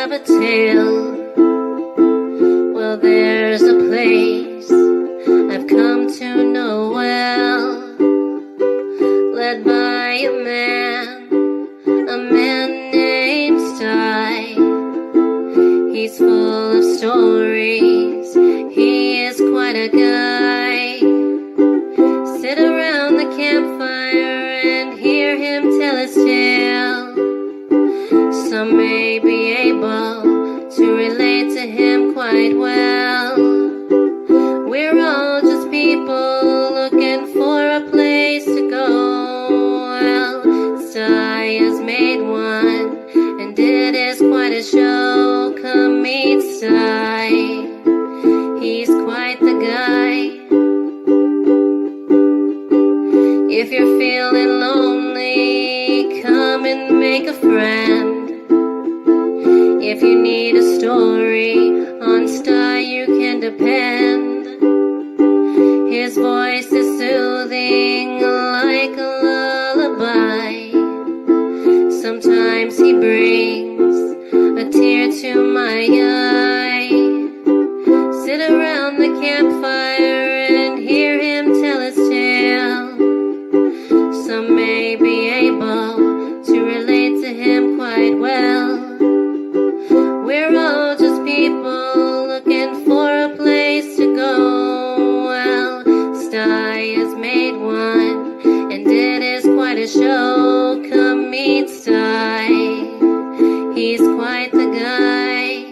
have a tale. Well, there's a place I've come to know well, led by a man named Sty. He's full of stories, he is quite a guy. Sit around the campfire and hear him tell his tale. Some may be able to relate to him quite well. We're all just people looking for a place to go. Well, Sty has made one, and it is quite a show. Come meet Sty, he's quite the guy. If you're feeling lonely, come and make a friend. If you need a story, on Sty you can depend. His voice is soothing like a lullaby. Sometimes he brings a tear to my eye. Sit around the campfire and hear him tell his tale. Some may be able to relate to him quite well. We're all just people looking for a place to go. Well, Sty has made one, and it is quite a show. Come meet Sty, he's quite the guy.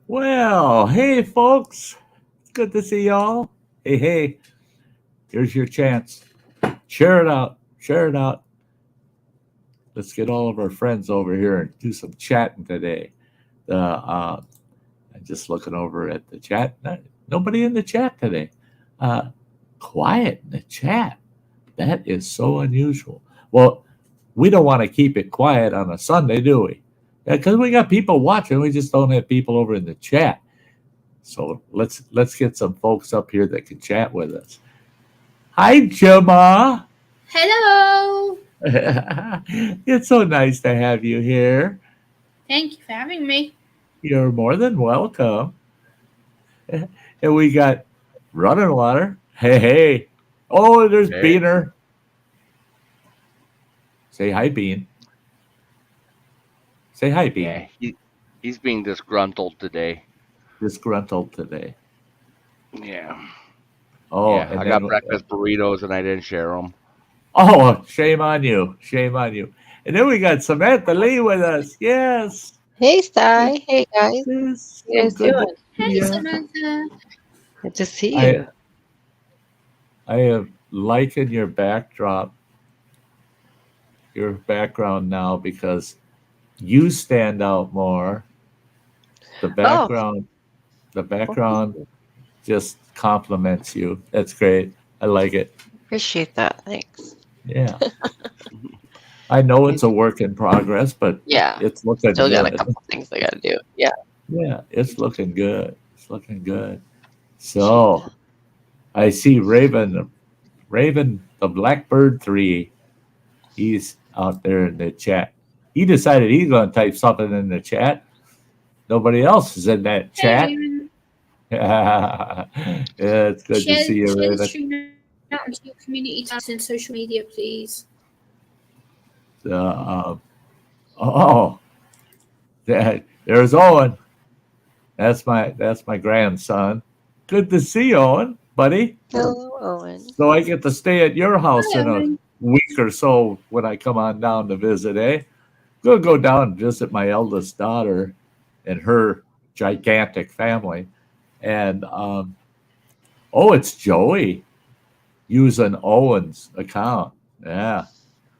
Well, hey folks, good to see y'all. Hey, here's your chance. Share it out. Let's get all of our friends over here and do some chatting today. I'm just looking over at the chat. Nobody in the chat today. Quiet in the chat. That is so unusual. Well, we don't want to keep it quiet on a Sunday, do we? Because we got people watching. We just don't have people over in the chat. So let's get some folks up here that can chat with us. Hi, Gemma. Hello. It's so nice to have you here. Thank you for having me. You're more than welcome. And we got Running Water. Hey. Oh, there's Hey. Beaner. Say hi, Bean. Say hi, Bean. Yeah, he's being disgruntled today. Yeah. Oh, yeah. I got breakfast burritos and I didn't share them. Oh, shame on you. And then we got Samantha Lee with us. Yes. Hey, Sty. Hey, guys. Yes. How you guys doing? Hey, Samantha. Good to see you. I am liking your backdrop, your background now, because you stand out more. The background just compliments you. That's great. I like it. Appreciate that. Thanks. Yeah. I know it's a work in progress, but Yeah. it's looking Still good. got a couple things I got to do. Yeah. Yeah, it's looking good. So I see Raven the Blackbird 3. He's out there in the chat. He decided he's going to type something in the chat. Nobody else is in that chat. Yeah, it's good to see you, Share the Raven. stream out into your community tabs and social media, please. There's Owen. That's my grandson. Good to see you, Owen, buddy. Hello, Owen. So I get to stay at your house Hi, in a Owen. week or so when I come on down to visit, eh? Gonna go down and visit my eldest daughter and her gigantic family. And it's Joey using Owen's account. Yeah.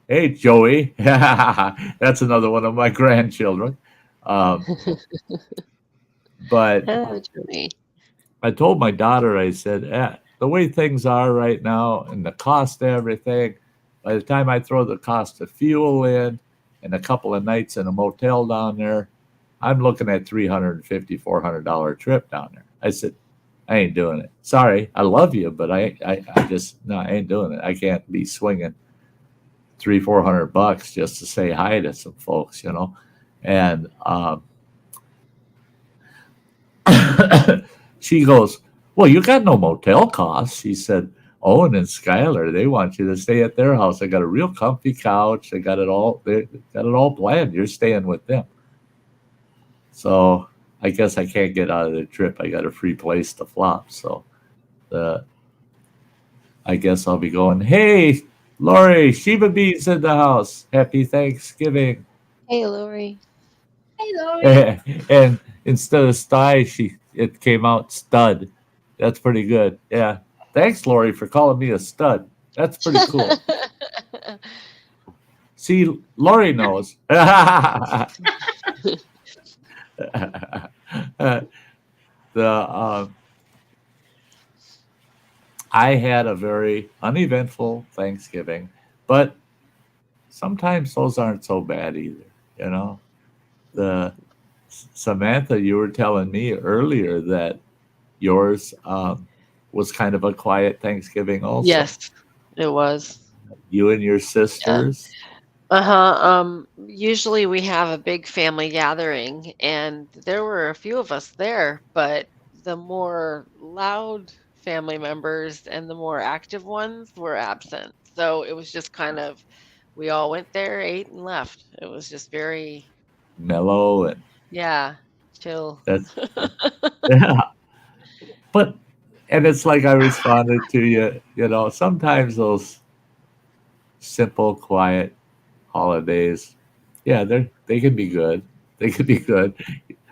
Hey, Joey. That's another one of my grandchildren. But Hello, Joey. I told my daughter, I said, the way things are right now and the cost of everything, by the time I throw the cost of fuel in and a couple of nights in a motel down there, I'm looking at $350, $400 trip down there. I said, I ain't doing it. Sorry, I love you, but I just no, I ain't doing it. I can't be swinging $300-400 just to say hi to some folks, you know. And she goes, "Well, you got no motel costs." She said, "Owen and Skylar, they want you to stay at their house. They got a real comfy couch. They got it all. They got it all planned. You're staying with them." So I guess I can't get out of the trip. I got a free place to flop. So I guess I'll be going, "Hey, Lori, Shiba Bee's in the house. Happy Thanksgiving." Hey, Lori. Hey, Laurie. And instead of Sty, it came out Stud. That's pretty good. Yeah. Thanks, Lori, for calling me a stud. That's pretty cool. See, Lori knows. the I had a very uneventful Thanksgiving, but sometimes those aren't so bad either. You know, the Samantha, you were telling me earlier that yours was kind of a quiet Thanksgiving, also. Yes, it was. You and your Yeah. sisters. Usually we have a big family gathering, and there were a few of us there, but the more loud family members and the more active ones were absent. So it was just kind of, we all went there, ate, and left. It was just very, Mellow and yeah, chill. that's yeah. But and it's like I responded to you. You know, sometimes those simple, quiet holidays, yeah, they can be good. They can be good.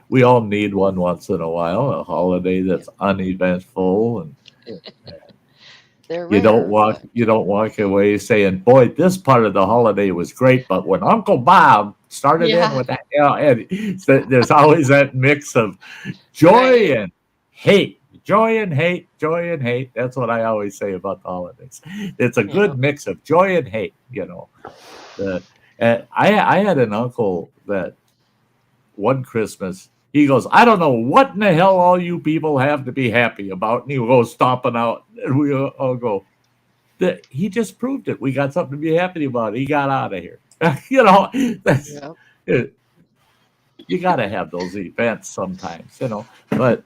We all need one once in a while, a holiday that's uneventful, and They're you don't rare, but walk away saying, "Boy, this part of the holiday was great," but when Uncle Bob started in yeah, with that, you know, and there's always that mix of joy right. and hate, joy and hate, joy and hate. That's what I always say about the holidays. It's a Yeah. good mix of joy and hate, you know. The, I had an uncle that one Christmas he goes, "I don't know what in the hell all you people have to be happy about," and he goes stomping out, and we all go, "He just proved it. We got something to be happy about. He got out of here." You know, that's Yep. it. You got to have those events sometimes, you know. But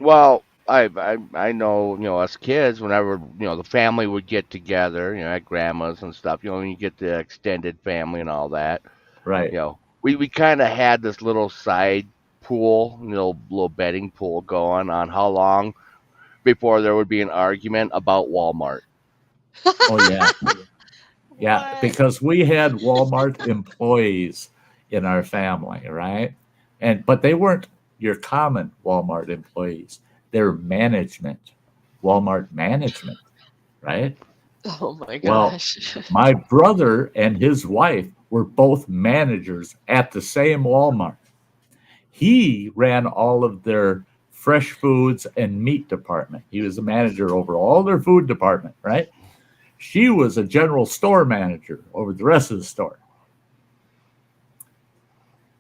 Well, I know, us kids, whenever, the family would get together, at grandma's and stuff, when you get the extended family and all that, right, we kind of had this little side pool, little betting pool going on how long before there would be an argument about Walmart. oh yeah, yeah, What? because we had Walmart employees in our family, right? But they weren't your common Walmart employees. They're management, Walmart management, right? Oh my Well, gosh. my brother and his wife were both managers at the same Walmart. He ran all of their fresh foods and meat department. He was the manager over all their food department, right? She was a general store manager over the rest of the store.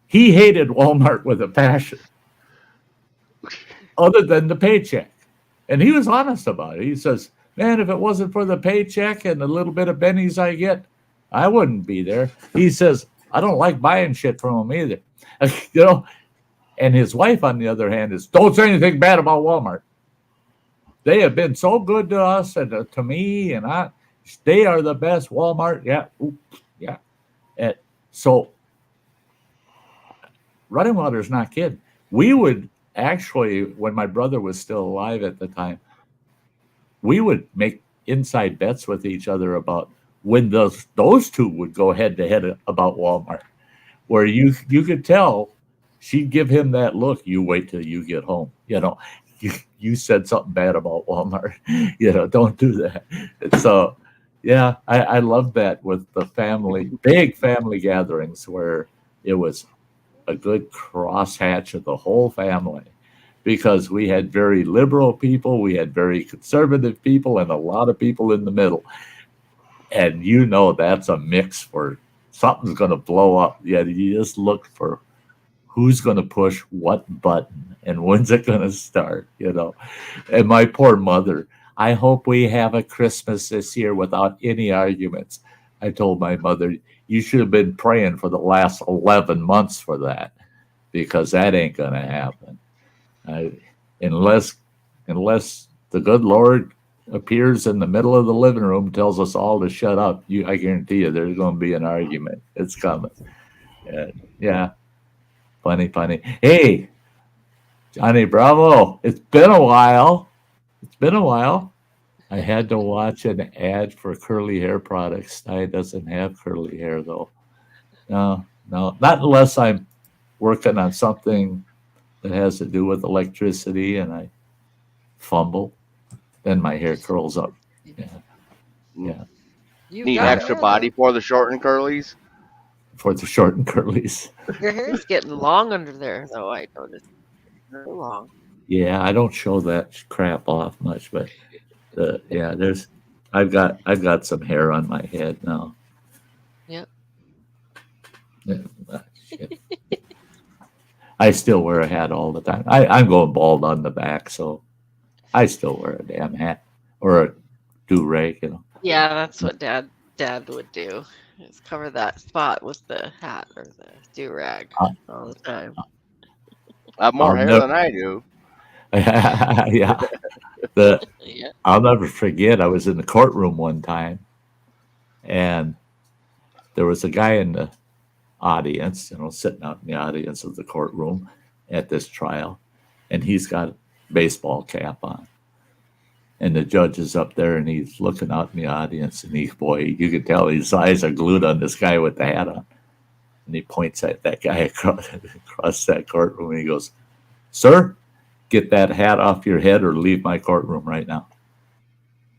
He hated Walmart with a passion, other than the paycheck. And he was honest about it. He says, "Man, if it wasn't for the paycheck and the little bit of bennies I get, I wouldn't be there." He says, "I don't like buying shit from him either." You know, and his wife, on the other hand, is, "Don't say anything bad about Walmart. They have been so good to us and to me, and they are the best Walmart." Yeah, yeah. And so Running Water's not kidding. We would actually, when my brother was still alive at the time, we would make inside bets with each other about when those two would go head to head about Walmart, where you could tell she'd give him that look. "You wait till you get home. You know, you said something bad about Walmart. You know, don't do that." And so, yeah, I love that with the family, big family gatherings where it was a good crosshatch of the whole family, because we had very liberal people, we had very conservative people, and a lot of people in the middle. And that's a mix for something's going to blow up. Yeah, you just look for who's going to push what button and when's it going to start, And my poor mother, I hope we have a Christmas this year without any arguments. I told my mother, you should have been praying for the last 11 months for that, because that ain't going to happen. Unless the good Lord appears in the middle of the living room, tells us all to shut up, I guarantee you there's going to be an argument. It's coming. Yeah. Funny. Hey, Johnny Bravo, it's been a while. I had to watch an ad for curly hair products. Sty doesn't have curly hair, though. No, not unless I'm working on something that has to do with electricity and I fumble, then my hair curls up. Yeah. You Need got extra hair, body for the short and curlies? For the short and curlies. Your hair's getting long under there, though. I noticed. Very long. Yeah, I don't show that crap off much, but I've got some hair on my head now. Yep. Shit. I still wear a hat all the time. I'm going bald on the back, so I still wear a damn hat or a do-rag, Yeah, that's what Dad would do. Is cover that spot with the hat or the do-rag all the time. I have more hair than I do. Yeah. Yeah. I'll never forget, I was in the courtroom one time, and there was a guy in the audience, sitting out in the audience of the courtroom at this trial, and he's got a baseball cap on. And the judge is up there, and he's looking out in the audience, and you can tell his eyes are glued on this guy with the hat on. And he points at that guy across that courtroom, and he goes, "Sir, get that hat off your head or leave my courtroom right now."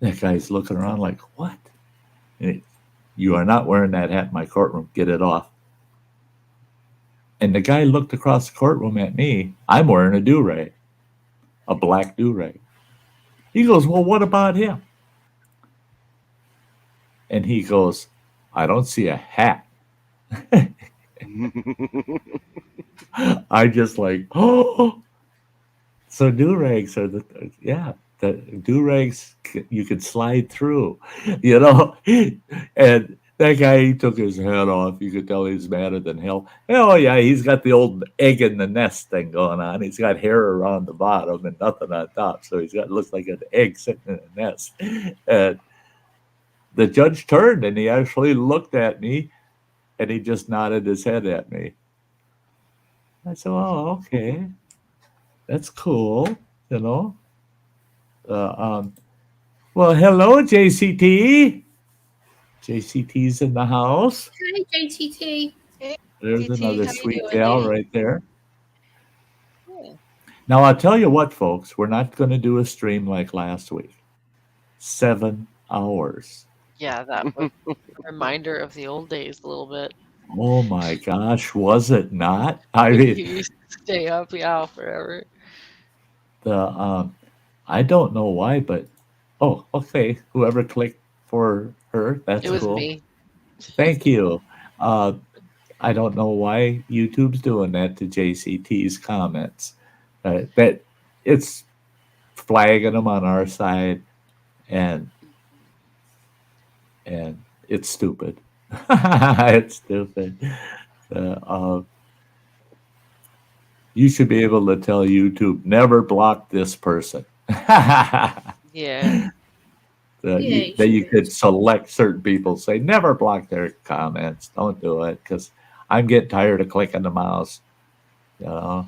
That guy's looking around like, "What?" "You are not wearing that hat in my courtroom. Get it off." And the guy looked across the courtroom at me. I'm wearing a do-rag, a black do-rag. He goes, "Well, what about him?" And he goes, "I don't see a hat." I just like, oh. So do-rags are the do-rags you could slide through, And that guy, he took his hat off. You could tell he's madder than hell. Oh, yeah, he's got the old egg in the nest thing going on. He's got hair around the bottom and nothing on top. So looks like an egg sitting in a nest. And the judge turned, and he actually looked at me, and he just nodded his head at me. I said, "Oh, okay. That's cool, Well, hello, JCT. JCT's in the house. Hi, JTT. Hey, There's JT, another how you sweet doing, gal lady? right there. Yeah. Now, I'll tell you what, folks. We're not going to do a stream like last week. 7 hours. Yeah, that was a reminder of the old days a little bit. Oh, my gosh. Was it not? I You mean, used to stay up, forever. I don't know why, but, oh, okay. Whoever clicked for her, that's It was cool. me. Thank you. I don't know why YouTube's doing that to JCT's comments. That it's flagging them on our side, and it's stupid. It's stupid. You should be able to tell YouTube, never block this person. Yeah. That you could select certain people, say never block their comments. Don't do it, because I'm getting tired of clicking the mouse. I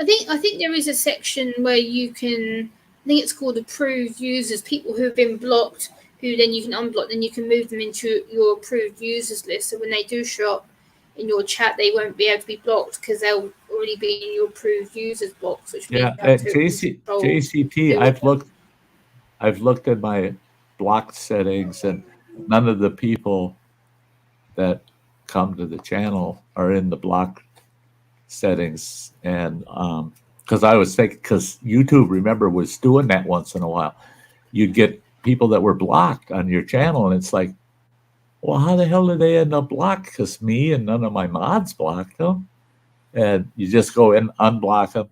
think there is a section where you can. I think it's called approved users. People who have been blocked, who then you can unblock, then you can move them into your approved users list. So when they do show up in your chat, they won't be able to be blocked because they'll already be in your approved users box. Which means JCT. I've looked at my blocked settings, and none of the people that come to the channel are in the blocked settings. And because I was thinking, because YouTube, remember, was doing that once in a while. You'd get people that were blocked on your channel, and it's like, well, how the hell did they end up blocked? Because me and none of my mods blocked them. and you just go in, unblock them,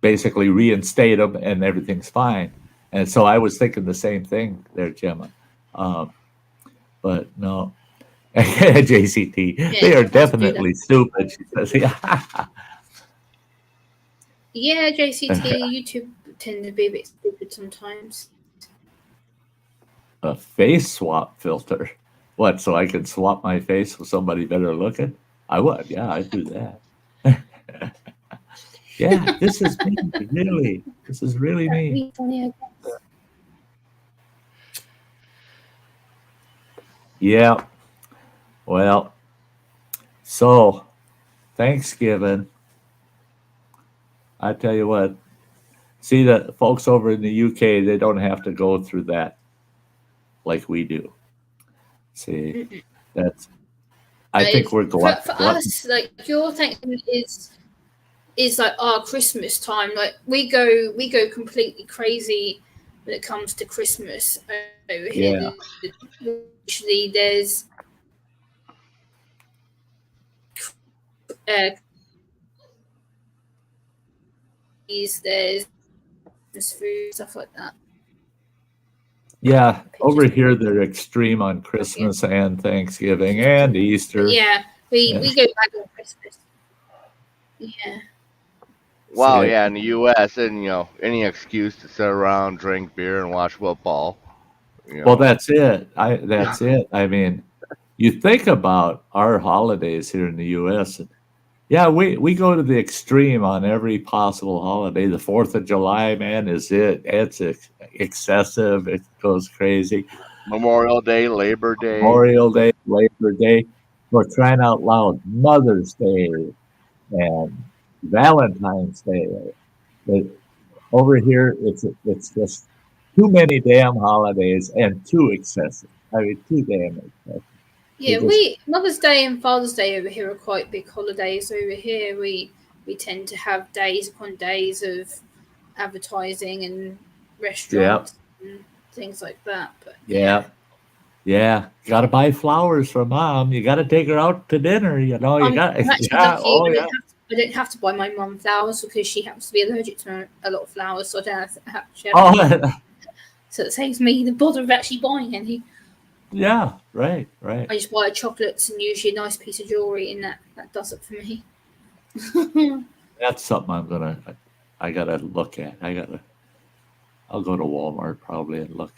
basically reinstate them, and everything's fine. And so I was thinking the same thing there, Gemma. But no, JCT, they are definitely stupid. She says, Yeah, JCT, YouTube tend to be a bit stupid sometimes. A face swap filter. What, so I can swap my face with somebody better looking? I would, yeah, I'd do that. Yeah, this is me, really. This is really me. Yeah. Well, so Thanksgiving, I tell you what, see the folks over in the UK, they don't have to go through that like we do. See, that's, I think we're glad. For us, like your Thanksgiving is like our Christmas time. Like we go completely crazy when it comes to Christmas over here. Yeah. Usually there's food, stuff like that. Yeah, over here they're extreme on Christmas and Thanksgiving and Easter. Yeah, we go back on Christmas. Yeah. Well, yeah, in the U.S., and any excuse to sit around, drink beer, and watch football. Well, that's it. That's it. I mean, you think about our holidays here in the U.S. Yeah, we go to the extreme on every possible holiday. The 4th of July, man, is it? It's excessive. It goes crazy. Memorial Day, Labor Day. We're crying out loud. Mother's Day and Valentine's Day. But over here, it's just too many damn holidays and too excessive. I mean, too damn excessive. Yeah, Mother's Day and Father's Day over here are quite big holidays. Over here, we tend to have days upon days of advertising and restaurants and things like that. But yeah, got to buy flowers for Mom. You got to take her out to dinner. You got. I don't have to buy my mum flowers because she happens to be allergic to a lot of flowers, so I don't have to. So it saves me the bother of actually buying any. Yeah, right. I just buy chocolates and usually a nice piece of jewelry, and that does it for me. That's something I gotta look at. I'll go to Walmart probably and look,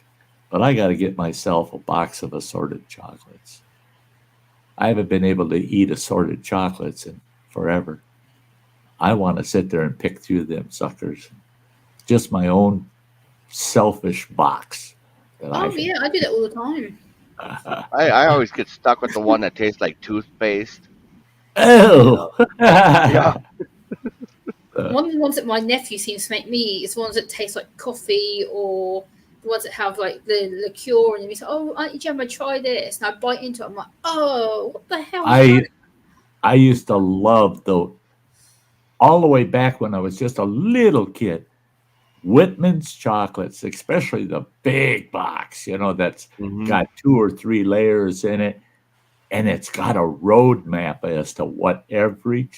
but I gotta get myself a box of assorted chocolates. I haven't been able to eat assorted chocolates in forever. I want to sit there and pick through them suckers. Just my own selfish box. I do that all the time. I always get stuck with the one that tastes like toothpaste. Oh! Yeah. One of the ones that my nephew seems to make me eat is ones that taste like coffee, or the ones that have like the liqueur, and he's like, "Oh, Auntie Gemma, try this," and I bite into it. I'm like, "Oh, what the hell?" I used to love all the way back when I was just a little kid. Whitman's chocolates, especially the big box, that's got 2 or 3 layers in it, and it's got a roadmap as to what every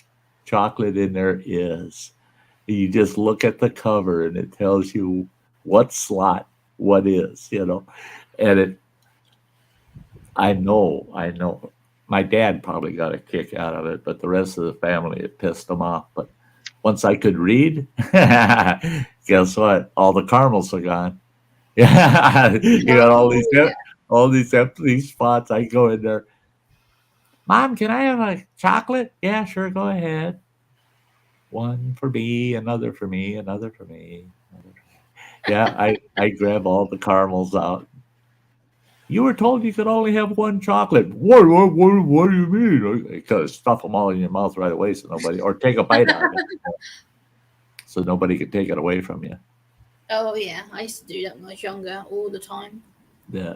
chocolate in there is. You just look at the cover and it tells you what slot what is, and I know my dad probably got a kick out of it, but the rest of the family, it pissed them off. But once I could read, guess what? All the caramels are gone. Yeah, you got all these empty spots. I go in there. Mom, can I have a chocolate? Yeah, sure. Go ahead. One for me, another for me, another for me. Yeah, I grab all the caramels out. You were told you could only have one chocolate. What do you mean? Because stuff them all in your mouth right away, or take a bite out of it, so nobody can take it away from you. Oh yeah, I used to do that when I was younger, all the time. Yeah,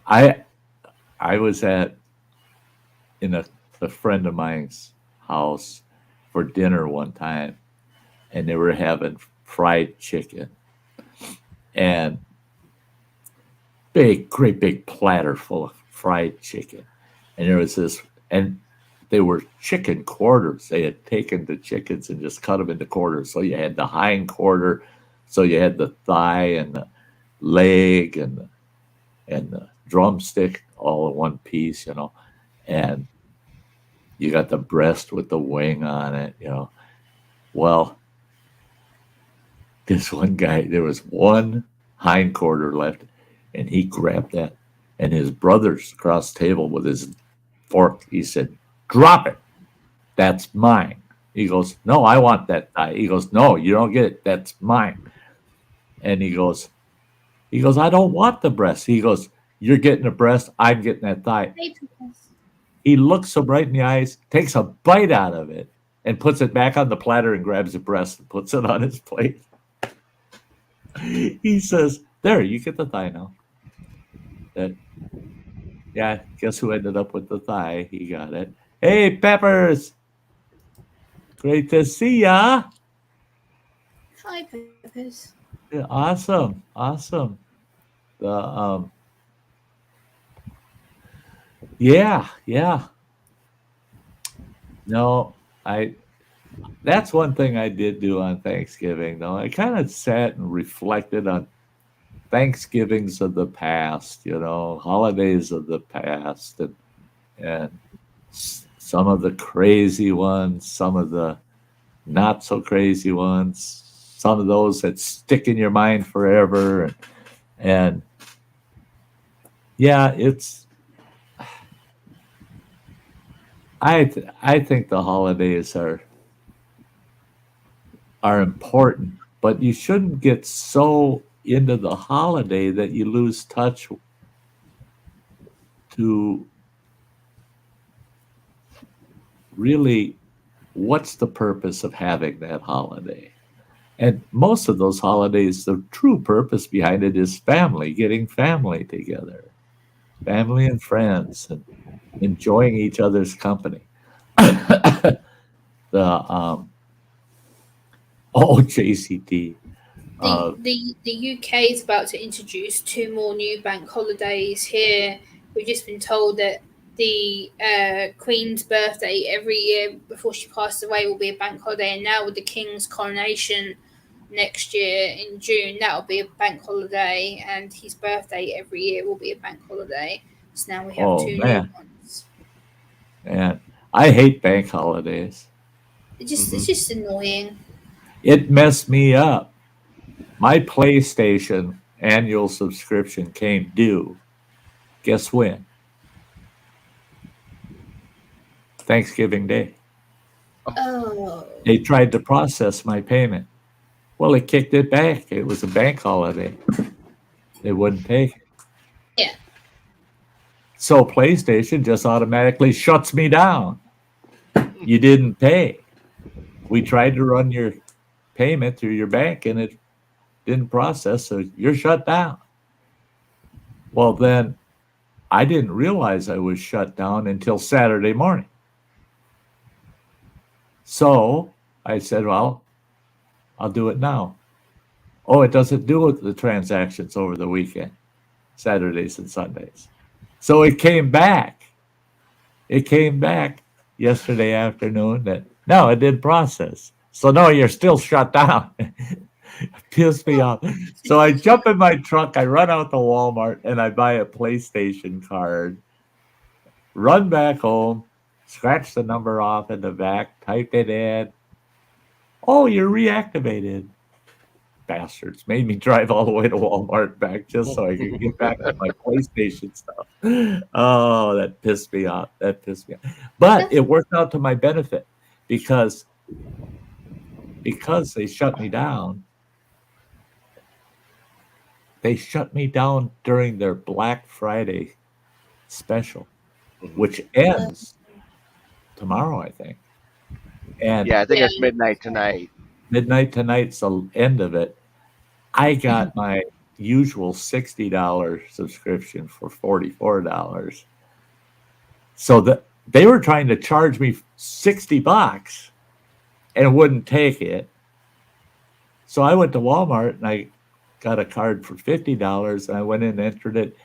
I was in a friend of mine's house for dinner one time, and they were having fried chicken. And great big platter full of fried chicken. And there was this, and they were chicken quarters. They had taken the chickens and just cut them into quarters. So you had the hind quarter, so you had the thigh and the leg and the drumstick all in one piece, and you got the breast with the wing on it. Well, this one guy, there was one hind quarter left, and he grabbed that, and his brother's across the table with his fork. He said, "Drop it. That's mine." He goes, "No, I want that thigh." He goes, "No, you don't get it. That's mine." And he goes, "I don't want the breast." He goes, "You're getting the breast. I'm getting that thigh." He looks him right in the eyes, takes a bite out of it, and puts it back on the platter and grabs the breast and puts it on his plate. He says, "There, you get the thigh now." Yeah, guess who ended up with the thigh? He got it. Hey, Peppers! Great to see ya. Hi, Peppers. Yeah, awesome. The yeah. No, that's one thing I did do on Thanksgiving, though. I kind of sat and reflected on Thanksgivings of the past, holidays of the past, and some of the crazy ones, some of the not so crazy ones, some of those that stick in your mind forever, and yeah, I think the holidays are important, but you shouldn't get so into the holiday that you lose touch to really what's the purpose of having that holiday. And most of those holidays, the true purpose behind it is family, getting family together, family and friends, and enjoying each other's company. JCT. The UK is about to introduce 2 more new bank holidays here. We've just been told that the Queen's birthday every year before she passed away will be a bank holiday, and now with the King's coronation next year in June, that will be a bank holiday, and his birthday every year will be a bank holiday. So now we have 2 new ones. Man, I hate bank holidays. It's just annoying. It messed me up. My PlayStation annual subscription came due. Guess when? Thanksgiving Day. Oh. They tried to process my payment. Well, it kicked it back. It was a bank holiday. They wouldn't take it. Yeah. So PlayStation just automatically shuts me down. You didn't pay. We tried to run your payment through your bank and it didn't process, so you're shut down. Well, then I didn't realize I was shut down until Saturday morning. So I said, well, I'll do it now. Oh, it doesn't do with the transactions over the weekend, Saturdays and Sundays. So it came back. It came back yesterday afternoon that, no, it didn't process. So, no, you're still shut down. Pissed me off. So I jump in my truck, I run out to Walmart, and I buy a PlayStation card, run back home, scratch the number off in the back, type it in. Oh, you're reactivated. Bastards made me drive all the way to Walmart back just so I could get back to my PlayStation stuff. Oh, that pissed me off. But it worked out to my benefit because they shut me down. They shut me down during their Black Friday special, which ends tomorrow, I think. And yeah, I think it's midnight tonight. Midnight tonight's the end of it. I got my usual $60 subscription for $44. So they were trying to charge me $60 and wouldn't take it. So I went to Walmart and I got a card for $50 and I went in and entered it.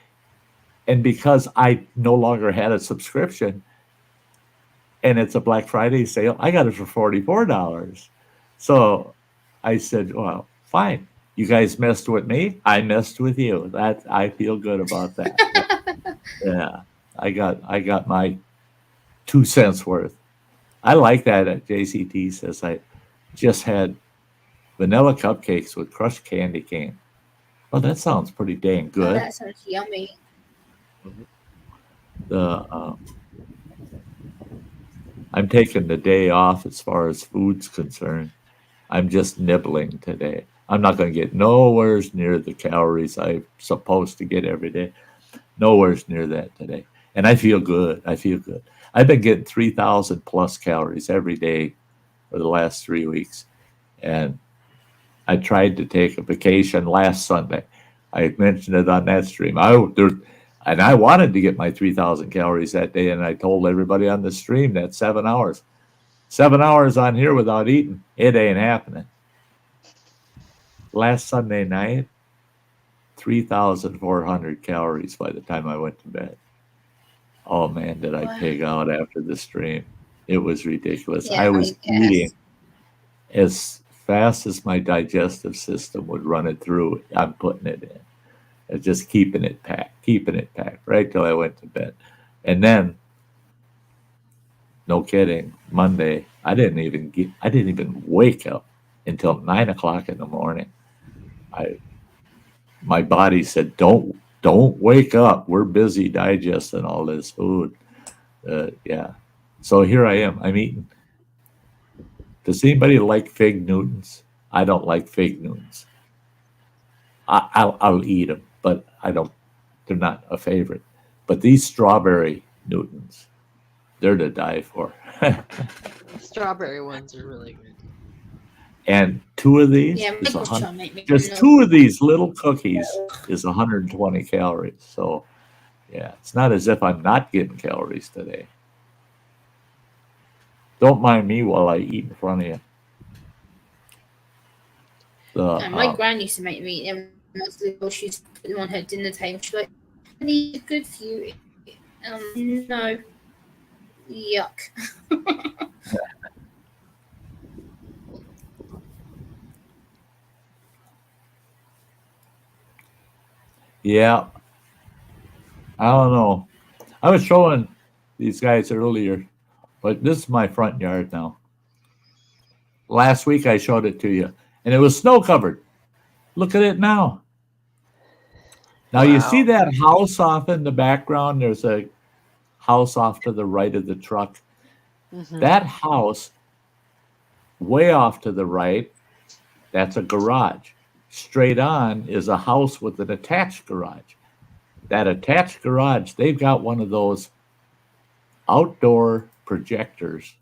And because I no longer had a subscription and it's a Black Friday sale, I got it for $44. So I said, well, fine. You guys messed with me. I messed with you. That I feel good about that. Yeah. I got my 2 cents worth. I like that at JCT says I just had vanilla cupcakes with crushed candy cane. Well, that sounds pretty dang Oh, good. that sounds yummy. The I'm taking the day off as far as food's concerned. I'm just nibbling today. I'm not going to get nowhere near the calories I'm supposed to get every day. Nowhere near that today. And I feel good. I feel good. I've been getting 3,000 plus calories every day for the last 3 weeks. And I tried to take a vacation last Sunday. I mentioned it on that stream. And I wanted to get my 3,000 calories that day, and I told everybody on the stream that 7 hours. 7 hours on here without eating, it ain't happening. Last Sunday night, 3,400 calories by the time I went to bed. Oh, man, did I Wow. pig out after the stream. It was ridiculous. Yeah, I was I guess. eating as fast as my digestive system would run it through. I'm putting it in. And just keeping it packed right till I went to bed. And then, no kidding, Monday, I didn't even wake up until 9 o'clock in the morning. My body said, don't wake up. We're busy digesting all this food. Yeah. So here I am. I'm eating. Does anybody like fig Newtons? I don't like fig Newtons. I'll eat them, but I don't. They're not a favorite. But these strawberry Newtons, they're to die for. Strawberry ones are really good. And two of these Yeah, is Michael's 100. trying to make me Just know. 2 of these little cookies is 120 calories. So, yeah, it's not as if I'm not getting calories today. Don't mind me while I eat in front of you. My gran used to make me eat them. She's put them on her dinner table. She's like, "These are good for you." No, yuck. Yeah, I don't know. I was showing these guys earlier, but this is my front yard now. Last week I showed it to you, and it was snow covered. Look at it now. Now you see Wow. that house off in the background? There's a house off to the right of the truck. Mhm. That house, way off to the right, that's a garage. Straight on is a house with an attached garage. That attached garage, they've got one of those outdoor projectors,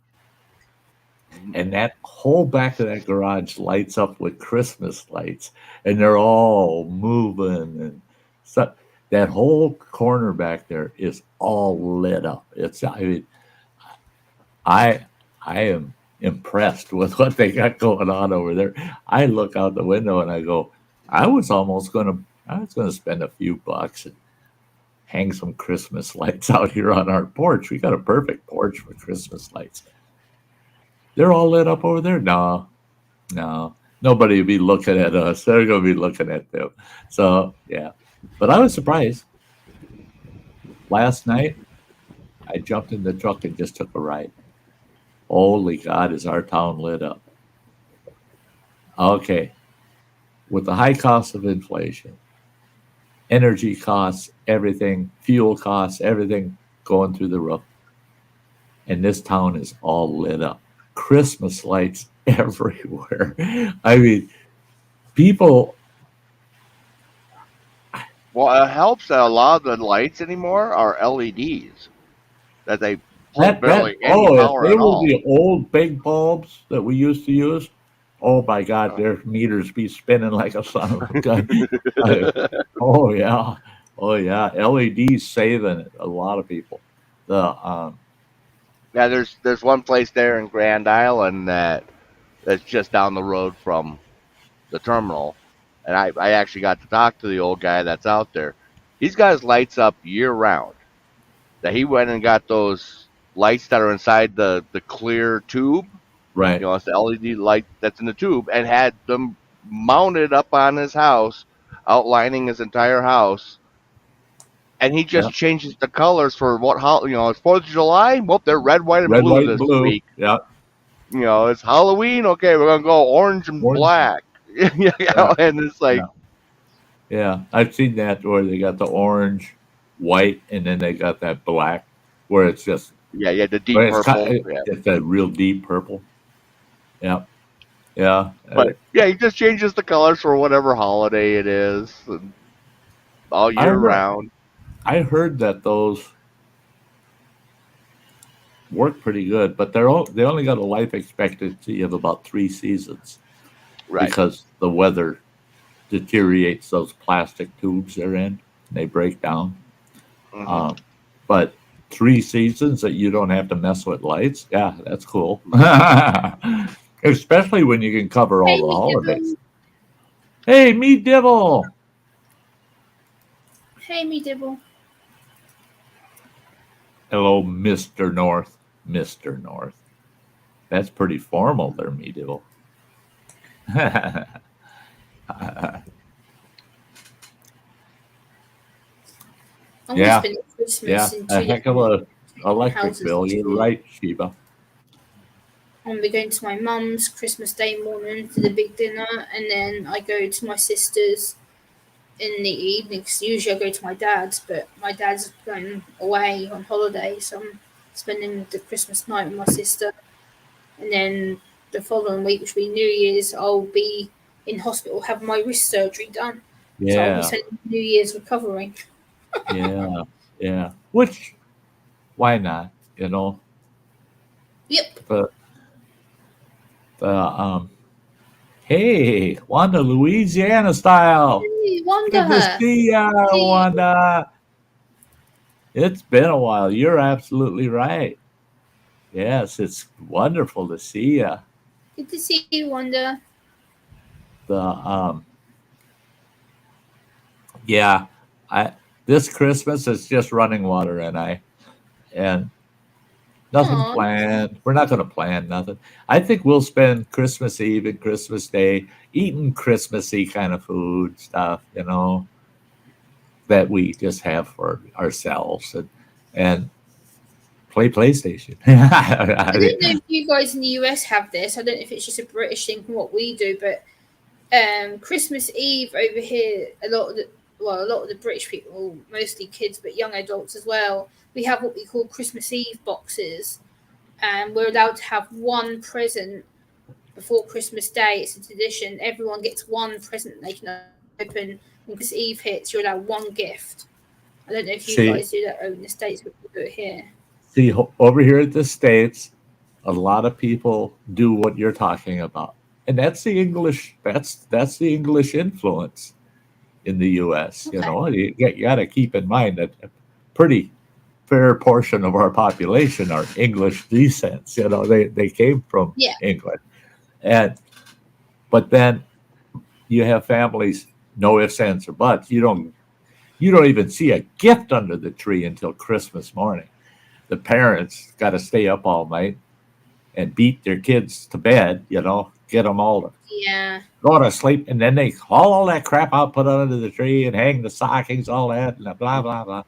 and that whole back of that garage lights up with Christmas lights, and they're all moving, and so that whole corner back there is all lit up. I am impressed with what they got going on over there. I look out the window and I go, I was gonna spend a few bucks and hang some Christmas lights out here on our porch. We got a perfect porch for Christmas lights. They're all lit up over there. No, nobody will be looking at us. They're gonna be looking at them. So yeah, but I was surprised. Last night, I jumped in the truck and just took a ride. Holy God, is our town lit up. Okay. With the high cost of inflation, energy costs, everything, fuel costs, everything going through the roof. And this town is all lit up. Christmas lights everywhere. I mean, people. Well, it helps that a lot of the lights anymore are LEDs that they pull barely any If power they at were all. the old big bulbs that we used to use, oh my God, their meters be spinning like a son of a gun. Oh yeah, LEDs saving a lot of people. Yeah, there's one place there in Grand Island that's just down the road from the terminal, and I actually got to talk to the old guy that's out there, He's got his lights up year round. That he went and got those lights that are inside the clear tube. Right. It's the LED light that's in the tube, and had them mounted up on his house, outlining his entire house. And he Yeah. just changes the colors for what? It's 4th of July. Well, they're red, white, and Red, blue white, and this blue. week. Yeah. It's Halloween. Okay, we're gonna go orange and Orange. black. And it's like, Yeah. I've seen that where they got the orange, white, and then they got that black, where it's just the deep where it's purple. it's that real deep purple. Yeah. Yeah. But he just changes the colors for whatever holiday it is, and all year round. I heard that those work pretty good, but they only got a life expectancy of about 3 seasons, Right. Because the weather deteriorates those plastic tubes they're in; they break down. Mhm. But 3 seasons that you don't have to mess with lights, yeah, that's cool. Especially when you can cover all the holidays. Hey, me Dibble. Hey, me Dibble. Hello, Mr. North. Mr. North. That's pretty formal there, me Dibble. Yeah. Yeah, a heck of a electric bill. You're right, Sheba. I'm going to my mum's Christmas Day morning for the big dinner, and then I go to my sister's in the evening. Cause usually I go to my dad's, but my dad's going away on holiday, so I'm spending the Christmas night with my sister. And then the following week, which will be New Year's, I'll be in hospital having my wrist surgery done. So I'll Yeah, be spending New Year's recovering. yeah. Which, why not? Yep. Hey, Wanda, Louisiana style. Hey, Good Wanda. to see ya, Hey. Wanda. It's been a while. You're absolutely right. Yes, it's wonderful to see ya. Good to see you, Wanda. Yeah, this Christmas is just running water, and nothing Aw. planned. We're not going to plan nothing. I think we'll spend Christmas Eve and Christmas Day eating Christmassy kind of food stuff, that we just have for ourselves and play PlayStation. I don't know if you guys in the US have this. I don't know if it's just a British thing from what we do, but Christmas Eve over here, a lot of the British people, mostly kids, but young adults as well, we have what we call Christmas Eve boxes, and we're allowed to have one present before Christmas Day. It's a tradition. Everyone gets one present they can open. When Christmas Eve hits, you're allowed one gift. I don't know if you guys do that over in the States, but we do it here. See, over here at the States, a lot of people do what you're talking about. And that's the English. That's the English influence in the U.S. Okay. You got to keep in mind that a pretty fair portion of our population are English descents. They came from England, but then you have families, no ifs, ands, or buts. You don't even see a gift under the tree until Christmas morning. The parents got to stay up all night and beat their kids to bed. Get them all to go to sleep, and then they haul all that crap out, put it under the tree, and hang the stockings, all that, and blah blah blah,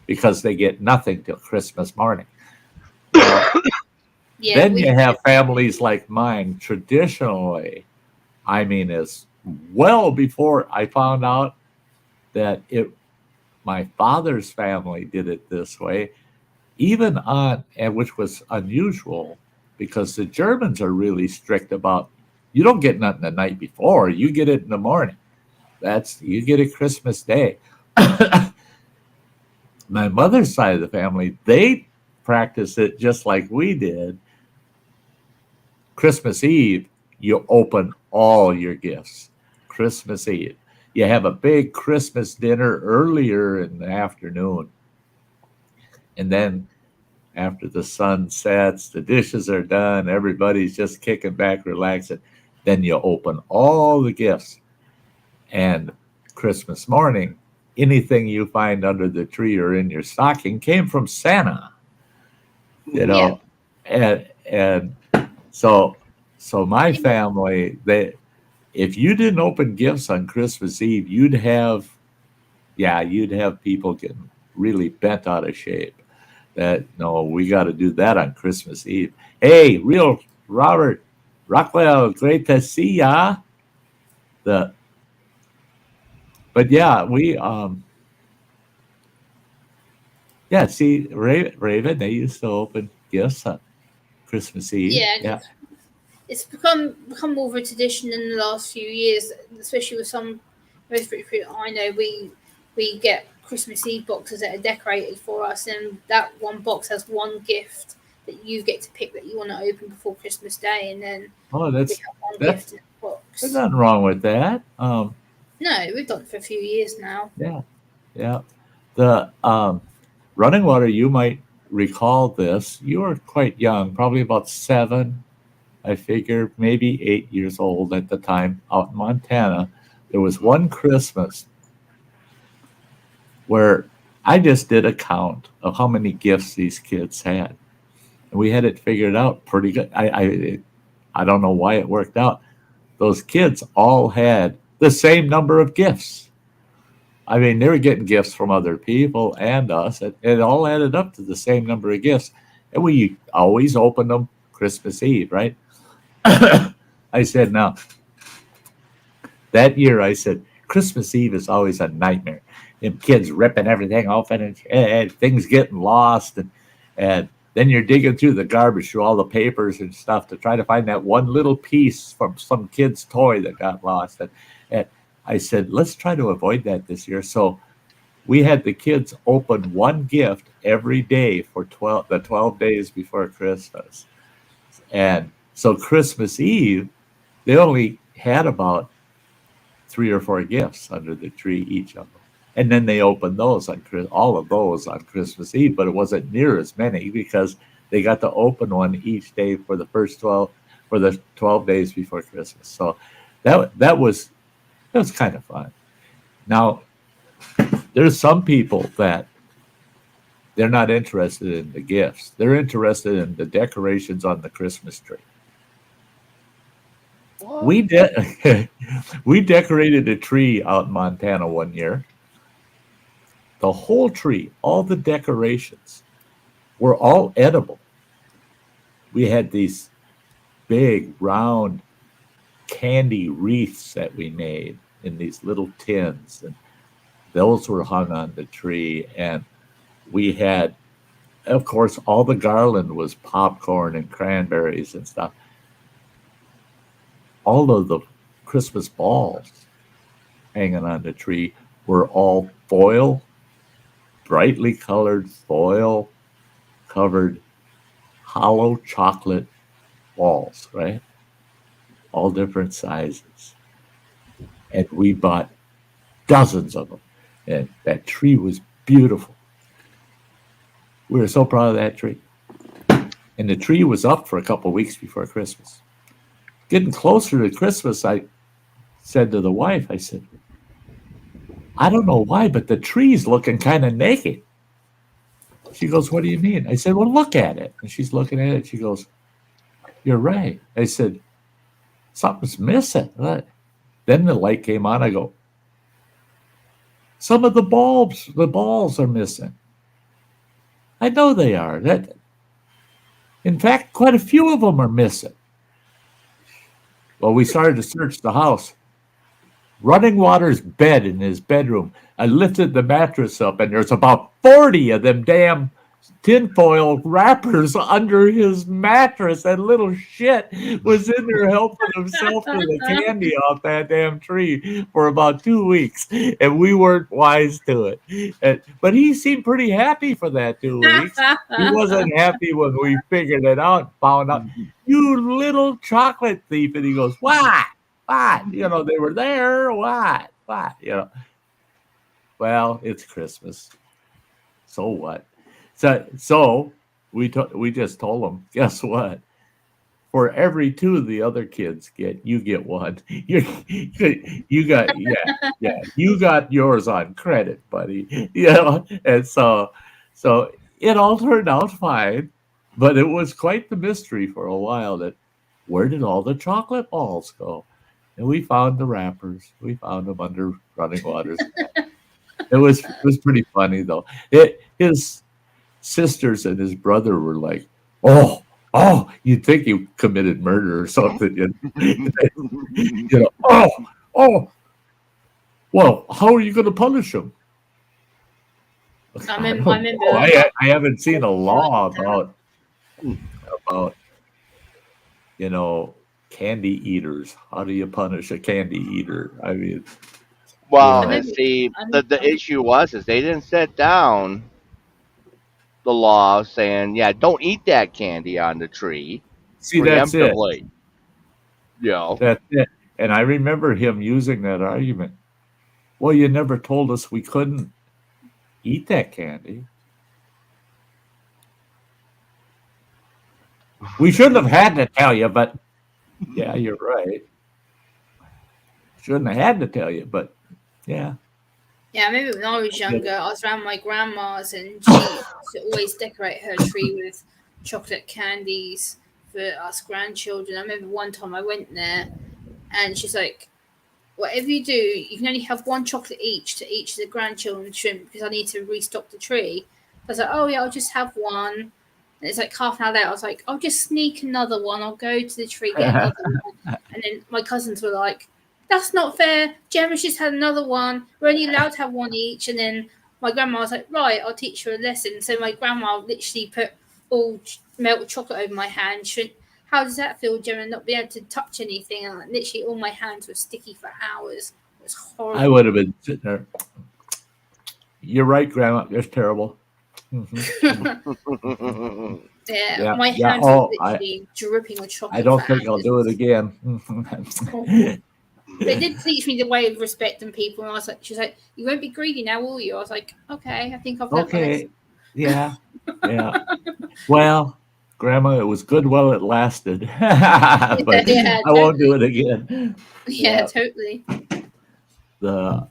because they get nothing till Christmas morning. Then you have families like mine. Traditionally, it's well before I found out that my father's family did it this way, which was unusual, because the Germans are really strict about, you don't get nothing the night before, you get it in the morning. You get it Christmas Day. My mother's side of the family, they practice it just like we did. Christmas Eve, you open all your gifts. Christmas Eve. You have a big Christmas dinner earlier in the afternoon. And then after the sun sets, the dishes are done, everybody's just kicking back, relaxing. Then you open all the gifts. And Christmas morning, anything you find under the tree or in your stocking came from Santa, you know. And so my family, if you didn't open gifts on Christmas Eve, you'd have people getting really bent out of shape. That no, we got to do that on Christmas Eve. Hey, real Robert Rockwell, great to see ya. But yeah, see, Raven, they used to open gifts on Christmas Eve. Yeah. It's become more of a tradition in the last few years, especially with some most people I know. We get Christmas Eve boxes that are decorated for us, and that one box has one gift that you get to pick that you want to open before Christmas Day, and then we have one gift in the box. There's nothing wrong with that. No, we've done it for a few years now. Yeah. The running water, you might recall this. You were quite young, probably about 7. I figure maybe 8 years old at the time out in Montana. There was one Christmas where I just did a count of how many gifts these kids had. And we had it figured out pretty good. I don't know why it worked out. Those kids all had the same number of gifts. I mean, they were getting gifts from other people and us. It all added up to the same number of gifts. And we always opened them Christmas Eve, right? I said, now, that year I said, Christmas Eve is always a nightmare. Them kids ripping everything open and things getting lost. And then you're digging through the garbage, through all the papers and stuff to try to find that one little piece from some kid's toy that got lost. And I said, let's try to avoid that this year. So we had the kids open one gift every day for 12 days before Christmas. And so Christmas Eve, they only had about 3 or 4 gifts under the tree, each of them. And then they opened all of those on Christmas Eve, but it wasn't near as many because they got to open one each day for the 12 days before Christmas. So that was kind of fun. Now, there's some people that they're not interested in the gifts. They're interested in the decorations on the Christmas tree. We decorated a tree out in Montana one year. The whole tree, all the decorations were all edible. We had these big round candy wreaths that we made in these little tins, and those were hung on the tree. And we had, of course, all the garland was popcorn and cranberries and stuff. All of the Christmas balls hanging on the tree were all foil, brightly colored foil covered hollow chocolate balls, right? All different sizes. And we bought dozens of them. And that tree was beautiful. We were so proud of that tree. And the tree was up for a couple of weeks before Christmas. Getting closer to Christmas, I said to the wife, I said, I don't know why, but the tree's looking kind of naked. She goes, what do you mean? I said, well, look at it. And she's looking at it. She goes, you're right. I said, something's missing. Then the light came on. I go, some of the balls are missing. I know they are. In fact, quite a few of them are missing. Well, we started to search the house. Running Water's bed in his bedroom. I lifted the mattress up, and there's about 40 of them damn tinfoil wrappers under his mattress. That little shit was in there helping himself to the candy off that damn tree for about 2 weeks, and we weren't wise to it. But he seemed pretty happy for that 2 weeks. He wasn't happy when we figured it out and found out, you little chocolate thief. And he goes, what? You know, they were there. What? You know. Well, it's Christmas. So what? So we just told him, guess what? for every two the other kids get, you get one. You got you got yours on credit, buddy. And so it all turned out fine, but it was quite the mystery for a while that where did all the chocolate balls go? And we found the wrappers. We found them under running waters. It was pretty funny though. His sisters and his brother were like, "Oh, you'd think you committed murder or something." Oh. Well, how are you going to punish him? I remember. I haven't seen a law about candy eaters. How do you punish a candy eater? I mean, Well, Yeah. and see, the issue was is they didn't set down the law saying, yeah, don't eat that candy on the tree see, that's it. preemptively. That's it. And I remember him using that argument. Well, you never told us we couldn't eat that candy. We shouldn't have had to tell you, but yeah, you're right. Shouldn't have had to tell you, but yeah. Yeah, maybe when I was younger, I was around my grandma's and she used to always decorate her tree with chocolate candies for us grandchildren. I remember one time I went there and she's like, whatever you do, you can only have one chocolate each to each of the grandchildren shrimp because I need to restock the tree. I was like, oh yeah, I'll just have one. And it's like half an hour later, I was like, I'll just sneak another one. I'll go to the tree, get another one. And then my cousins were like, that's not fair. Gemma's just had another one. We're only allowed to have one each. And then my grandma was like, right, I'll teach her a lesson. So my grandma literally put all melted chocolate over my hand. She went, how does that feel, Gemma, not being able to touch anything? And literally all my hands were sticky for hours. It was horrible. I would have been sitting there. You're right, Grandma. It's terrible. Mm-hmm. Yeah, my hands were literally dripping with chocolate. I don't think I'll do it again. They did teach me the way of respecting people, and I was like, she's like, you won't be greedy now, will you? I was like, okay, I think I've learned my lesson. Yeah. Well, Grandma, it was good while it lasted. But I won't do it again. Yeah, totally. Oh,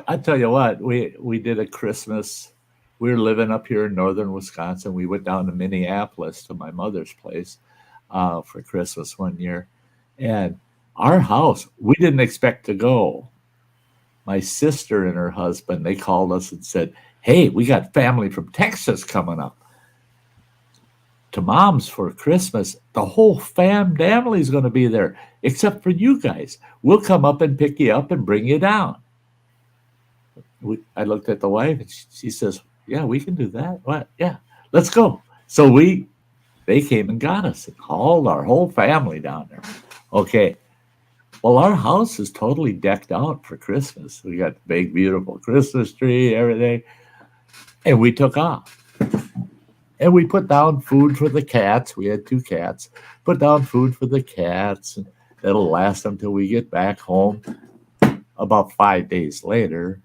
I tell you what, we did a Christmas. We were living up here in northern Wisconsin. We went down to Minneapolis to my mother's place for Christmas one year. And our house, we didn't expect to go. My sister and her husband, they called us and said, hey, we got family from Texas coming up to Mom's for Christmas. The whole family is going to be there, except for you guys. We'll come up and pick you up and bring you down. I looked at the wife and she says, yeah, we can do that. What? Yeah, let's go. So they came and got us and hauled our whole family down there. Okay. Well, our house is totally decked out for Christmas. We got the big, beautiful Christmas tree, everything. And we took off. And we put down food for the cats. We had 2 cats. Put down food for the cats. And that'll last until we get back home. About 5 days later,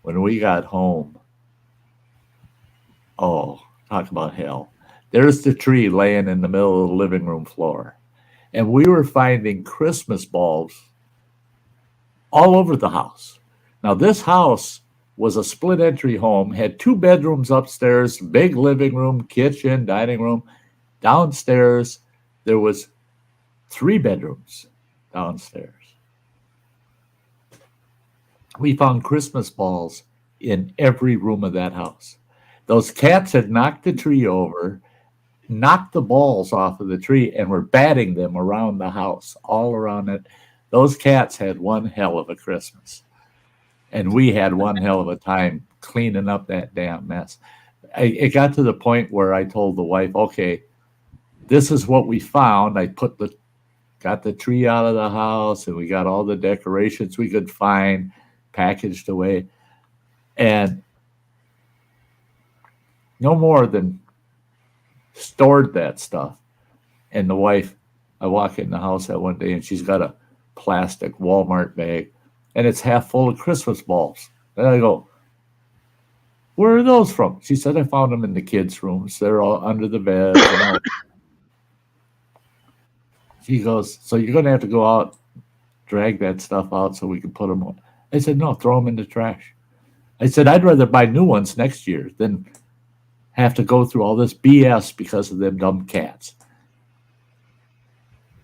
when we got home, oh, talk about hell. There's the tree laying in the middle of the living room floor. And we were finding Christmas balls all over the house. Now, this house was a split entry home, had 2 bedrooms upstairs, big living room, kitchen, dining room. Downstairs, there was 3 bedrooms downstairs. We found Christmas balls in every room of that house. Those cats had knocked the tree over, knocked the balls off of the tree, and were batting them around the house, all around it. Those cats had one hell of a Christmas. And we had one hell of a time cleaning up that damn mess. It got to the point where I told the wife, okay, this is what we found. I got the tree out of the house, and we got all the decorations we could find packaged away. And no more than stored that stuff. And the wife, I walk in the house that one day and she's got a plastic Walmart bag and it's half full of Christmas balls. And I go, where are those from? She said, I found them in the kids' rooms. They're all under the bed. She goes, so you're going to have to go out, drag that stuff out so we can put them on. I said, no, throw them in the trash. I said, I'd rather buy new ones next year than have to go through all this BS because of them dumb cats.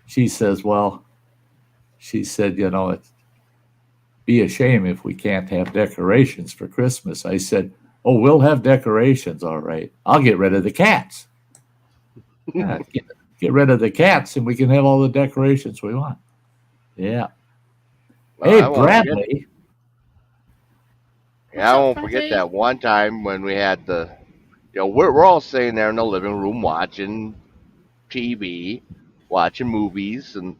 She says, well, she said, you know, it'd be a shame if we can't have decorations for Christmas. I said, oh, we'll have decorations, all right. I'll get rid of the cats. Yeah, get rid of the cats and we can have all the decorations we want. Yeah. Well, Hey, I won't forget- Bradley. Yeah, I What's won't up, forget Bradley? that one time when we had we're all sitting there in the living room watching TV, watching movies, and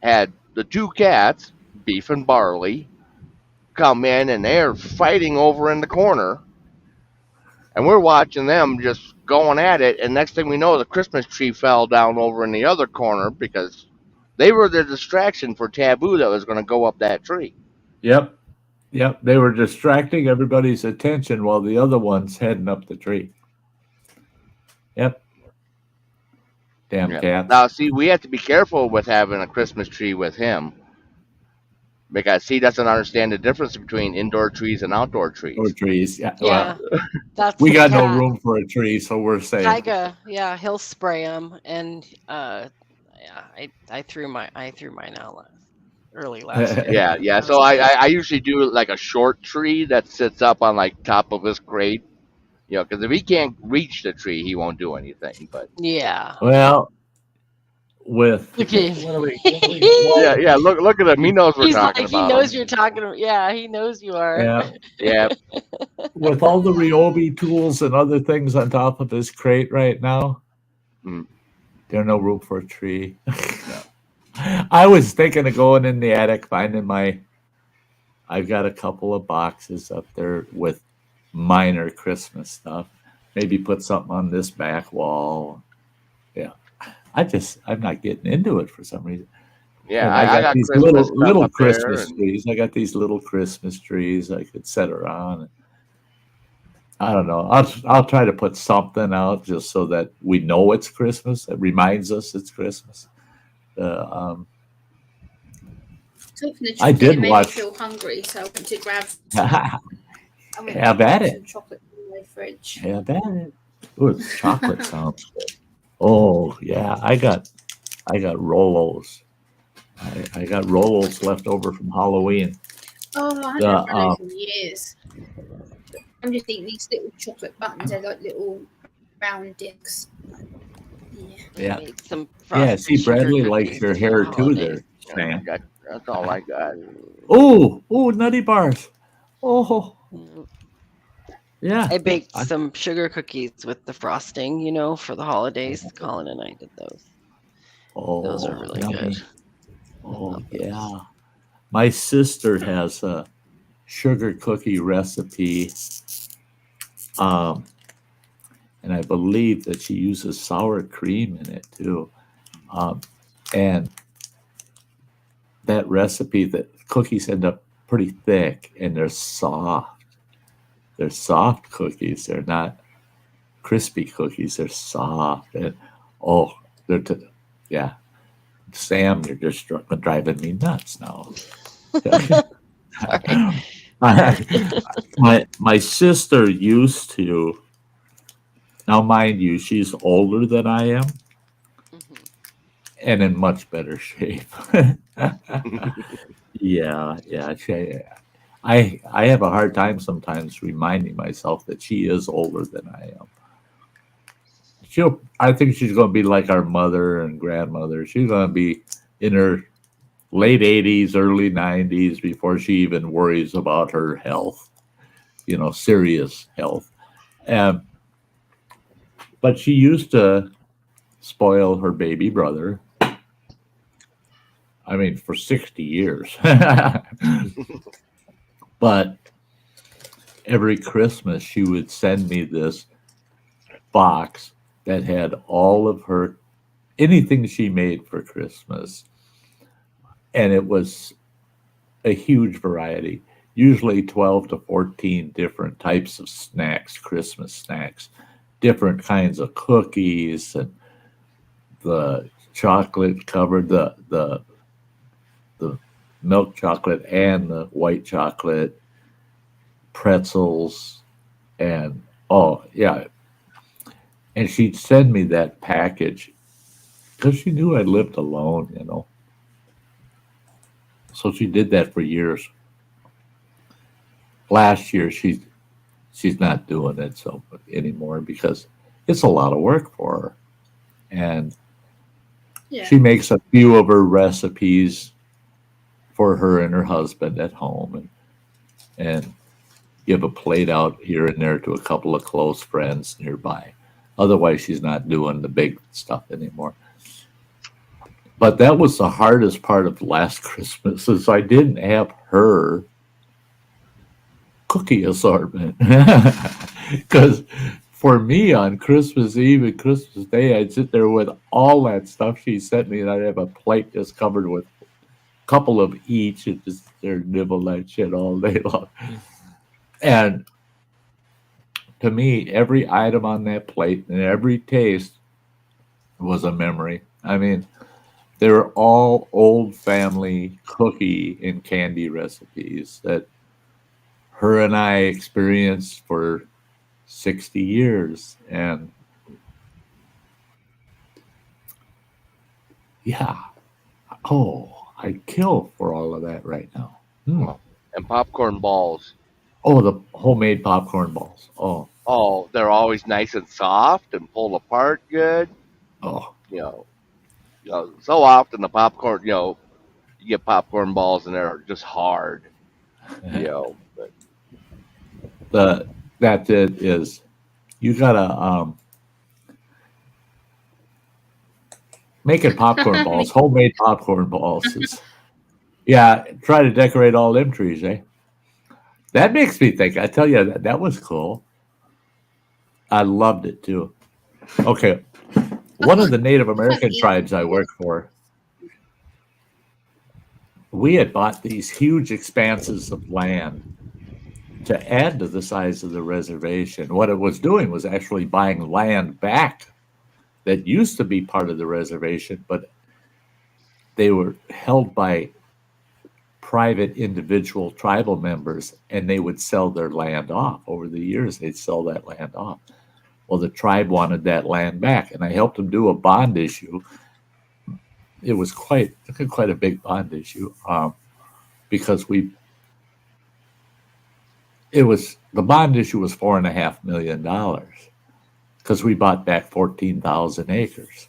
had the two cats, Beef and Barley, come in and they're fighting over in the corner. And we're watching them just going at it. And next thing we know, the Christmas tree fell down over in the other corner because they were the distraction for Taboo that was going to go up that tree. Yep. Yep. They were distracting everybody's attention while the other one's heading up the tree. Yep. Damn Yeah. cats. Now, see, we have to be careful with having a Christmas tree with him because he doesn't understand the difference between indoor trees and outdoor trees. Or trees. Yeah. Yeah, Well, that's we the got no cat. room for a tree, so we're saying. Tyga, yeah, he'll spray them, and yeah, I threw mine out early last year. Yeah. So I usually do like a short tree that sits up on like top of his crate, you know, because if he can't reach the tree, he won't do anything. But Yeah. Well, with Okay. what are we? yeah. Look at him. He knows we're He's talking like, he about knows him. you're talking about. Yeah, he knows you are. Yeah. Yeah. With all the Ryobi tools and other things on top of his crate right now, Mm. there's no room for a tree. I was thinking of going in the attic, finding I've got a couple of boxes up there with minor Christmas stuff. Maybe put something on this back wall. Yeah. I'm not getting into it for some reason. Yeah. And I got these Christmas stuff little up there Christmas and- trees. I got these little Christmas trees I could set around. I don't know. I'll try to put something out just so that we know it's Christmas. It reminds us it's Christmas. Talking of I chocolate, did it made watch- me feel hungry, so I went to grab Have I went Have to at grab it. some chocolate in my fridge. that. Ooh, chocolate sounds good. Oh yeah, I got Rolos. I got Rolos left over from Halloween. Oh, I The, haven't had those in years. I'm just thinking these little chocolate buttons are like little round dicks. Yeah. Yeah. Make some Yeah, frosted see, sugar Bradley cookies likes your for hair the too there, holidays. Sam. That's all I got. Oh, Nutty Bars. Oh, yeah. I baked some sugar cookies with the frosting, for the holidays. Colin and I did those. Oh, Those are really yummy. good. Oh, love those. yeah. My sister has a sugar cookie recipe. And I believe that she uses sour cream in it too. And that recipe, the cookies end up pretty thick and they're soft. They're soft cookies. They're not crispy cookies. They're soft. And yeah. Sam, you're just driving me nuts now. my sister used to. Now, mind you, she's older than I am, and in much better shape. Yeah. I have a hard time sometimes reminding myself that she is older than I am. I think she's going to be like our mother and grandmother. She's going to be in her late 80s, early 90s before she even worries about her health, serious health. But she used to spoil her baby brother. I mean, for 60 years. But every Christmas, she would send me this box that had all of anything she made for Christmas. And it was a huge variety, usually 12 to 14 different types of snacks, Christmas snacks, different kinds of cookies, and the chocolate covered the milk chocolate and the white chocolate pretzels, and oh yeah, and she'd send me that package because she knew I lived alone. So she did that for years. Last year she's not doing it so anymore because it's a lot of work for her, and Yeah. she makes a few of her recipes for her and her husband at home, and give a plate out here and there to a couple of close friends nearby. Otherwise, she's not doing the big stuff anymore. But that was the hardest part of last Christmas is I didn't have her cookie assortment. Because for me on Christmas Eve and Christmas Day, I'd sit there with all that stuff she sent me, and I'd have a plate just covered with a couple of each, and just there nibble that shit all day long. And to me, every item on that plate and every taste was a memory. I mean, they were all old family cookie and candy recipes that her and I experienced for 60 years. And yeah, oh, I'd kill for all of that right now. And popcorn balls. Oh, the homemade popcorn balls. Oh, they're always nice and soft and pull apart good. Oh. So often the popcorn, you get popcorn balls and they're just hard. But That's it is you gotta making popcorn balls, homemade popcorn balls is yeah, try to decorate all them trees, eh? That makes me think. I tell you that was cool. I loved it too. Okay. One of the Native American tribes I worked for, we had bought these huge expanses of land to add to the size of the reservation. What it was doing was actually buying land back that used to be part of the reservation, but they were held by private individual tribal members, and they would sell their land off. Over the years, they'd sell that land off. Well, the tribe wanted that land back, and I helped them do a bond issue. It was quite a big bond issue because the bond issue was $4.5 million because we bought back 14,000 acres.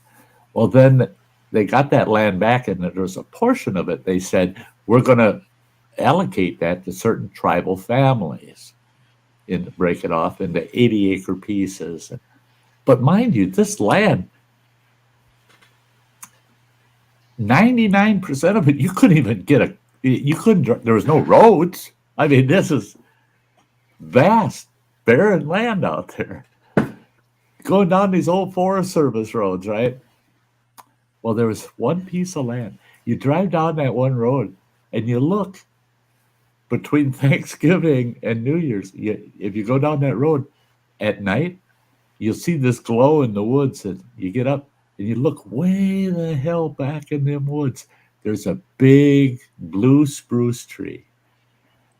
Well, then they got that land back, and there was a portion of it. They said, we're going to allocate that to certain tribal families and break it off into 80-acre pieces. But mind you, this land, 99% of it, you couldn't even there was no roads. I mean, this is vast, barren land out there. Going down these old Forest Service roads, right? Well, there was one piece of land. You drive down that one road, and you look between Thanksgiving and New Year's. If you go down that road at night, you'll see this glow in the woods, and you get up and you look way the hell back in them woods. There's a big blue spruce tree,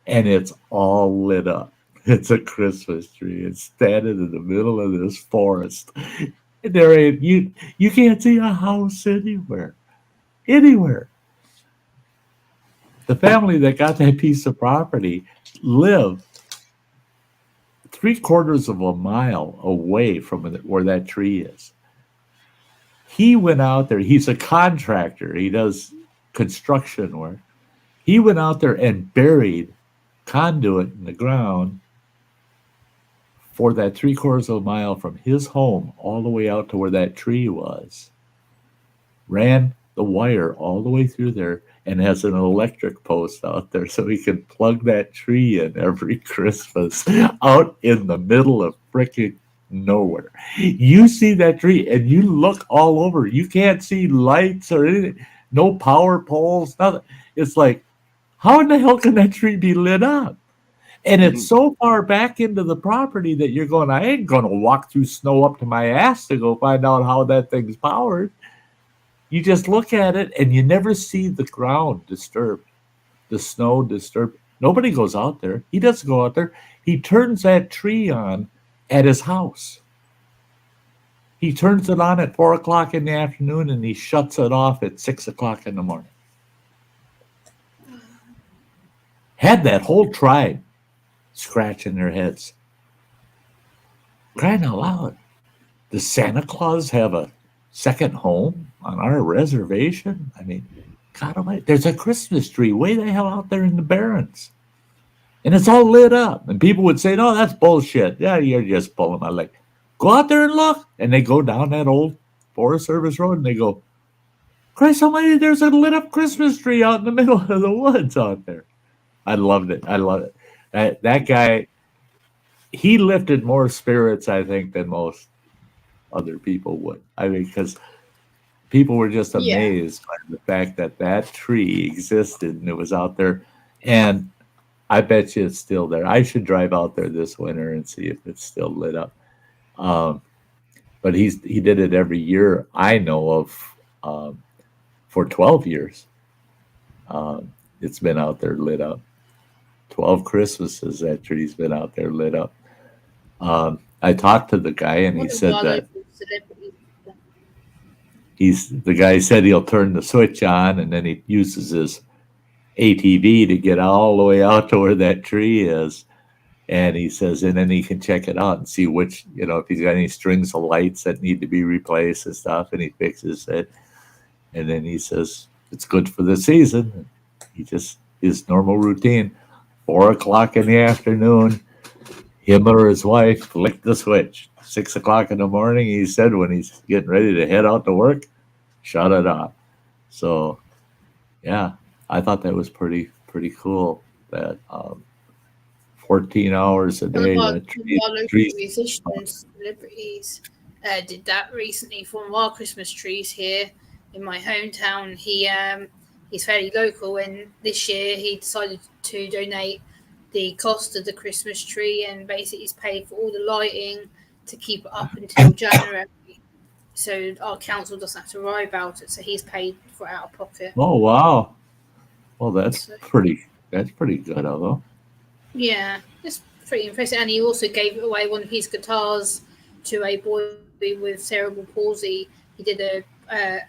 and it's all lit up. It's a Christmas tree. It's standing in the middle of this forest. And there ain't you can't see a house anywhere. Anywhere. The family that got that piece of property lived 3/4 of a mile away from where that tree is. He went out there. He's a contractor. He does construction work. He went out there and buried conduit in the ground for that 3/4 of a mile from his home all the way out to where that tree was. Ran the wire all the way through there and has an electric post out there so he can plug that tree in every Christmas out in the middle of frickin' nowhere. You see that tree and you look all over. You can't see lights or anything. No power poles, nothing. It's like, how in the hell can that tree be lit up? And it's so far back into the property that you're going, I ain't going to walk through snow up to my ass to go find out how that thing's powered. you just look at it and you never see the ground disturbed, the snow disturbed. Nobody goes out there. He doesn't go out there. He turns that tree on at his house. He turns it on at 4 o'clock in the afternoon and he shuts it off at 6 o'clock in the morning. Had that whole tribe scratching their heads. Crying out loud. Does Santa Claus have a second home on our reservation? I mean, God almighty, there's a Christmas tree way the hell out there in the Barrens. And it's all lit up. And people would say, no, that's bullshit. Yeah, you're just pulling my leg. Go out there and look. And they go down that old Forest Service road and they go, Christ almighty, there's a lit up Christmas tree out in the middle of the woods out there. I loved it. I love it. That guy, he lifted more spirits, I think, than most other people would. I mean, because people were just amazed by the fact that that tree existed and it was out there. And I bet you it's still there. I should drive out there this winter and see if it's still lit up. But he did it every year. I know of for 12 years. It's been out there lit up. 12 Christmases that tree's been out there lit up. I talked to the guy and he said that the guy said he'll turn the switch on and then he uses his ATV to get all the way out to where that tree is. And he says, and then he can check it out and see which, if he's got any strings of lights that need to be replaced and stuff, and he fixes it. And then he says, it's good for the season. His normal routine, 4 o'clock in the afternoon, him or his wife flick the switch. 6 o'clock in the morning, he said, when he's getting ready to head out to work, shut it off. So, yeah, I thought that was pretty cool that 14 hours a day. One of our local musicians, celebrities, did that recently for one of our Christmas trees here in my hometown. He's fairly local, and this year he decided to donate the cost of the Christmas tree, and basically he's paid for all the lighting to keep it up until January. So our council doesn't have to worry about it. So he's paid for out of pocket. Oh wow! Well, that's pretty good of him. Yeah, it's pretty impressive. And he also gave away one of his guitars to a boy with cerebral palsy. He did a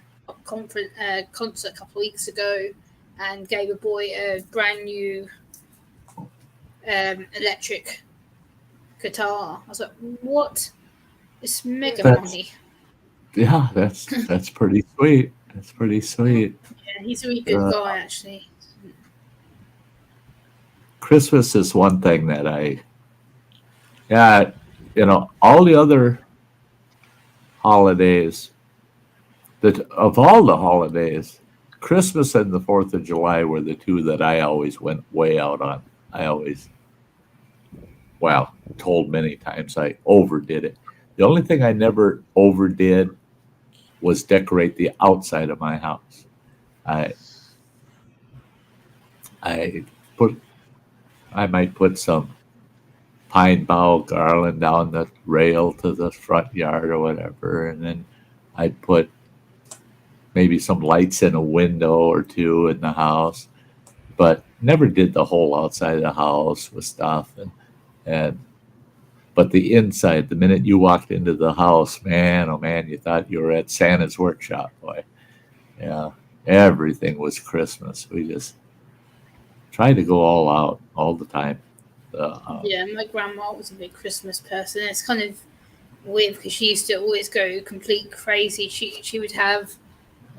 concert a couple of weeks ago and gave a boy a brand new electric guitar. I was like, what? It's mega money. Yeah, that's pretty sweet. That's pretty sweet. Yeah, he's a really good guy, actually. Christmas is one thing that all the other holidays, of all the holidays, Christmas and the 4th of July were the two that I always went way out on. I always, told many times I overdid it. The only thing I never overdid was decorate the outside of my house. I might put some pine bough garland down the rail to the front yard or whatever, and then I'd put maybe some lights in a window or two in the house, but never did the whole outside of the house with stuff. But the inside, the minute you walked into the house, man, oh man, you thought you were at Santa's workshop, boy. Yeah, everything was Christmas. We just tried to go all out all the time. Yeah, my grandma was a big Christmas person. It's kind of weird because she used to always go complete crazy. She would have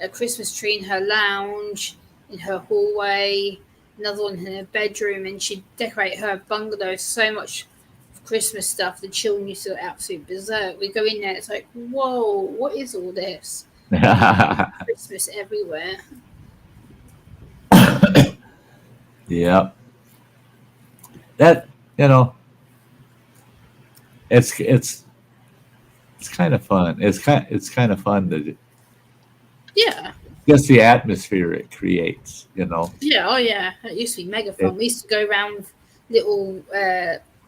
a Christmas tree in her lounge, in her hallway, another one in her bedroom, and she'd decorate her bungalow so much Christmas stuff. The children used to go absolute berserk. We go in there, it's like, whoa, what is all this? Christmas everywhere. Yeah. That, it's kind of fun. It's kind of fun to just the atmosphere it creates, Yeah, oh yeah. It used to be mega fun. We used to go around with little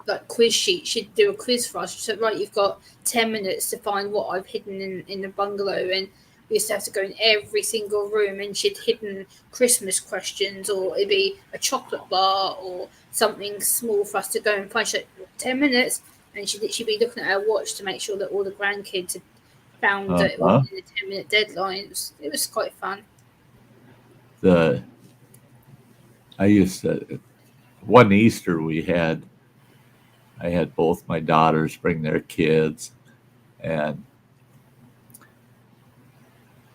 like quiz sheets. She'd do a quiz for us. She said, right, you've got 10 minutes to find what I've hidden in the bungalow, and we used to have to go in every single room, and she'd hidden Christmas questions, or it'd be a chocolate bar or something small for us to go and find. She'd like, 10 minutes, and she'd be looking at her watch to make sure that all the grandkids had found that it was in the 10-minute deadline. It was quite fun. I used to, one Easter I had both my daughters bring their kids, and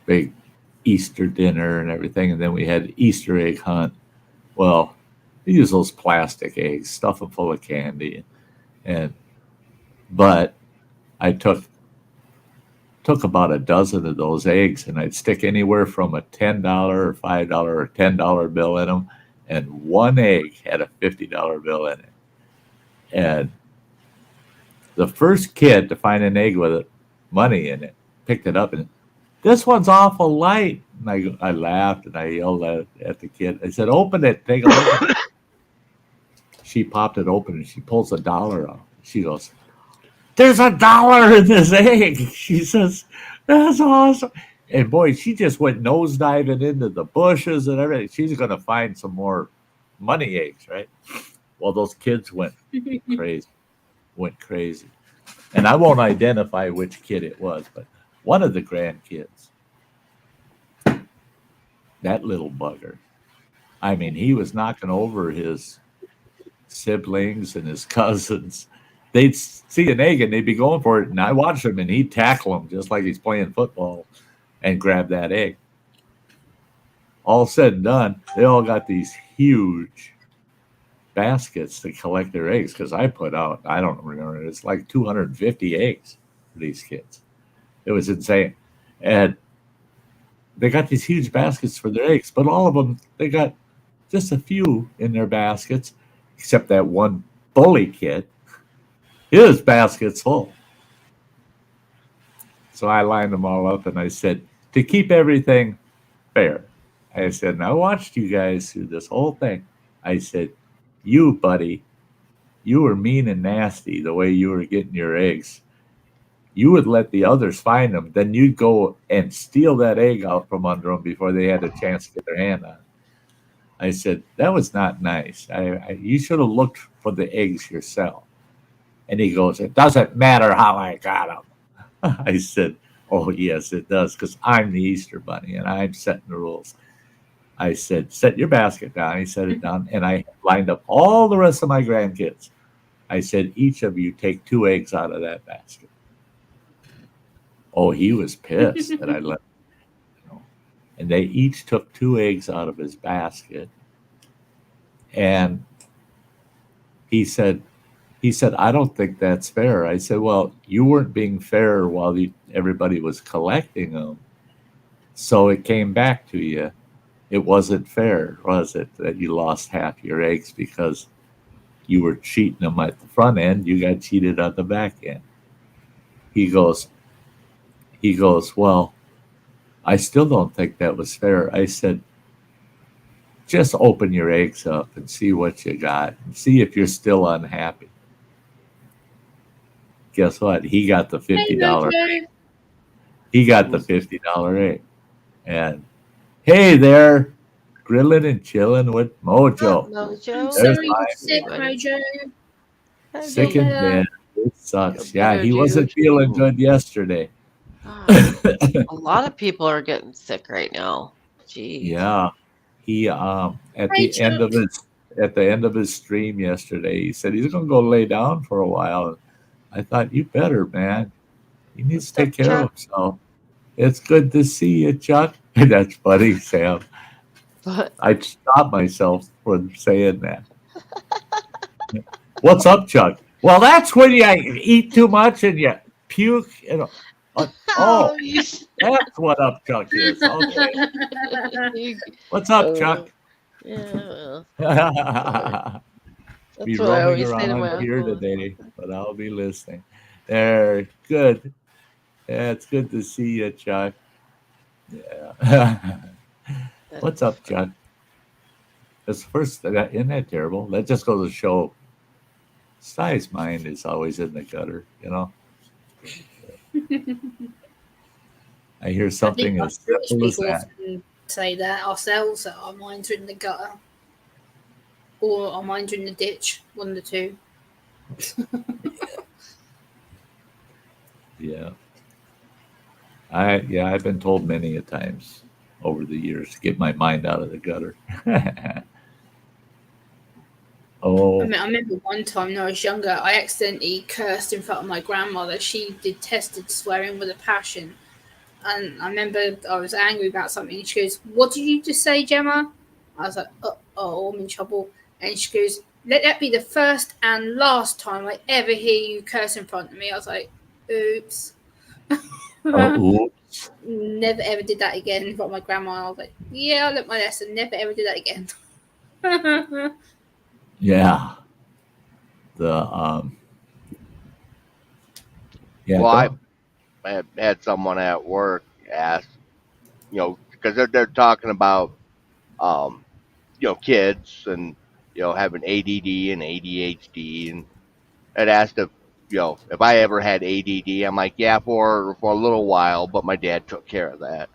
big Easter dinner and everything, and then we had Easter egg hunt. Well, we use those plastic eggs, stuff them full of candy, but I took about a dozen of those eggs, and I'd stick anywhere from a $10 or $5 or $10 bill in them, and one egg had a $50 bill in it. And the first kid to find an egg with money in it picked it up, and this one's awful light. And I laughed and I yelled at the kid. I said, "Open it, take a look at it." She popped it open and she pulls $1 out. She goes, "There's $1 in this egg." She says, "That's awesome." And boy, she just went nosediving into the bushes and everything. She's going to find some more money eggs, right? Well, those kids went crazy. And I won't identify which kid it was, but one of the grandkids, that little bugger, I mean, he was knocking over his siblings and his cousins. They'd see an egg and they'd be going for it, and I watched him, and he'd tackle him just like he's playing football and grab that egg. All said and done, they all got these huge baskets to collect their eggs, because I put out, I don't remember, it's like 250 eggs for these kids. It was insane. And they got these huge baskets for their eggs, but all of them, they got just a few in their baskets, except that one bully kid. His basket's full. So I lined them all up and I said, to keep everything fair, I said, and I watched you guys through this whole thing. I said, you, buddy, you were mean and nasty the way you were getting your eggs. You would let the others find them. Then you'd go and steal that egg out from under them before they had a chance to get their hand on it. I said, that was not nice. You should have looked for the eggs yourself. And he goes, it doesn't matter how I got them. I said, oh, yes, it does, because I'm the Easter Bunny and I'm setting the rules. I said, set your basket down. He set it down, and I lined up all the rest of my grandkids. I said, each of you take 2 eggs out of that basket. Oh, he was pissed that I let him. And they each took 2 eggs out of his basket. And he said, I don't think that's fair. I said, well, you weren't being fair while everybody was collecting them. So it came back to you. It wasn't fair, was it, that you lost half your eggs because you were cheating them at the front end? You got cheated on the back end. He goes, well, I still don't think that was fair. I said, just open your eggs up and see what you got and see if you're still unhappy. Guess what? He got the $50 egg. He got the $50 egg. And hey there, grilling and chilling with Mojo. Mojo. Sorry, sick, Mojo. Sick in bed. It sucks. Yeah, he wasn't feeling good yesterday. A lot of people are getting sick right now. Jeez. Yeah. He at the end of his stream yesterday, he said he's gonna go lay down for a while. I thought, you better, man. He needs to take care of himself. It's good to see you, Chuck. That's funny, Sam. I'd stop myself from saying that. What's up, Chuck? Well, that's when you eat too much and you puke. Oh, that's what up, Chuck is. Okay. What's up, Chuck? Yeah. Be roaming around here today, but I'll be listening. There, good. Yeah, it's good to see you, Chuck. Yeah. What's up, Chuck? Isn't that terrible? That just goes to show Sty's mind is always in the gutter, I hear I something think as us British simple as people that. often say that ourselves, that our minds are in the gutter or our minds are in the ditch, one of the two. Yeah. I've been told many a times over the years to get my mind out of the gutter. Oh, I remember one time when I was younger, I accidentally cursed in front of my grandmother. She detested swearing with a passion. And I remember I was angry about something. And she goes, "What did you just say, Gemma?" I was like, "Oh, I'm in trouble." And she goes, "Let that be the first and last time I ever hear you curse in front of me." I was like, "Oops." oops. Never ever did that again in front of my grandma. I was like, "Yeah, I learned my lesson. Never ever do that again." Yeah. The yeah, Well, go. I had someone at work ask, because they're talking about, kids and having ADD and ADHD, and it asked if I ever had ADD. I'm like, yeah, for a little while, but my dad took care of that.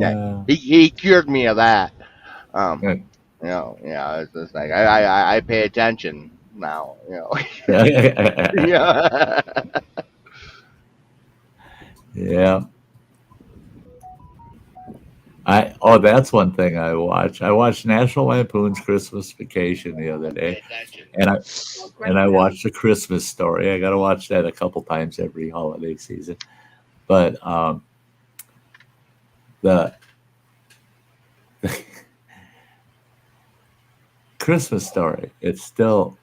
Yeah, he cured me of that. Um, it's just like I pay attention now. Yeah. Yeah. That's one thing I watch. I watched National Lampoon's Christmas Vacation the other day, and I watched A Christmas Story. I got to watch that a couple times every holiday season. But the Christmas Story, it's still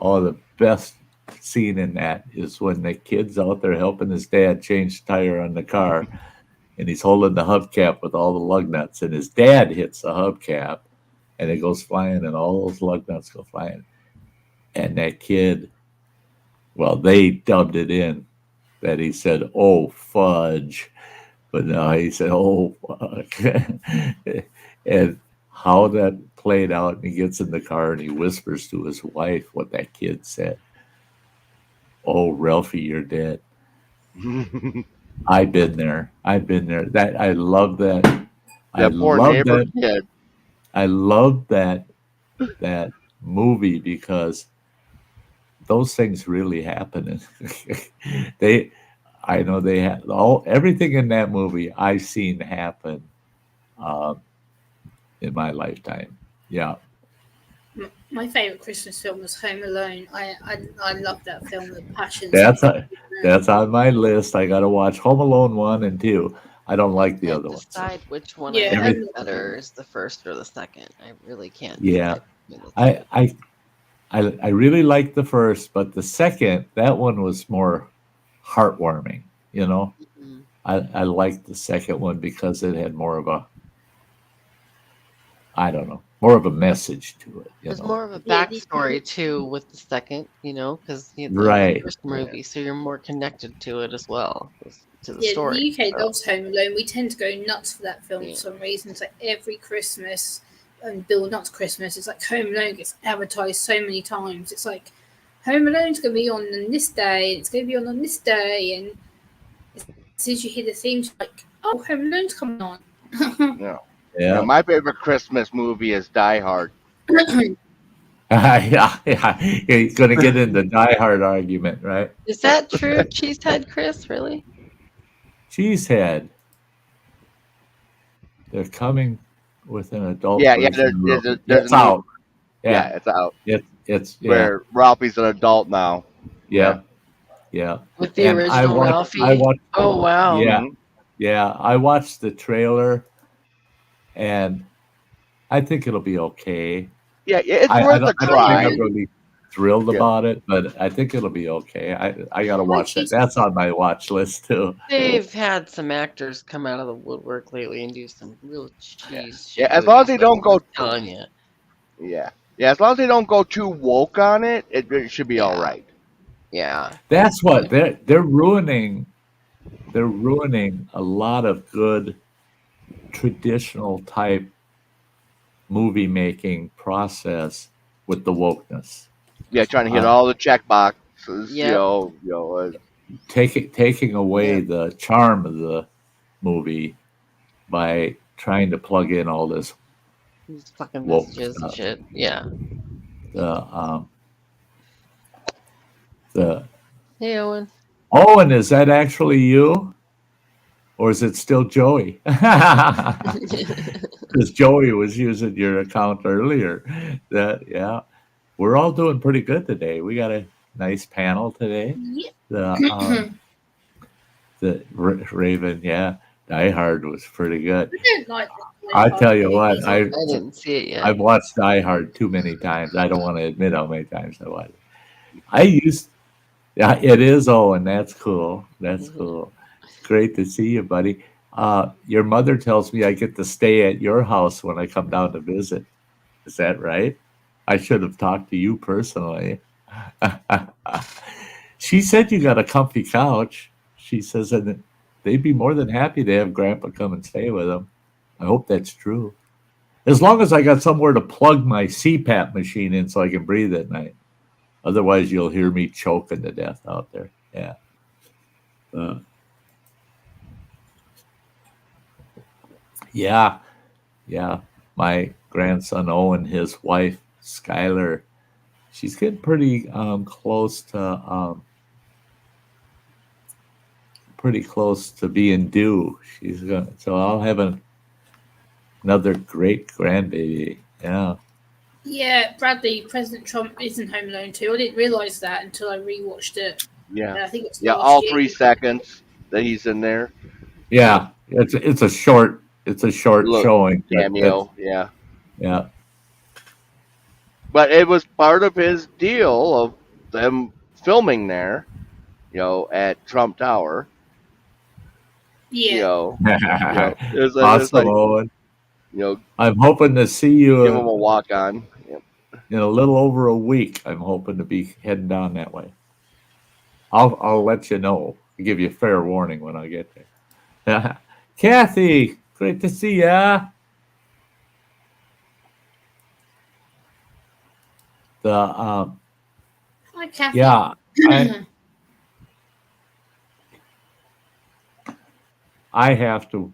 the best scene in that is when the kid's out there helping his dad change the tire on the car, and he's holding the hubcap with all the lug nuts, and his dad hits the hubcap, and it goes flying, and all those lug nuts go flying. And that kid, well, they dubbed it in that he said, "Oh, fudge." But no, he said, "Oh, fuck." And how that played out, and he gets in the car and he whispers to his wife what that kid said. "Oh, Ralphie, you're dead." I've been there. I've been there. That I love that. I That poor love neighbor that. kid. I love that movie because those things really happen. they, I know they had everything in that movie I've seen happen um, in my lifetime. Yeah, My favorite Christmas film was Home Alone. I love that film with passion. that's on my list. I got to watch Home Alone 1 and 2. I don't like the Can't other ones. decide which one I Yeah, like Every, better, is the first or the second. I really can't yeah, decide between the two. I really liked the first, but the second, that one was more heartwarming. You know, Mhm. I liked the second one because it had more of a, I don't know, more of a message to it. You There's know, more of a yeah. backstory too with the second, because the right? first movie, so you're more connected to it as well, to the Yeah, the story. UK So loves Home Alone. We tend to go nuts for that film yeah, for some reason. It's like every Christmas and build up to Christmas, it's like Home Alone gets advertised so many times. It's like Home Alone's going to be on this day, it's going to be on this day, and as soon as you hear the theme, it's like, oh, Home Alone's coming on. Yeah. Yeah. My favorite Christmas movie is Die Hard. Yeah. He's going to get in the Die Hard argument, right? is that true, Cheesehead Chris? Really? Cheesehead. They're coming with an adult Yeah, version. there's a It's new. out. Yeah, Yeah. it's out. It's yeah. Where Ralphie's an adult now. Yeah. Yeah. Yeah. With the And original I Ralphie? watched, Oh wow. yeah. Hmm. Yeah. I watched the trailer and I think it'll be okay. Yeah, it's worth a I don't think I'm try. going to be thrilled Yeah. about it, but I think it'll be okay. I got to My watch that. cheese. That's on my watch list too. They've had some actors come out of the woodwork lately and do some real cheese Yeah, as long as movies. they Like, don't I'm go. telling you. Yeah, yeah, as long as they don't go too woke on it, it should be all Yeah. right. Yeah. That's what they're ruining. They're ruining a lot of good traditional type movie making process with the wokeness. Yeah, trying to hit Uh, all the check box is, Yep. taking away Yeah. the charm of the movie by trying to plug in all this These fucking woke messages and stuff. shit. Yeah. The the Hey, Owen. Owen, is that actually you, or is it still Joey? Because Joey was using your account earlier. Yeah, we're all doing pretty good today. We got a nice panel today. Yeah. The Raven, yeah, Die Hard was pretty good. I don't like the I tell you what, movies. I didn't see it yet. I've watched Die Hard too many times. I don't want to admit how many times I watched it. Yeah, it is Owen. That's cool. That's cool. Great to see you, buddy. Your mother tells me I get to stay at your house when I come down to visit. Is that right? I should have talked to you personally. She said you got a comfy couch. She says that they'd be more than happy to have Grandpa come and stay with them. I hope that's true. As long as I got somewhere to plug my CPAP machine in so I can breathe at night. Otherwise, you'll hear me choking to death out there. Yeah. Yeah. My grandson Owen, his wife Skylar, she's getting pretty close to being due. So I'll have another great grandbaby. Yeah. Yeah, Bradley, President Trump is in Home Alone 2. I didn't realise that until I rewatched it. Yeah. I think it's Yeah, last all year. 3 seconds that he's in there. Yeah. It's a short Look, showing. Cameo, yeah. Yeah. But it was part of his deal of them filming there, at Trump Tower. Yeah. It's Awesome, like, Owen. I'm hoping to see you give him a walk on. Yep. in a little over a week. I'm hoping to be heading down that way. I'll let you know. I'll give you a fair warning when I get there. Kathy, great to see ya. Hi, Kathy. Yeah, I have to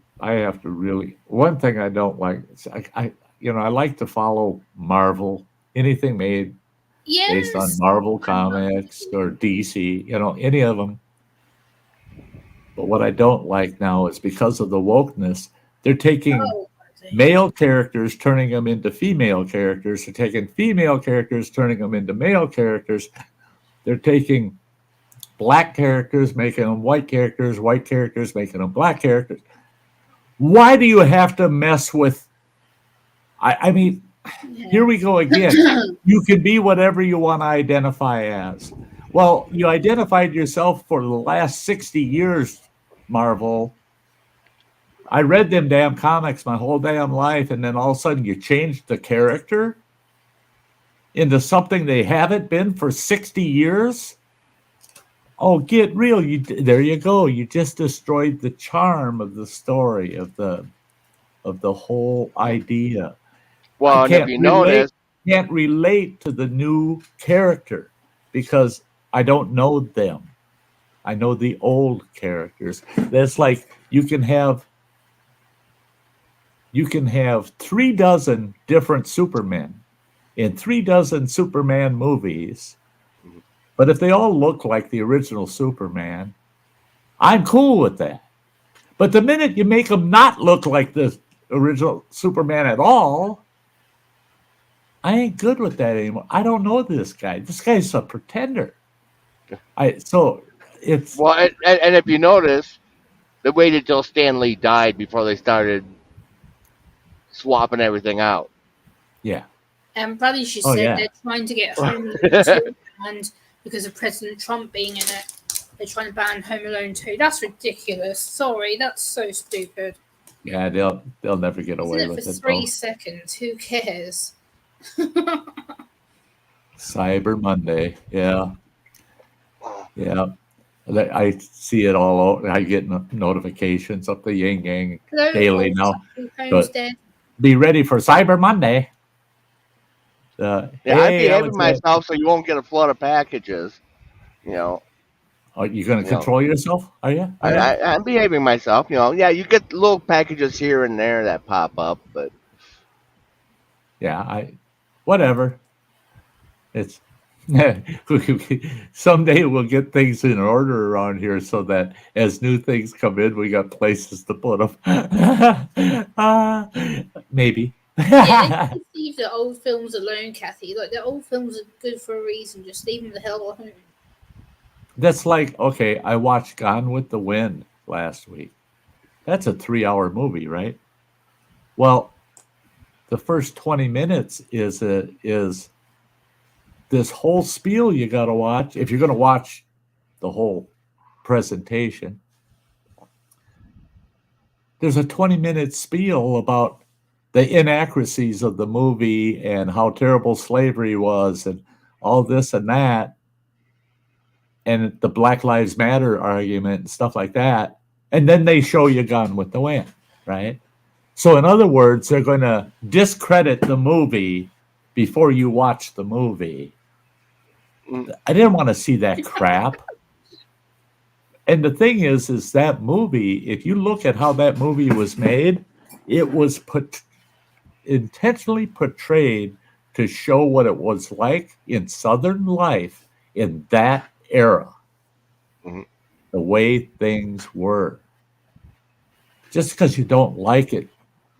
really. One thing I don't like is I like to follow Marvel. Anything made based on Yes. Marvel comics or DC, any of them. But what I don't like now is because of the wokeness, they're taking male characters, turning them into female characters. They're taking female characters, turning them into male characters. They're taking black characters, making them white characters, making them black characters. Why do you have to mess with? I mean, here we go again. You can be whatever you want to identify as. Well, you identified yourself for the last 60 years, Marvel. I read them damn comics my whole damn life, and then all of a sudden you changed the character into something they haven't been for 60 years? Oh, get real. There you go. You just destroyed the charm of the story, of the whole idea. Well, and if you notice, can't relate to the new character because I don't know them. I know the old characters. That's like you can have 36 different Supermen in 36 Superman movies. But if they all look like the original Superman, I'm cool with that. But the minute you make them not look like the original Superman at all, I ain't good with that anymore. I don't know this guy. This guy's a pretender. So it's well, and if you notice, they waited till Stan Lee died before they started swapping everything out. Yeah. Bradley just said they're trying to get Home Alone 2 banned because of President Trump being in it. They're trying to ban Home Alone 2. That's ridiculous. Sorry, that's so stupid. Yeah, they'll never get away with it. For 3 seconds, who cares? Cyber Monday, yeah. I see it all over. I get notifications up the Yin Yang daily now. But be ready for Cyber Monday. I'd be having myself so you won't get a flood of packages. You know, Are you going to you know, control yourself? Are you? Yeah. I'm behaving myself. You know, yeah, you get little packages here and there that pop up, but Yeah. Whatever. It's someday we'll get things in order around here so that as new things come in, we got places to put them. Maybe. Yeah, just leave the old films alone, Kathy. Like the old films are good for a reason. Just leave them the hell alone. That's like, okay, I watched Gone with the Wind last week. That's a 3-hour movie, right? Well, the first 20 minutes is this whole spiel you got to watch if you're going to watch the whole presentation. There's a 20-minute spiel about the inaccuracies of the movie and how terrible slavery was and all this and that, and the Black Lives Matter argument and stuff like that. And then they show you Gone with the Wind, right? So in other words, they're going to discredit the movie before you watch the movie. I didn't want to see that crap. And the thing is that movie, if you look at how that movie was made, it was intentionally portrayed to show what it was like in Southern life in that era. Mhm. The way things were. Just because you don't like it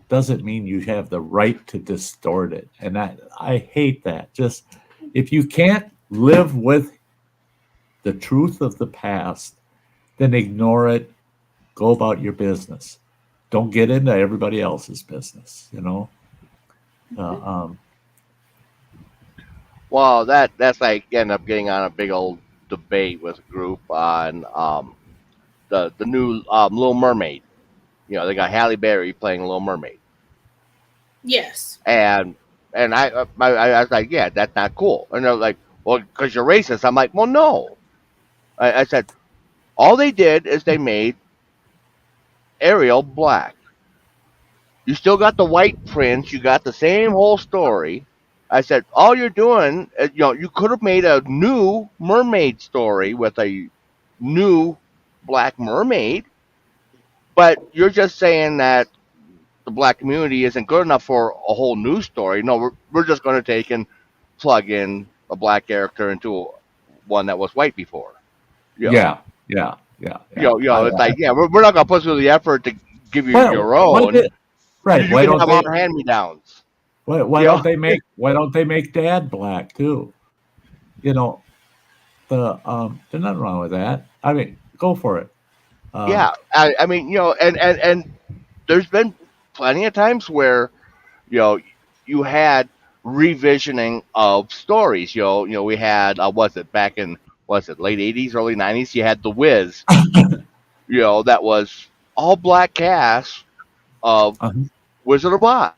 doesn't mean you have the right to distort it. And I hate that. Just if you can't live with the truth of the past, then ignore it. Go about your business. Don't get into everybody else's business, you know? well, that's like end up getting on a big old debate with a group on the new Little Mermaid. You know, they got Halle Berry playing Little Mermaid, Yes. and I was like, yeah, that's not cool. And they're like, well, because you're racist. I'm like, well, no. I said all they did is they made Ariel black. You still got the white prince. You got the same whole story. I said, all you're doing, you know, you could have made a new mermaid story with a new black mermaid, but you're just saying that the black community isn't good enough for a whole new story. No, we're just going to take and plug in a black character into one that was white before. You know, Yeah. it's like, yeah, we're not going to put through the effort to give you Well, your own. right. You Why can don't have they? our hand me downs. Why You know, don't they make? Why don't they make Dad black too? You know, there's nothing wrong with that. I mean, go for it. yeah. I mean, you know, and there's been plenty of times where you know you had revisioning of stories. We had was it back in was it late '80s, early '90s? You had The Wiz. That was all black cast of Uh-huh. Wizard of Oz.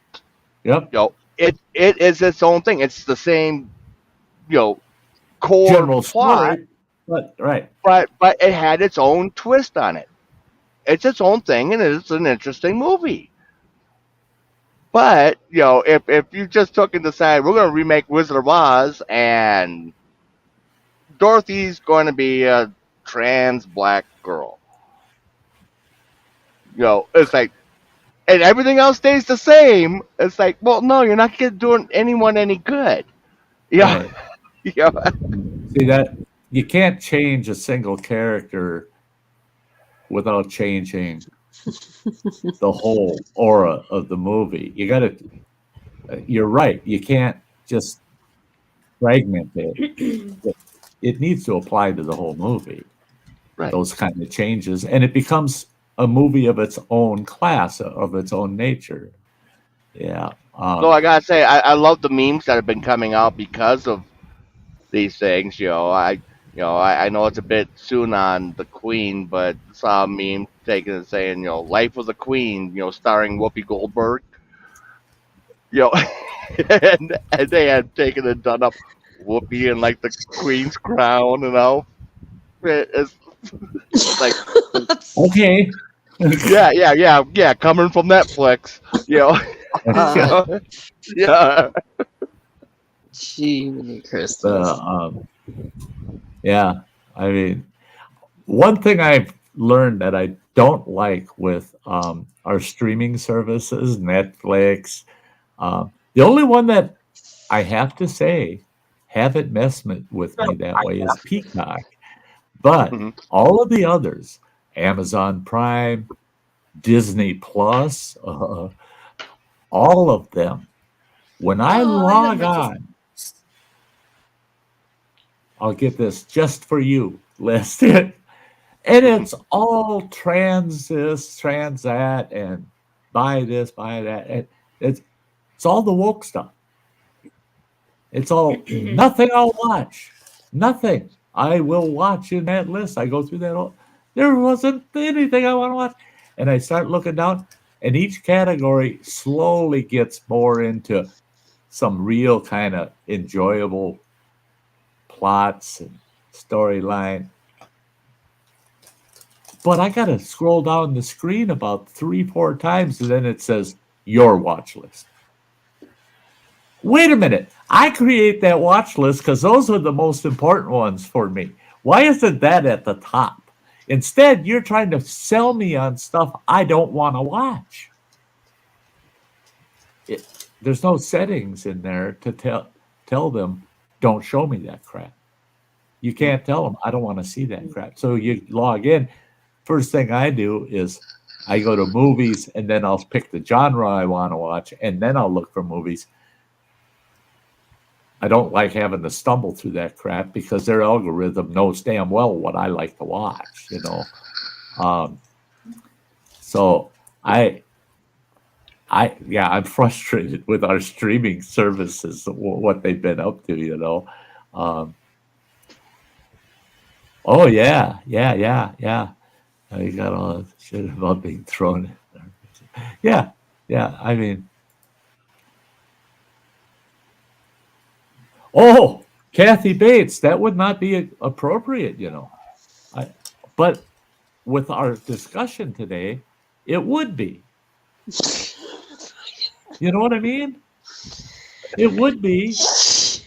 Yep. It is its own thing. It's the same core General plot, story, but right. but it had its own twist on it. It's its own thing, and it's an interesting movie. But if you just took and decided we're going to remake Wizard of Oz, and Dorothy's going to be a trans black girl, it's like, and everything else stays the same. It's like, well, no, you're not doing anyone any good. Yeah, Right. yeah, See that you can't change a single character without changing the whole aura of the movie. You got to. You're right. You can't just fragment it. It needs to apply to the whole movie. right. Those kind of changes, and it becomes a movie of its own class, of its own nature. Yeah. So I gotta say, I love the memes that have been coming out because of these things. I know it's a bit soon on the Queen, but saw a meme taking and saying, "Life of the Queen," starring Whoopi Goldberg. You know, and they had taken and done up Whoopi in like the Queen's crown and all. It's like, Okay. yeah, coming from Netflix. Yeah. Gee, Christmas. Yeah. I mean, one thing I've learned that I don't like with our streaming services, Netflix, the only one that I have to say haven't messed with me that way is Peacock. But Mhm. all of the others, Amazon Prime, Disney Plus, all of them, when I Oh, I love log my Disney. on, I'll get this just for you listed. And it's all trans this, trans that, and buy this, buy that. And it's all the woke stuff. It's all nothing I'll watch. Nothing I will watch in that list. I go through that all. There wasn't anything I want to watch. And I start looking down, and each category slowly gets more into some real kind of enjoyable plots and storyline. But I got to scroll down the screen about 3, 4 times, and then it says your watch list. Wait a minute. I create that watch list because those are the most important ones for me. Why isn't that at the top? Instead, you're trying to sell me on stuff I don't want to watch. There's no settings in there to tell them, don't show me that crap. You can't tell them, I don't want to see that crap. So you log in. First thing I do is I go to movies, and then I'll pick the genre I want to watch, and then I'll look for movies. I don't like having to stumble through that crap because their algorithm knows damn well what I like to watch, you know. So I'm frustrated with our streaming services, what they've been up to, you know. Oh yeah. You got all that shit about being thrown in there. Yeah. I mean, oh, Kathy Bates, that would not be appropriate, you know. But with our discussion today, it would be. You know what I mean? It would be. It's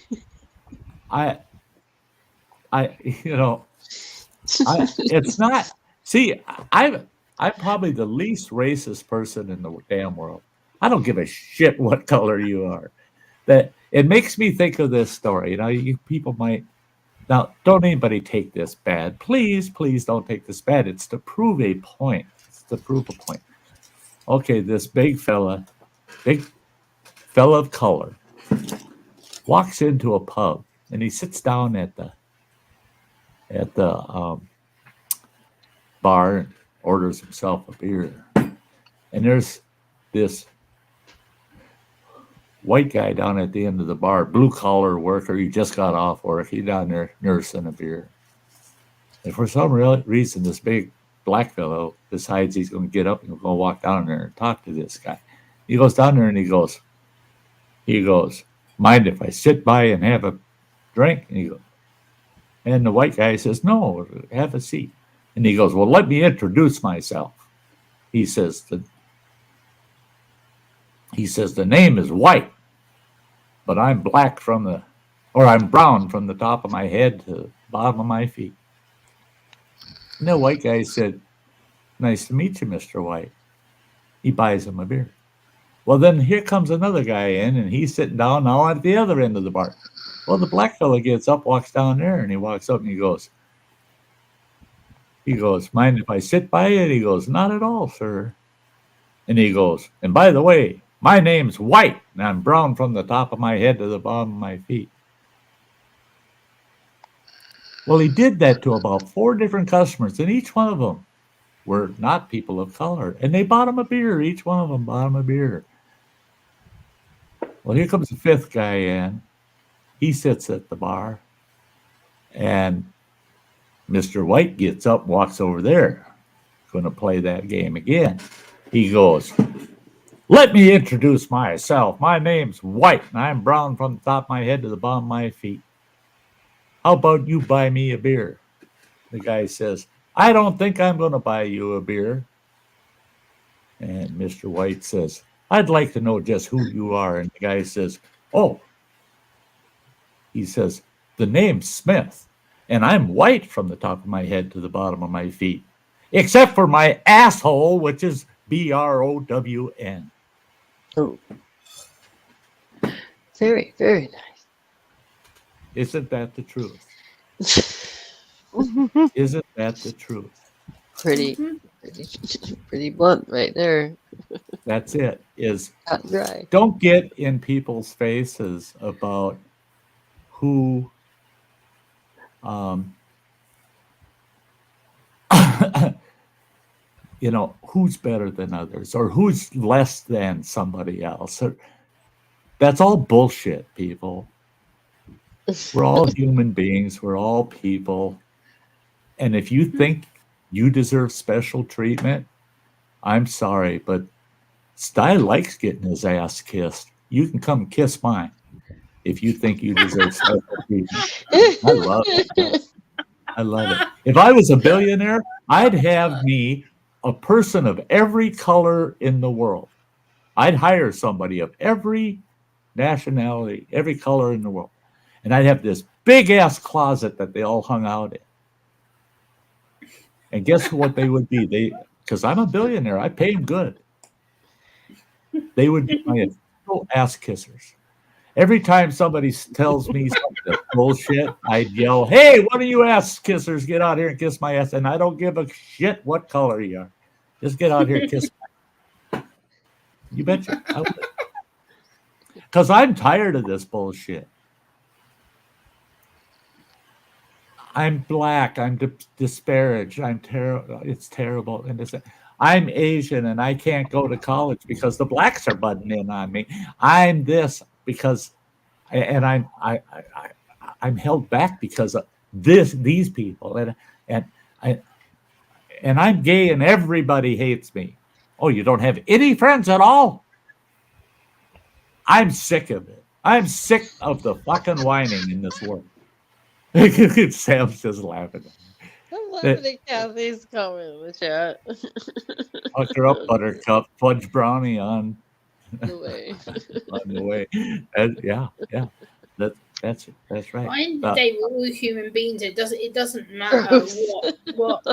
not. See, I'm probably the least racist person in the damn world. I don't give a shit what color you are. That it makes me think of this story. You know, you people might now don't anybody take this bad. Please don't take this bad. It's to prove a point. Okay, this big fella of color, walks into a pub and he sits down at the bar and orders himself a beer. And there's this white guy down at the end of the bar, blue collar worker. He just got off work. He's down there nursing a beer. And for some reason, this big black fellow decides he's going to get up and go walk down there and talk to this guy. He goes down there and he goes, mind if I sit by and have a drink? And the white guy says, no, have a seat. And he goes, well, let me introduce myself. He says, the name is White, but I'm black I'm brown from the top of my head to the bottom of my feet. And the white guy said, nice to meet you, Mr. White. He buys him a beer. Well, then here comes another guy in, and he's sitting down now at the other end of the bar. Well, the black fellow gets up, walks down there, and he walks up and he goes, mind if I sit by you? And he goes, not at all, sir. And he goes, and by the way, my name's White, and I'm brown from the top of my head to the bottom of my feet. Well, he did that to about 4 different customers, and each one of them were not people of color. And they bought him a beer. Each one of them bought him a beer. Well, here comes the 5th guy in. He sits at the bar, and Mr. White gets up, walks over there, going to play that game again. He goes, let me introduce myself. My name's White, and I'm brown from the top of my head to the bottom of my feet. How about you buy me a beer? The guy says, I don't think I'm going to buy you a beer. And Mr. White says, I'd like to know just who you are. And the guy says, he says, the name's Smith. And I'm white from the top of my head to the bottom of my feet, except for my asshole, which is BROWN. Oh, very, very Isn't that the truth? nice. Isn't that the truth? pretty, Mhm. pretty blunt right there. That's it. Is Cut and dry. don't get in people's faces about who who's better than others or who's less than somebody else. That's all bullshit, people. We're all human beings. We're all people. And if you think you deserve special treatment, I'm sorry, but Sty likes getting his ass kissed. You can come kiss mine if you think you deserve special treatment. I love it. I love it. If I was a billionaire, I'd have me a person of every color in the world. I'd hire somebody of every nationality, every color in the world. And I'd have this big ass closet that they all hung out in. And guess what they would be? Because I'm a billionaire, I pay them good. They would be my official ass kissers. Every time somebody tells me something bullshit, I'd yell, "Hey, one of you ass kissers, get out here and kiss my ass." And I don't give a shit what color you are. Just get out here and kiss my ass. You betcha. I would. Because I'm tired of this bullshit. I'm black. I'm disparaged. I'm terrible. It's terrible. And I'm Asian and I can't go to college because the blacks are butting in on me. I'm this because, and I'm held back because of these people, and I'm gay and everybody hates me. Oh, you don't have any friends at all? I'm sick of it. I'm sick of the fucking whining in this world. Sam's just laughing. I'm laughing at Kathy's comment in the chat. Fuck her up, Buttercup. Fudge brownie on The way. on the way. Yeah. That's right. At the end of the day, we're all human beings. It doesn't matter what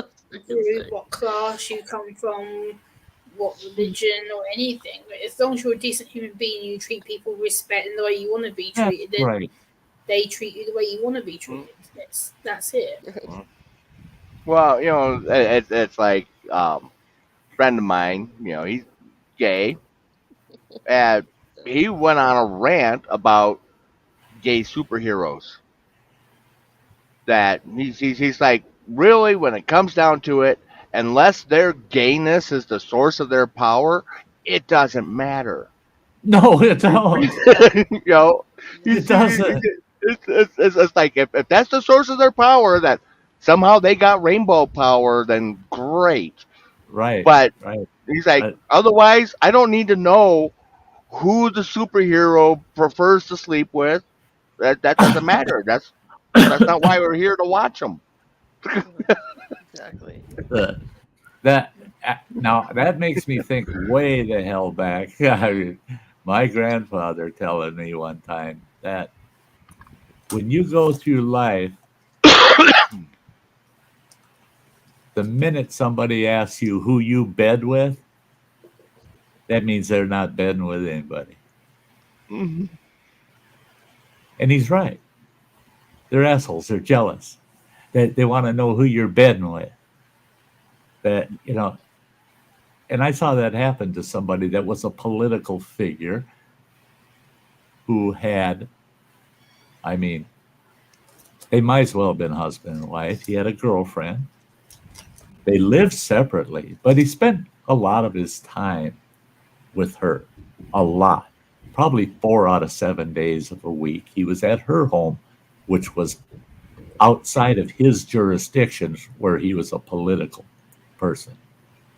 group, what class you come from, what religion or anything. But as long as you're a decent human being, you treat people with respect and the way you want to be treated. That's right. They treat you the way you want to be treated. That's it. Well, it's like friend of mine. He's gay, and he went on a rant about gay superheroes. That he's like, really, when it comes down to it, unless their gayness is the source of their power, it doesn't matter. No, it don't. It doesn't. It's like if that's the source of their power, that somehow they got rainbow power, then great. Right. But right. He's like, otherwise, I don't need to know who the superhero prefers to sleep with. That doesn't matter. That's not why we're here to watch them. Exactly. Now that makes me think way the hell back. My grandfather telling me one time that when you go through life, the minute somebody asks you who you bed with, that means they're not bedding with anybody. Mm-hmm. And he's right. They're assholes. They're jealous. They want to know who you're bedding with. And I saw that happen to somebody that was a political figure who had, they might as well have been husband and wife. He had a girlfriend. They lived separately, but he spent a lot of his time with her. A lot. Probably 4 out of 7 days of a week. He was at her home, which was outside of his jurisdiction where he was a political person,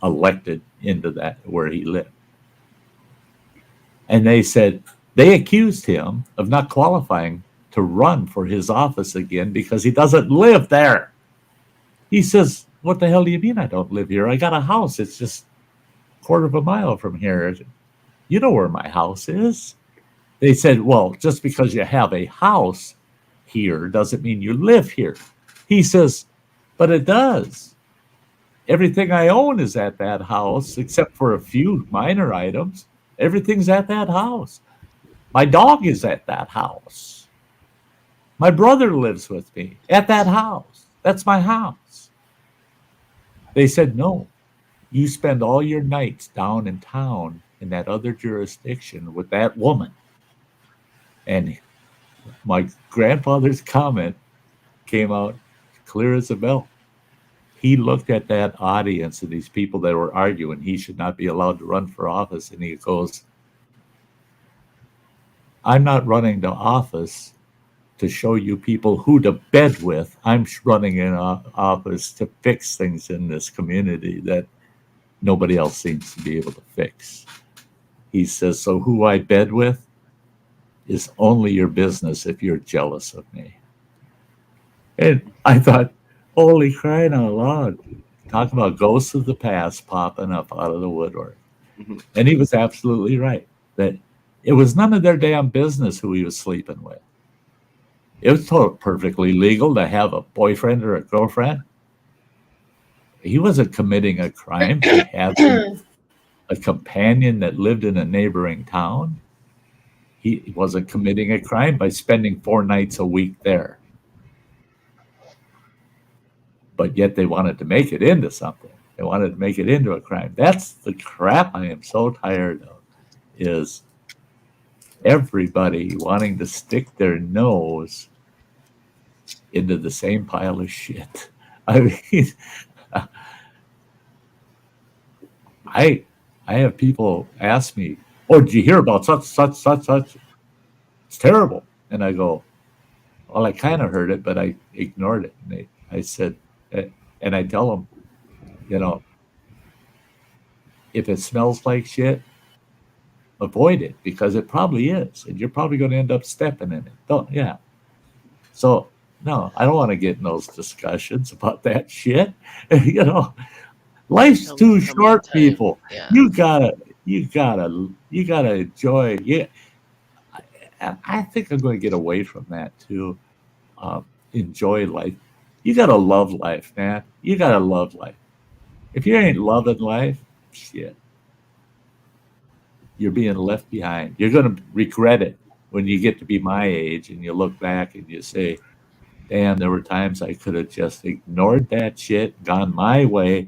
elected into that where he lived. And they accused him of not qualifying to run for his office again because he doesn't live there. He says, "What the hell do you mean I don't live here? I got a house. It's just a quarter of a mile from here. You know where my house is." They said, "Well, just because you have a house here doesn't mean you live here." He says, but it does. Everything I own is at that house, except for a few minor items. Everything's at that house. My dog is at that house. My brother lives with me at that house. That's my house. They said, no, you spend all your nights down in town in that other jurisdiction with that woman. And my grandfather's comment came out clear as a bell. He looked at that audience and these people that were arguing he should not be allowed to run for office. And he goes, I'm not running to office to show you people who to bed with. I'm running in office to fix things in this community that nobody else seems to be able to fix. He says, so who I bed with is only your business if you're jealous of me. And I thought, holy crying out loud. Talk about ghosts of the past popping up out of the woodwork. Mhm. And he was absolutely right. That it was none of their damn business who he was sleeping with. It was perfectly legal to have a boyfriend or a girlfriend. He wasn't committing a crime to have a companion that lived in a neighboring town. He wasn't committing a crime by spending 4 nights a week there. But yet they wanted to make it into something. They wanted to make it into a crime. That's the crap I am so tired of, is everybody wanting to stick their nose into the same pile of shit. I mean, I have people ask me, oh, did you hear about such? It's terrible. And I go, well, I kind of heard it, but I ignored it. And I said, and I tell them, you know, if it smells like shit, avoid it, because it probably is. And you're probably going to end up stepping in it. Yeah. So, no, I don't want to get in those discussions about that shit. You know, life's too short, people. Yeah. You gotta enjoy. Yeah, I think I'm going to get away from that too. Enjoy life. You gotta love life, man. You gotta love life. If you ain't loving life, shit, you're being left behind. You're going to regret it when you get to be my age and you look back and you say, damn, there were times I could have just ignored that shit, gone my way,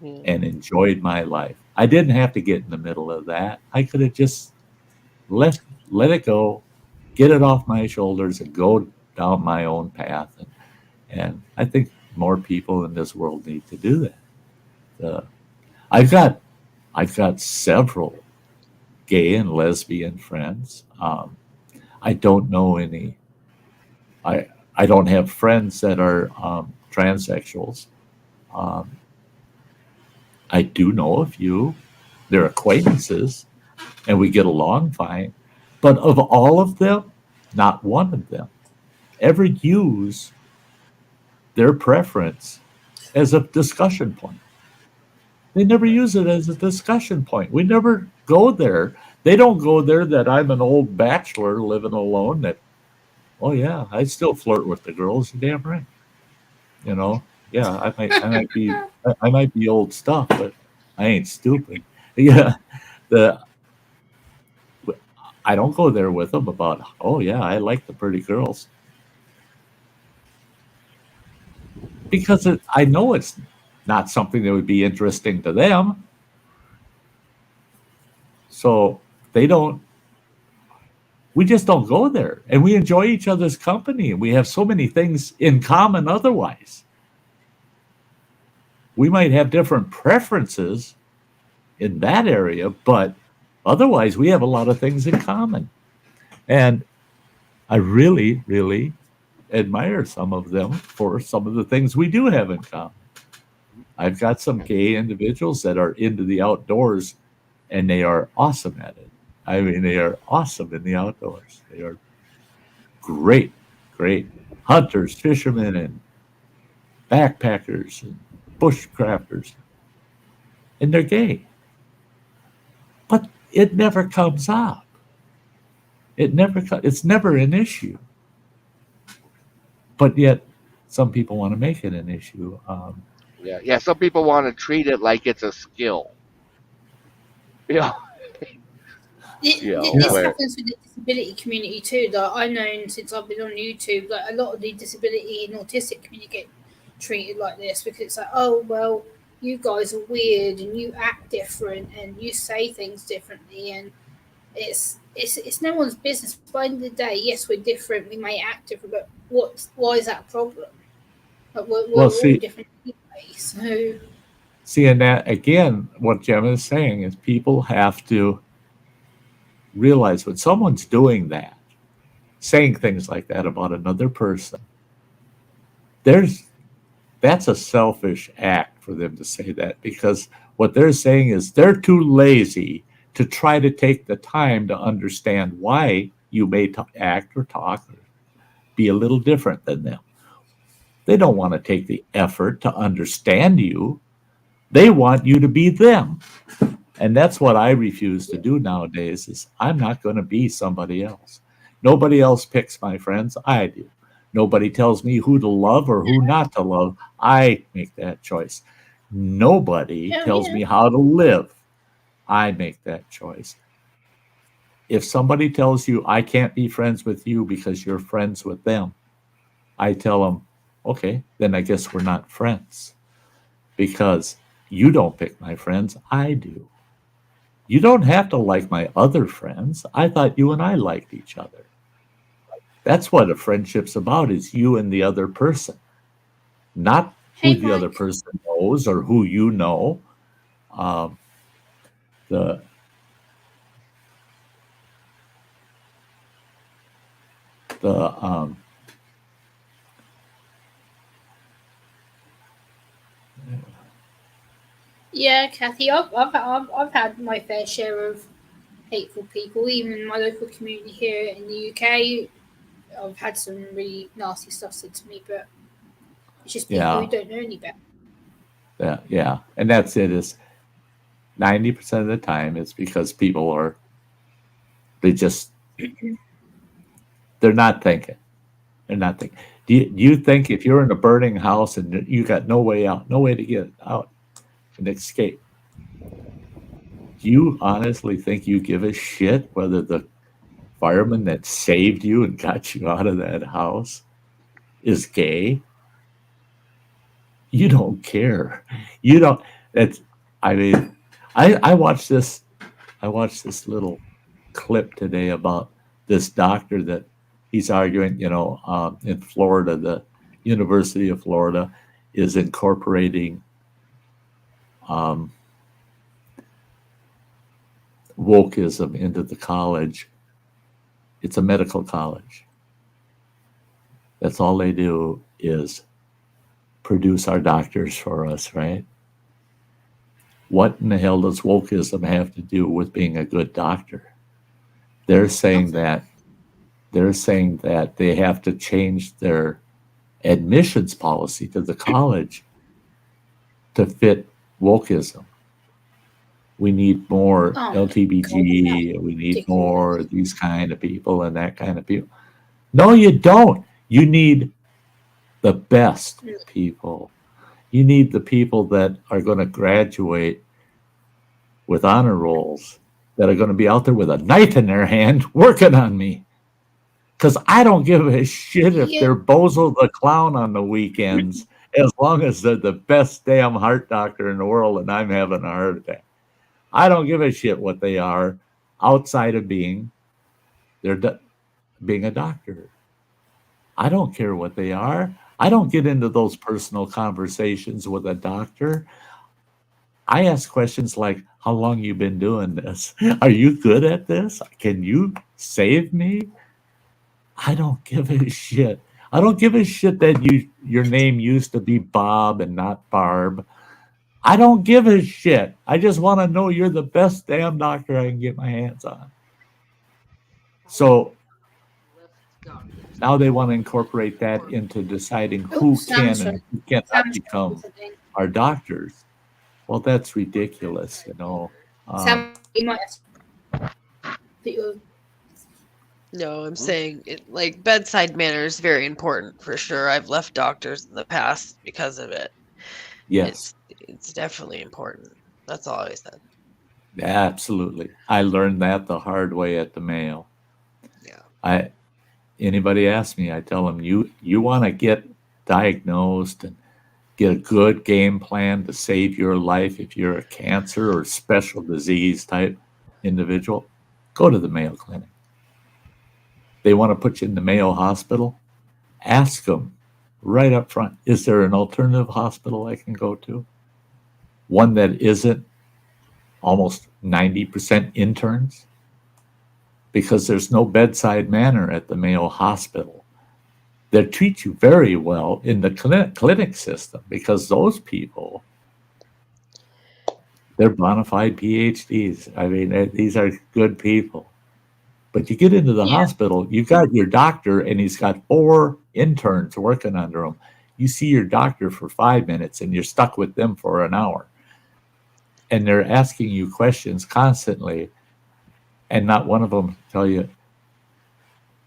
and enjoyed my life. I didn't have to get in the middle of that. I could have just let it go, get it off my shoulders, and go down my own path. And I think more people in this world need to do that. I've got several gay and lesbian friends. I don't know any. I don't have friends that are transsexuals. I do know a few. They're acquaintances, and we get along fine. But of all of them, not one of them ever use their preference as a discussion point. They never use it as a discussion point. We never go there. They don't go there that I'm an old bachelor living alone that, oh yeah, I still flirt with the girls. You're damn right. You know, yeah, I might be old stuff, but I ain't stupid. Yeah, I don't go there with them about, oh yeah, I like the pretty girls, because I know it's not something that would be interesting to them. So we just don't go there, and we enjoy each other's company, and we have so many things in common otherwise. We might have different preferences in that area, but otherwise we have a lot of things in common. And I really, really admire some of them for some of the things we do have in common. I've got some gay individuals that are into the outdoors, and they are awesome at it. I mean, they are awesome in the outdoors. They are great hunters, fishermen, and backpackers, and bushcrafters. And they're gay. But it never comes up. It's never an issue. But yet, some people want to make it an issue. Yeah. Some people want to treat it like it's a skill. Yeah. Yeah. This Where happens with the disability community too. That I've known since I've been on YouTube. Like a lot of the disability and autistic community get treated like this because it's like, oh well, you guys are weird and you act different and you say things differently, and it's no one's business. By the end of the day, yes, we're different. We may act different, but why is that a problem? Like we're Well, all see, different anyway. So and that again, what Gemma is saying is people have to realize when someone's doing that, saying things like that about another person, there's that's a selfish act for them to say that because what they're saying is they're too lazy to try to take the time to understand why you may act or talk or be a little different than them. They don't want to take the effort to understand you. They want you to be them. And that's what I refuse to do nowadays is I'm not going to be somebody else. Nobody else picks my friends. I do. Nobody tells me who to love or who not to love. I make that choice. Nobody tells me how to live. I make that choice. If somebody tells you I can't be friends with you because you're friends with them, I tell them, okay, then I guess we're not friends because you don't pick my friends. I do. You don't have to like my other friends. I thought you and I liked each other. That's what a friendship's about is you and the other person, not who the other person knows or who you know. The yeah, Kathy, I've had my fair share of hateful people, even in my local community here in the UK. I've had some really nasty stuff said to me, but it's just people who don't know any better. Yeah, and that's it. Is 90% of the time it's because people are they're not thinking. They're not thinking. Do you think if you're in a burning house and you got no way out, no way to get out and escape, do you honestly think you give a shit whether the fireman that saved you and got you out of that house is gay? You don't care. You don't. It's. I mean, I watched this. I watched this little clip today about this doctor that he's arguing. In Florida, the University of Florida is incorporating wokeism into the college. It's a medical college. That's all they do is produce our doctors for us, right? What in the hell does wokeism have to do with being a good doctor? They're saying that they have to change their admissions policy to the college to fit wokeism. We need more LTBG. We need more of these kind of people and that kind of people. No, you don't. You need the best people. You need the people that are going to graduate with honor rolls, that are going to be out there with a knife in their hand working on me. Because I don't give a shit if they're Bozo the Clown on the weekends, as long as they're the best damn heart doctor in the world and I'm having a heart attack. I don't give a shit what they are outside of being a doctor. I don't care what they are. I don't get into those personal conversations with a doctor. I ask questions like, how long you been doing this? Are you good at this? Can you save me? I don't give a shit. I don't give a shit that your name used to be Bob and not Barb. I don't give a shit. I just want to know you're the best damn doctor I can get my hands on. So now they want to incorporate that into deciding who can and who cannot become our doctors. Well, that's ridiculous, Sam, you might have No, I'm saying it, like bedside manner is very important for sure. I've left doctors in the past because of it. Yes, It's definitely important. That's all I said. absolutely. I learned that the hard way at the Mayo. Yeah. I Anybody asks me, I tell them you want to get diagnosed and get a good game plan to save your life if you're a cancer or special disease type individual, go to the Mayo Clinic. They want to put you in the Mayo Hospital, ask them right up front, is there an alternative hospital I can go to? One that isn't almost 90% interns? Because there's no bedside manner at the Mayo Hospital. They treat you very well in the clinic system because those people, they're bona fide PhDs. I mean, these are good people. But you get into the Yeah. hospital, you've got your doctor, and he's got 4 interns working under him. You see your doctor for 5 minutes, and you're stuck with them for an hour. And they're asking you questions constantly, and not one of them tell you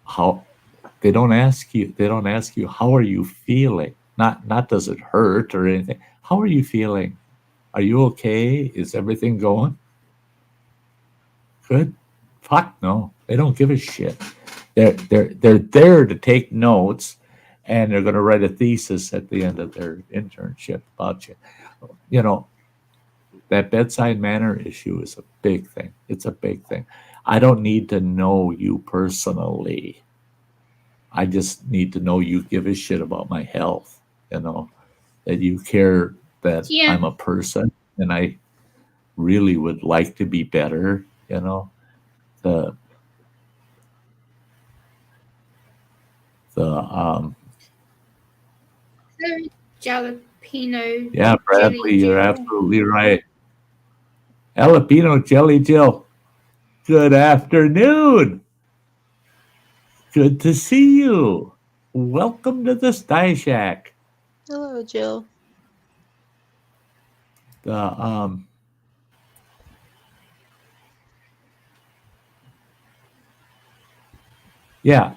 how. They don't ask you. They don't ask you how are you feeling. Not does it hurt or anything. How are you feeling? Are you okay? Is everything going good? Fuck no. They don't give a shit. They're there to take notes, and they're going to write a thesis at the end of their internship about you. You know, that bedside manner issue is a big thing. It's a big thing. I don't need to know you personally. I just need to know you give a shit about my health, that you care that Yeah. I'm a person and I really would like to be better, the the Jalapeno. yeah, Bradley, Jelly you're Jill. absolutely right. Jalapeno Jelly Jill, good afternoon. Good to see you. Welcome to the Sty Shack. Hello, Jill. The yeah,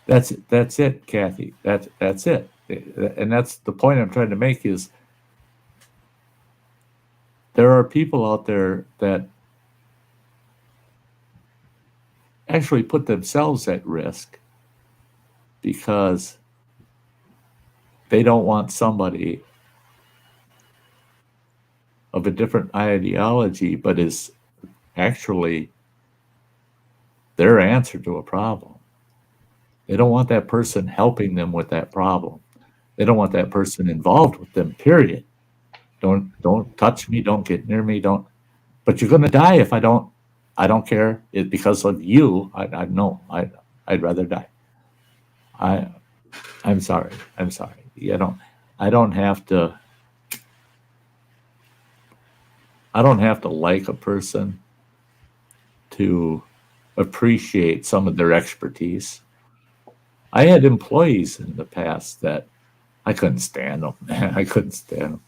that's it, Kathy. That's it. And that's the point I'm trying to make is there are people out there that actually put themselves at risk because they don't want somebody of a different ideology, but is actually their answer to a problem. They don't want that person helping them with that problem. They don't want that person involved with them, period. Don't touch me, don't get near me, don't but you're gonna die if I don't care. It because of you, I no, I'd rather die. I I'm sorry. I'm sorry. I don't have to I don't have to like a person to appreciate some of their expertise. I had employees in the past that I couldn't stand them. I couldn't stand them.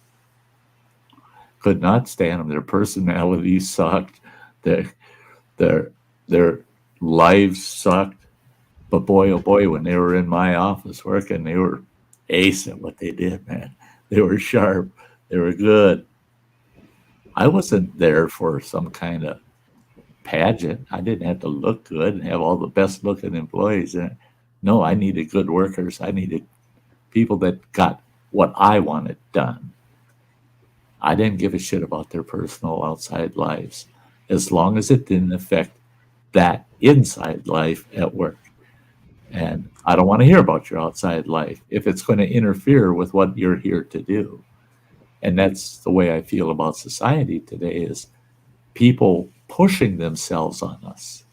Could not stand them. Their personalities sucked. Their their their lives sucked. But boy, oh boy, when they were in my office working, they were ace at what they did, man. They were sharp. They were good. I wasn't there for some kind of pageant. I didn't have to look good and have all the best looking employees. No, I needed good workers. I needed people that got what I wanted done. I didn't give a shit about their personal outside lives as long as it didn't affect that inside life at work. And I don't want to hear about your outside life if it's going to interfere with what you're here to do. And that's the way I feel about society today is people pushing themselves on us.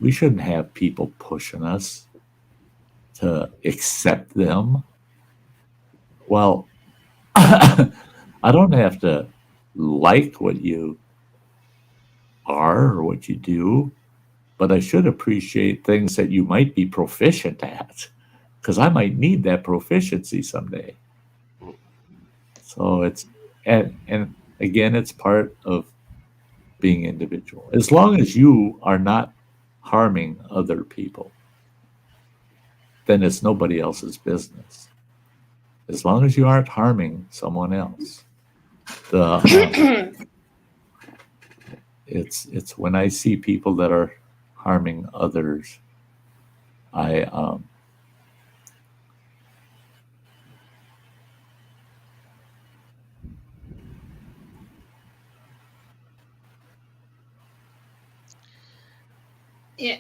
We shouldn't have people pushing us to accept them. Well, I don't have to like what you are or what you do, but I should appreciate things that you might be proficient at because I might need that proficiency someday. So and again, it's part of being individual. As long as you are not harming other people, then it's nobody else's business. As long as you aren't harming someone else. It's when I see people that are harming others, I Yeah,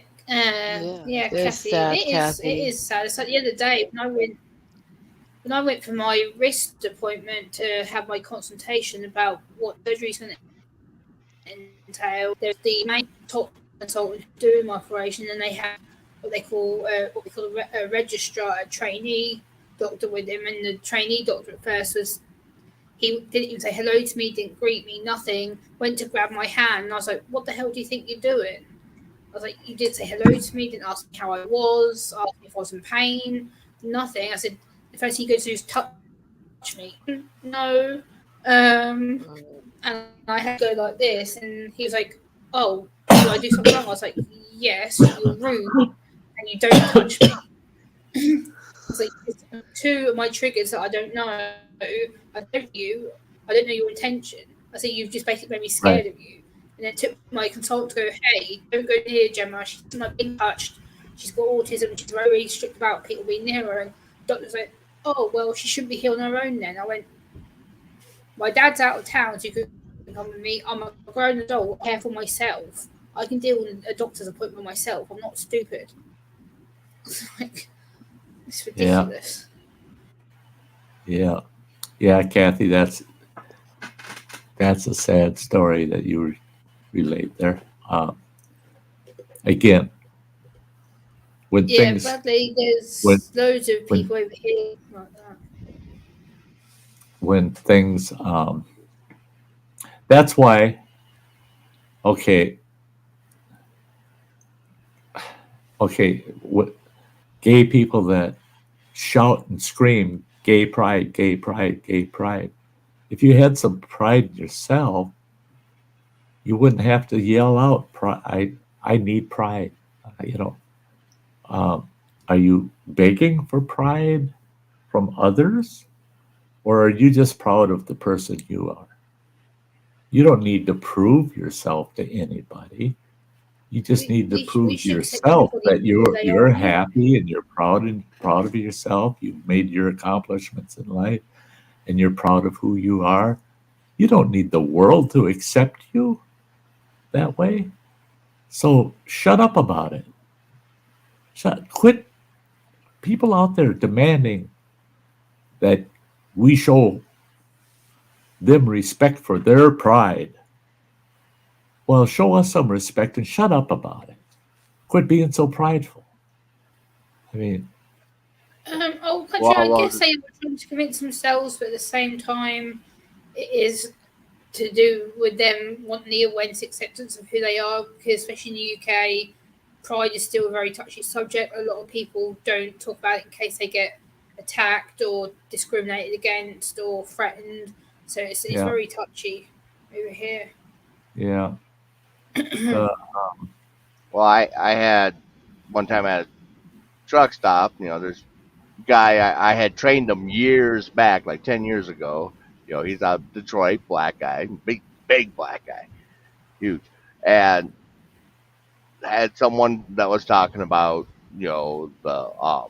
Yeah, it's Kathy. sad, It Kathy. is sad. It's like the other day when I went for my wrist appointment to have my consultation about what surgery's going to entail. There's the main top consultant doing my operation, and they have what they call a registrar, a trainee doctor with him. And the trainee doctor at first was he didn't even say hello to me, didn't greet me, nothing. Went to grab my hand, and I was like, "What the hell do you think you're doing?" I was like, "You didn't say hello to me, didn't ask me how I was, asked me if I was in pain, nothing." I said, "The first thing you go to do is touch me." No. And I had to go like this, and he was like, "Oh, do I do something wrong?" I was like, "Yes, you're rude, and you don't touch me." I was like, two of my triggers that I don't know. I don't know your intention. I said, you've just basically made me scared of you. And it took my consultant to go, "Hey, don't go near Gemma. She's not being touched. She's got autism. She's very strict about people being near her." And the doctor's like, "Oh, well, she shouldn't be here on her own then." I went, "My dad's out of town, so you could come with me. I'm a grown adult. I care for myself. I can deal with a doctor's appointment myself. I'm not stupid." Like, it's ridiculous. Yeah, Kathy, that's a sad story that you relate there. Again, when things, Bradley, there's loads of people over here like that. When things, that's why. Okay, what gay people that shout and scream gay pride, gay pride, gay pride. If you had some pride in yourself, you wouldn't have to yell out pride. I need pride. Are you begging for pride from others, or are you just proud of the person you are? You don't need to prove yourself to anybody. You just need to prove to yourself that you're happy and you're proud of yourself. You've made your accomplishments in life, and you're proud of who you are. You don't need the world to accept you that way. So shut up about it. Quit. People out there demanding that we show them respect for their pride. Well, show us some respect and shut up about it. Quit being so prideful. I mean, I guess they were trying to convince themselves, but at the same time, it is to do with them wanting the awareness, acceptance of who they are. Because especially in the UK, pride is still a very touchy subject. A lot of people don't talk about it in case they get attacked or discriminated against or threatened. So it's very touchy over here. Yeah. Well, I had one time at a truck stop. There's a guy I had trained him years back, like 10 years ago. He's out of Detroit, black guy, big black guy, huge, and had someone that was talking about the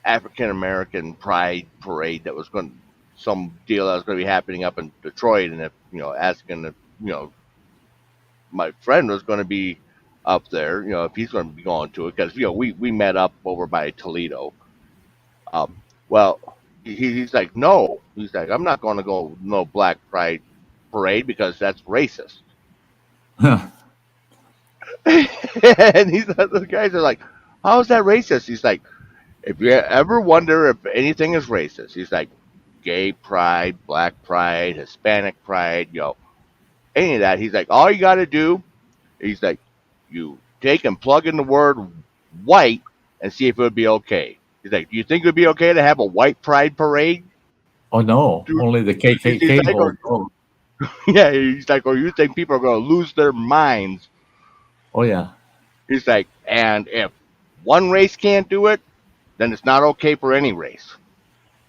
African American Pride Parade that was some deal that was going to be happening up in Detroit, and if asking if my friend was going to be up there, if he's going to be going to it, because we met up over by Toledo. Well, he's like, no, he's like, I'm not going to go no Black Pride Parade because that's racist. And the guys are like, how is that racist? He's like, if you ever wonder if anything is racist, he's like, gay pride, black pride, Hispanic pride, any of that. He's like, all you got to do, he's like, you take and plug in the word white and see if it would be okay. He's like, do you think it would be okay to have a white pride parade? Oh no, only the KKK Like, will go. Yeah, he's like, or you think people are going to lose their minds? Oh yeah, He's like, and if one race can't do it, then it's not okay for any race.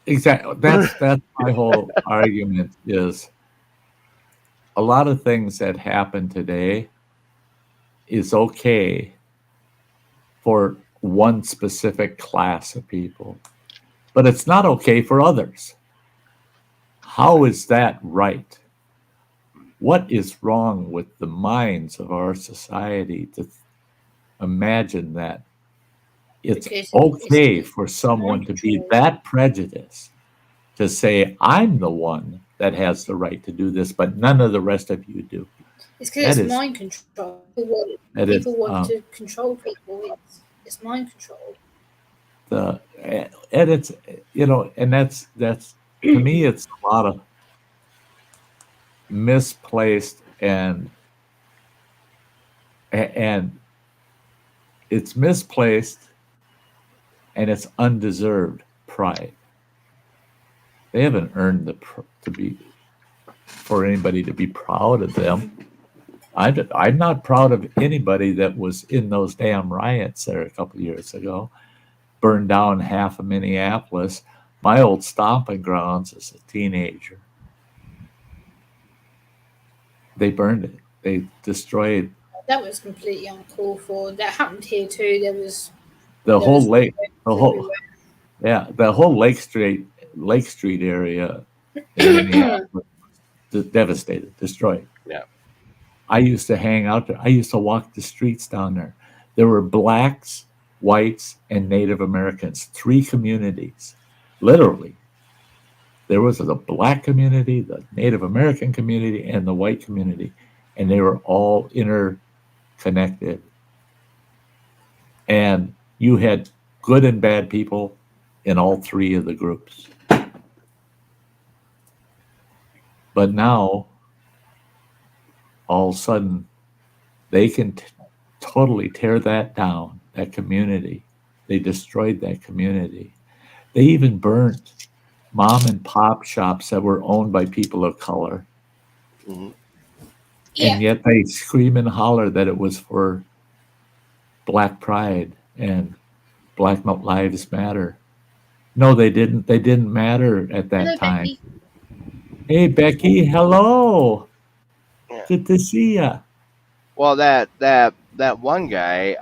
exactly. That's my whole argument. Is a lot of things that happen today is okay for one specific class of people, but it's not okay for others. How is that right? What is wrong with the minds of our society to imagine that it's Because okay it's for someone mind to be control. that prejudiced to say, I'm the one that has the right to do this, but none of the rest of you do? It's because That it's is, mind control. that is People want to control people. It's mind control. the, and it's, and that's, to me, it's a lot of misplaced and it's misplaced and it's undeserved pride. They haven't earned to be for anybody to be proud of them. I'm not proud of anybody that was in those damn riots there a couple of years ago, burned down half of Minneapolis, my old stomping grounds as a teenager. They burned it. They destroyed That was completely uncalled for. That happened here too. the There whole was lake, the whole everywhere. the whole Lake Street area in Minneapolis, devastated, destroyed. Yeah. I used to hang out there. I used to walk the streets down there. There were blacks, whites, and Native Americans, 3 communities, literally. There was the black community, the Native American community, and the white community, and they were all interconnected. And you had good and bad people in all 3 of the groups. But now, all of a sudden, they can totally tear that down, that community. They destroyed that community. They even burnt mom and pop shops that were owned by people of color. Hmm. Yeah, And yet they scream and holler that it was for Black Pride and Black Lives Matter. No, they didn't. They didn't matter at that hello time. Becky. Hey, Becky, hello. Yeah. Good to see ya. Well, that one guy,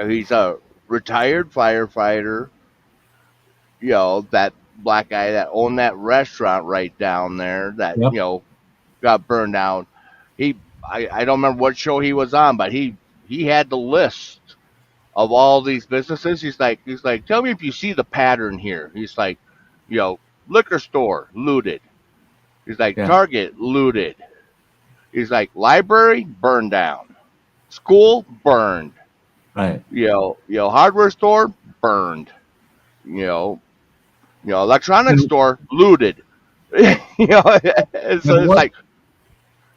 he's a retired firefighter. That black guy that owned that restaurant right down there that Yep. got burned down. I don't remember what show he was on, but he had the list of all these businesses. He's like, tell me if you see the pattern here. He's like, you know, liquor store looted. He's like, Yeah. Target looted. He's like, library burned down, school burned. Right. Hardware store burned. You know, electronics And, store looted. And so and it's what? like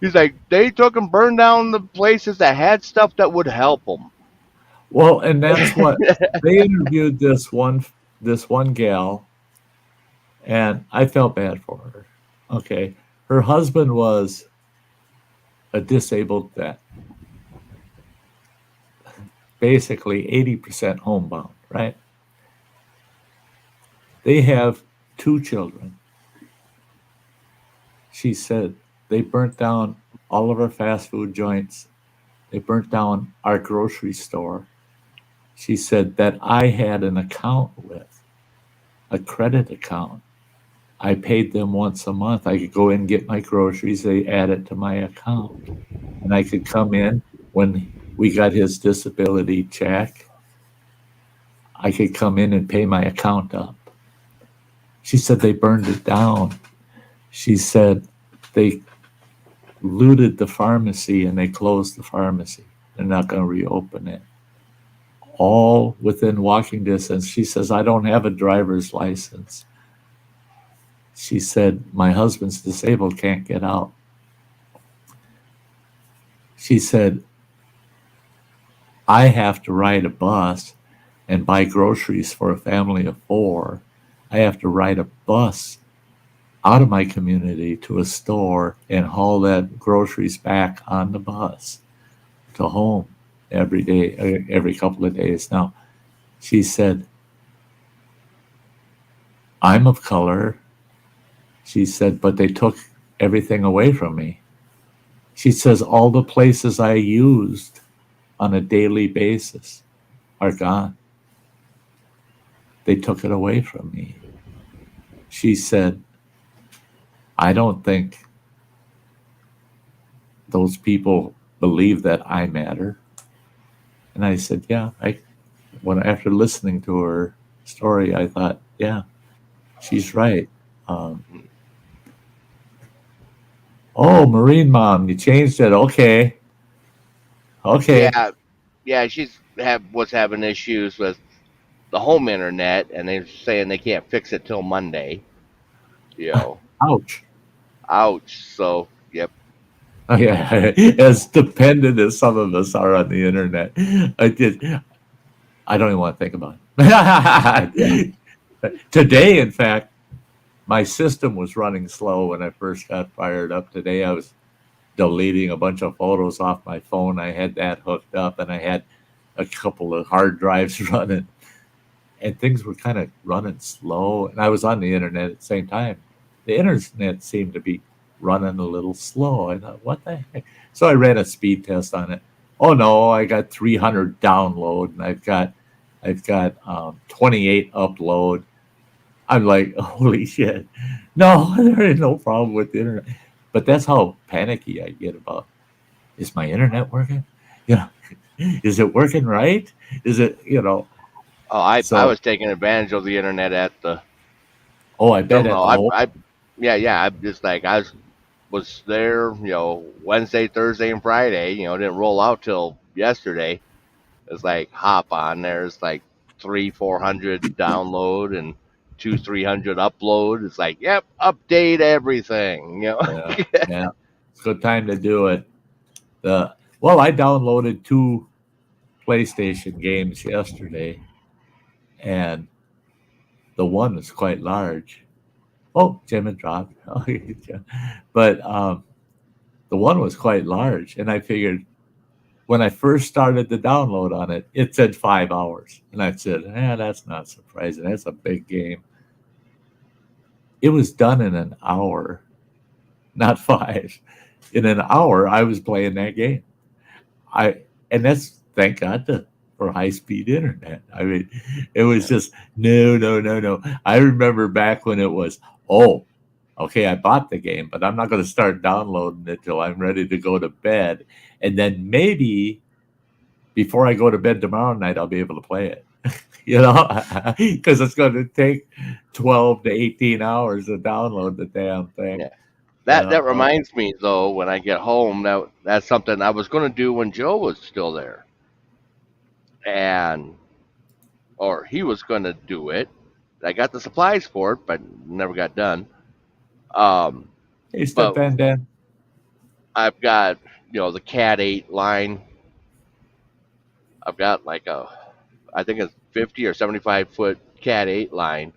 he's like they took and burned down the places that had stuff that would help them. Well, and that's what they interviewed this one gal, and I felt bad for her. Okay, her husband was a disabled vet, basically 80% homebound. Right? They have 2 children. She said they burnt down all of our fast food joints. They burnt down our grocery store. She said that I had an account with, a credit account. I paid them once a month. I could go in and get my groceries. They add it to my account. And I could come in when we got his disability check. I could come in and pay my account up. She said they burned it down. She said they looted the pharmacy and they closed the pharmacy. They're not going to reopen it. All within walking distance. She says, I don't have a driver's license. She said, my husband's disabled, can't get out. She said, I have to ride a bus and buy groceries for a family of 4. I have to ride a bus out of my community to a store and haul that groceries back on the bus to home every day, every couple of days. Now, she said, I'm of color. She said, but they took everything away from me. She says, all the places I used on a daily basis are gone. They took it away from me. She said, I don't think those people believe that I matter. And I said, yeah, after listening to her story, I thought, yeah, she's right. Oh, Marine Mom, you changed it. Okay. Yeah, was having issues with the home internet, and they're saying they can't fix it till Monday. Ouch. Ouch. So, yep. Oh, yeah, as dependent as some of us are on the internet, I don't even want to think about it. Today, in fact, my system was running slow when I first got fired up. Today, I was deleting a bunch of photos off my phone. I had that hooked up, and I had a couple of hard drives running, and things were kind of running slow. And I was on the internet at the same time. The internet seemed to be running a little slow. I thought, what the heck? So I ran a speed test on it. Oh no, I got 300 download, and I've got 28 upload. I'm like, holy shit. No, there ain't no problem with the internet. But that's how panicky I get about, is my internet working? Is it working right? Is it, Oh, I was taking advantage of the internet at the. Oh, I bet at the home. I'm just like, I was there, Wednesday, Thursday, and Friday. Didn't roll out till yesterday. It's like hop on. There's like 400 download and 300 upload. It's like, yep, update everything. Yeah. It's a good time to do it. I downloaded 2 PlayStation games yesterday, and the one is quite large. Oh, Jim had dropped. But the one was quite large, and I figured when I first started the download on it, it said 5 hours, and I said, that's not surprising. That's a big game. It was done in an hour, not 5. In an hour, I was playing that game. And that's, thank God for high-speed internet. I mean, it was just no. I remember back when it was, okay, I bought the game, but I'm not going to start downloading it till I'm ready to go to bed. And then maybe before I go to bed tomorrow night, I'll be able to play it, because it's going to take 12 to 18 hours to download the damn thing. Yeah. That reminds me, though, when I get home, that's something I was going to do when Joe was still there. Or he was going to do it. I got the supplies for it, but never got done. Hey, Step Van Dan. I've got, the Cat 8 line. I've got like I think it's 50 or 75-foot Cat 8 line.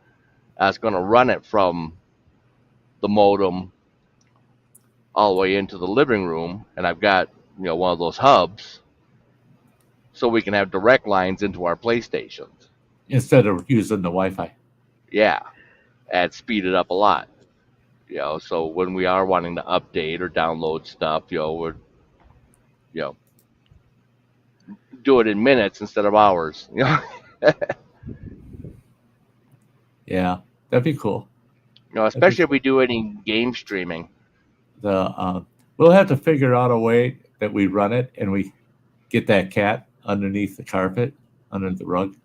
I was going to run it from the modem all the way into the living room, and I've got, one of those hubs so we can have direct lines into our PlayStations. Instead of using the Wi-Fi. Yeah. And speed it up a lot. So when we are wanting to update or download stuff, we're, do it in minutes instead of hours. Yeah, that'd be cool. Especially if we do any game streaming. We'll have to figure out a way that we run it and we get that cat underneath the carpet, under the rug.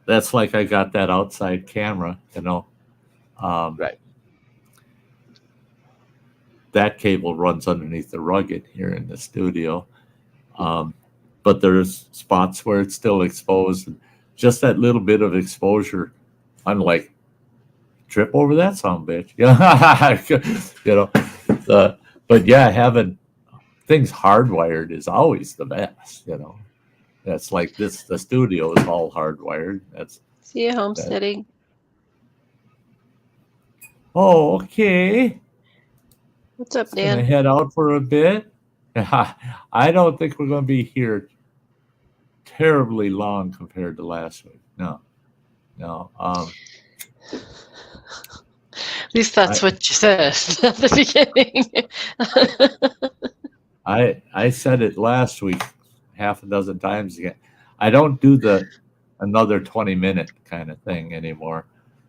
That's like I got that outside camera, Right. That cable runs underneath the rug in here in the studio. But there's spots where it's still exposed. And just that little bit of exposure, I'm like, trip over that son bitch. But yeah, having things hardwired is always the best, That's like this, the studio is all hardwired. See you homesteading. Oh, okay. What's up, Just gonna Dan? head out for a bit. I don't think we're gonna be here terribly long compared to last week. No. At least that's what you said at the beginning. I said it last week half a dozen times again. I don't do the another 20-minute kind of thing anymore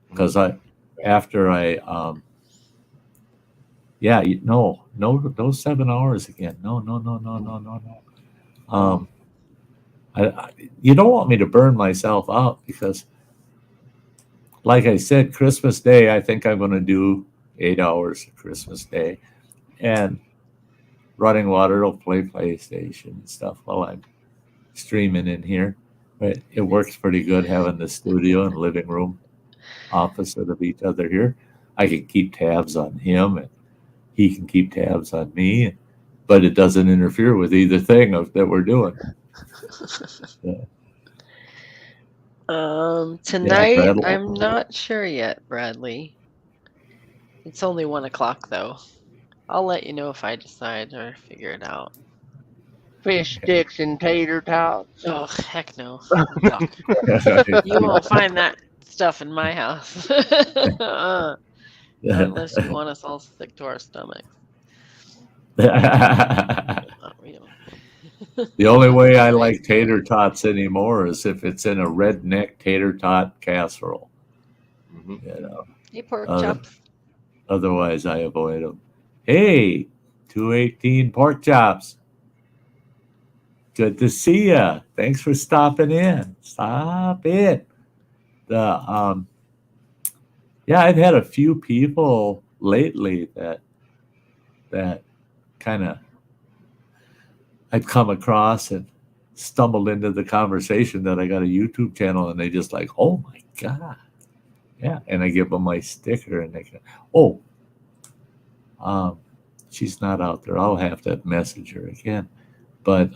because after I no 7 hours again. No. You don't want me to burn myself out because, like I said, Christmas Day, I think I'm going to do 8 hours of Christmas Day, and Running Water will play PlayStation and stuff while I'm streaming in here. But it works pretty good having the studio and living room opposite of each other here. I can keep tabs on him, and he can keep tabs on me, but it doesn't interfere with either thing that we're doing. Tonight, Bradley. I'm not sure yet, Bradley. It's only 1 o'clock though. I'll let you know if I decide or figure it out. Fish sticks and tater tots. Oh, heck no. Yuck. You won't find that stuff in my house. Unless you want us all sick to our stomachs. We don't. The only way I like tater tots anymore is if it's in a redneck tater tot casserole. Hey, pork chops. Otherwise, I avoid them. Hey, 218 pork chops. Good to see ya. Thanks for stopping in. Stop it. I've had a few people lately that kind of I've come across and stumbled into the conversation that I got a YouTube channel, and they just like, oh my God. Yeah. And I give them my sticker and they go, she's not out there. I'll have to message her again. But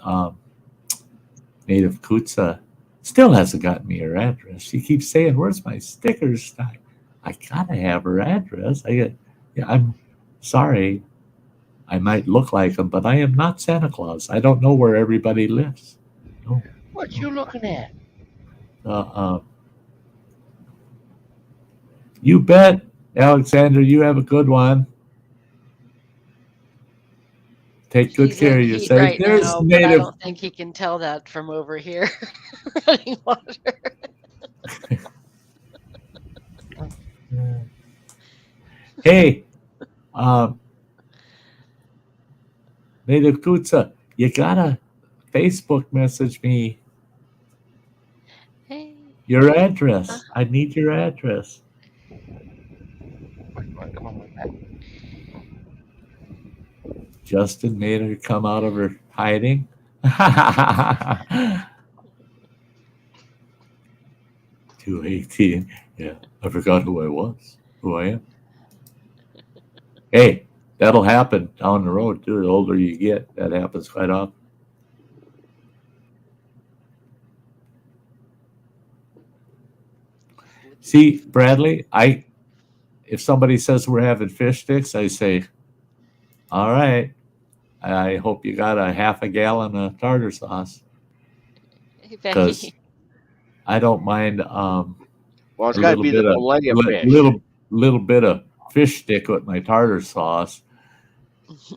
Native Kutsa still hasn't gotten me her address. She keeps saying, where's my stickers? I gotta have her address. I'm sorry. I might look like him, but I am not Santa Claus. I don't know where everybody lives. No. What you looking at? You bet, Alexander. You have a good one. Take good care of yourself. Right now, but I don't think he can tell that from over here. Running water. Hey, Native Kutsa, you gotta Facebook message me your address. I need your address. Come on with that. Justin made her come out of her hiding. 218. Yeah, I forgot who I am. Hey, that'll happen down the road too. The older you get, that happens quite often. See, Bradley, if somebody says we're having fish sticks, I say, all right, I hope you got a half a gallon of tartar sauce. Because I don't mind well, it's got to be the fillet of fish. Little bit of fish stick with my tartar sauce.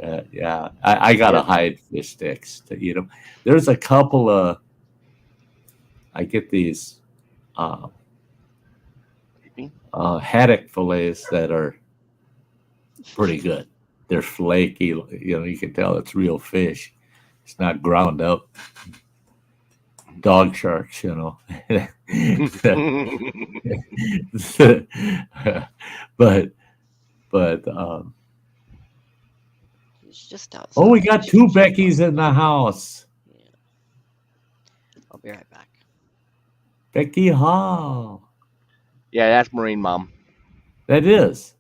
I gotta hide fish sticks to eat them. There's a couple of I get these haddock fillets that are pretty good. They're flaky, you can tell it's real fish. It's not ground up. Dog sharks, but just outside. Oh, we got two Beckys in the house. Yeah. I'll be right back. Becky Hall. Yeah, that's Marine Mom. That is.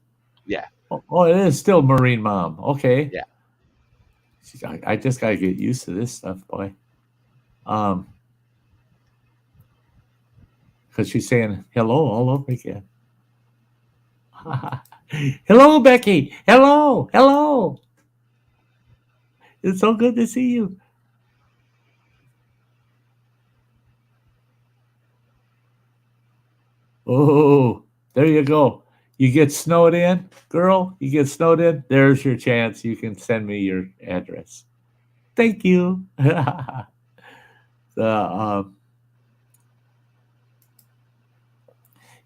Yeah. Oh, it is still Marine Mom. Okay. Yeah. I just gotta get used to this stuff, boy. Because she's saying hello all over again. Hello, Becky. Hello. Hello. It's so good to see you. Oh, there you go. You get snowed in, girl. You get snowed in. There's your chance. You can send me your address. Thank you. um,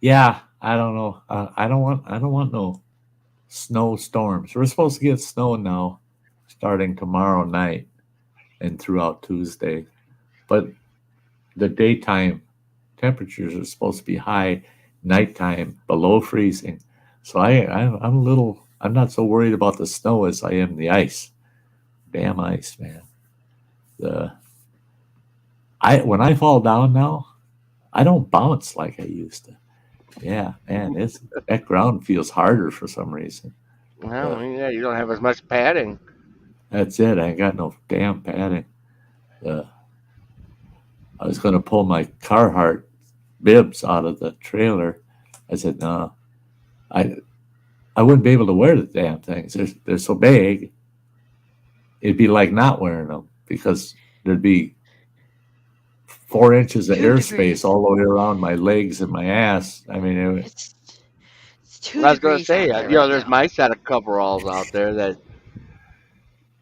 yeah, I don't know. I don't want. I don't want no snowstorms. We're supposed to get snow now, starting tomorrow night and throughout Tuesday. But the daytime temperatures are supposed to be high, nighttime below freezing. So I'm a little. I'm not so worried about the snow as I am the ice. Damn ice, man. The I when I fall down now, I don't bounce like I used to. Yeah, man, it's that ground feels harder for some reason. Well, Uh, yeah, you don't have as much padding. that's it. I ain't got no damn padding. Uh, I was going to pull my Carhartt bibs out of the trailer. I said, no, I I wouldn't be able to wear the damn things. They're so big. It'd be like not wearing them because there'd be 4 inches of 2 degrees. airspace all the way around my legs and my ass. I mean, It's Well, 2 I was gonna degrees say, out there right there's now. my set of coveralls out there that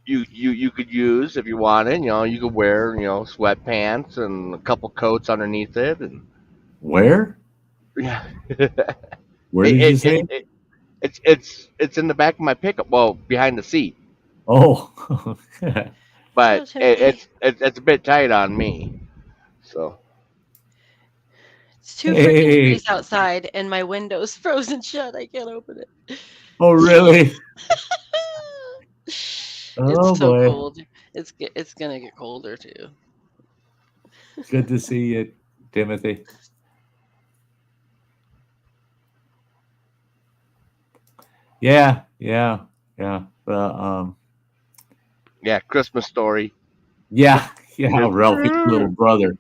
you could use if you wanted. You could wear sweatpants and a couple coats underneath it, and where? yeah, Where it, did you it, say? it, it it's in the back of my pickup, well, behind the seat, Oh, Hello, but Timothy. it's a bit tight on me. So It's 2 freaking hey. degrees outside, and my window's frozen shut. I can't open it. Oh, really? It's Oh, so boy. cold. It's gonna get colder too. Good to see you, Timothy. Yeah, yeah, yeah. yeah, Christmas Story. Yeah, yeah, Ralphie's little brother.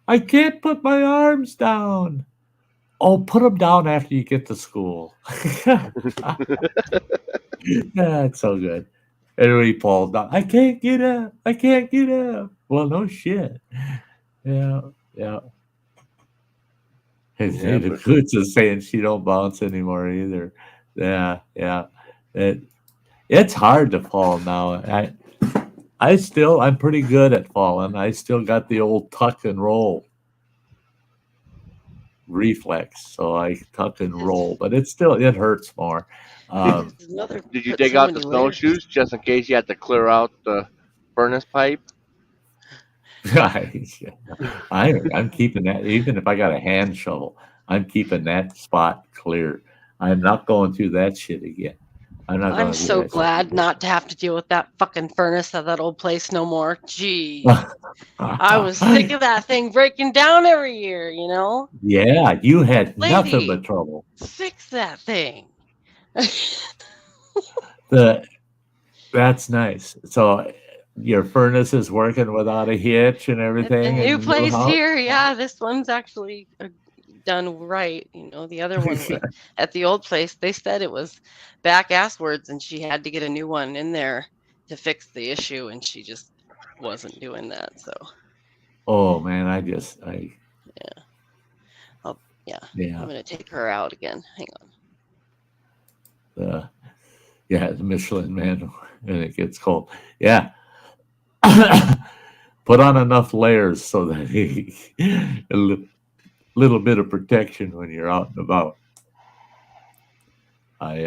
I can't put my arms down. Oh, put them down after you get to school. That's so good. And when he falls down, I can't get up. I can't get up. Well, no shit. Yeah, yeah. And Yeah, the but Coots is saying she don't bounce anymore either. Yeah, yeah. It, it's hard to fall now. I'm pretty good at falling. I still got the old tuck and roll reflex, so I tuck and His roll, but it hurts more. did Um, his mother did you put dig so out the many layers. snowshoes just in case you had to clear out the furnace pipe? I'm keeping that. Even if I got a hand shovel, I'm keeping that spot clear. I'm not going through that shit again. I'm not I'm going to do so that shit glad not to have to deal with that fucking furnace at that old place no more. Jeez. I was sick of that thing breaking down every year, you know? Yeah, you had nothing Lady, but trouble. fix that thing. The That's nice. So your furnace is working without a hitch and At the everything in new the new place house? here, yeah, this one's actually done right. You know, the other one was at the old place. They said it was back asswards, and she had to get a new one in there to fix the issue, and she just wasn't doing that. So, Oh man, yeah, yeah, I'm yeah, gonna take her out again. Hang on. the the Michelin man when it gets cold. Yeah. Put on enough layers so that little bit of protection when you're out and about. I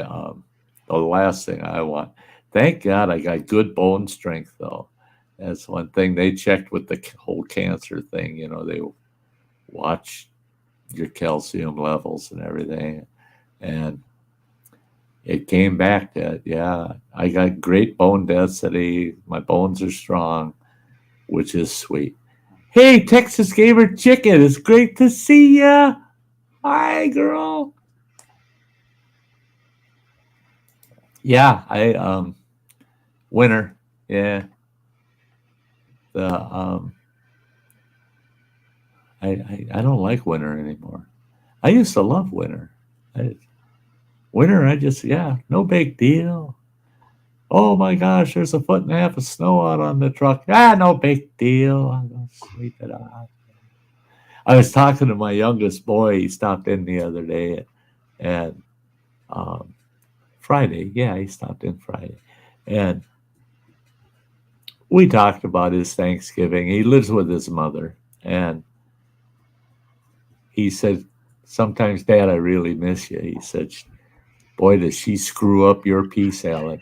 The last thing I want. Thank God I got good bone strength though. That's one thing they checked with the whole cancer thing. They watch your calcium levels and everything, and it came back that yeah, I got great bone density. My bones are strong, which is sweet. Hey, Texas Gamer Chicken, it's great to see ya. Hi, girl. Yeah, I winter. Yeah, the I don't like winter anymore. I used to love winter. winter, no big deal. Oh my gosh, there's 1.5 feet of snow out on the truck. No big deal. I'm going to sweep it off. I was talking to my youngest boy. He stopped in the other day and Friday. Yeah, he stopped in Friday. And we talked about his Thanksgiving. He lives with his mother. And he said, sometimes, Dad, I really miss you. He said, boy, does she screw up your pea salad.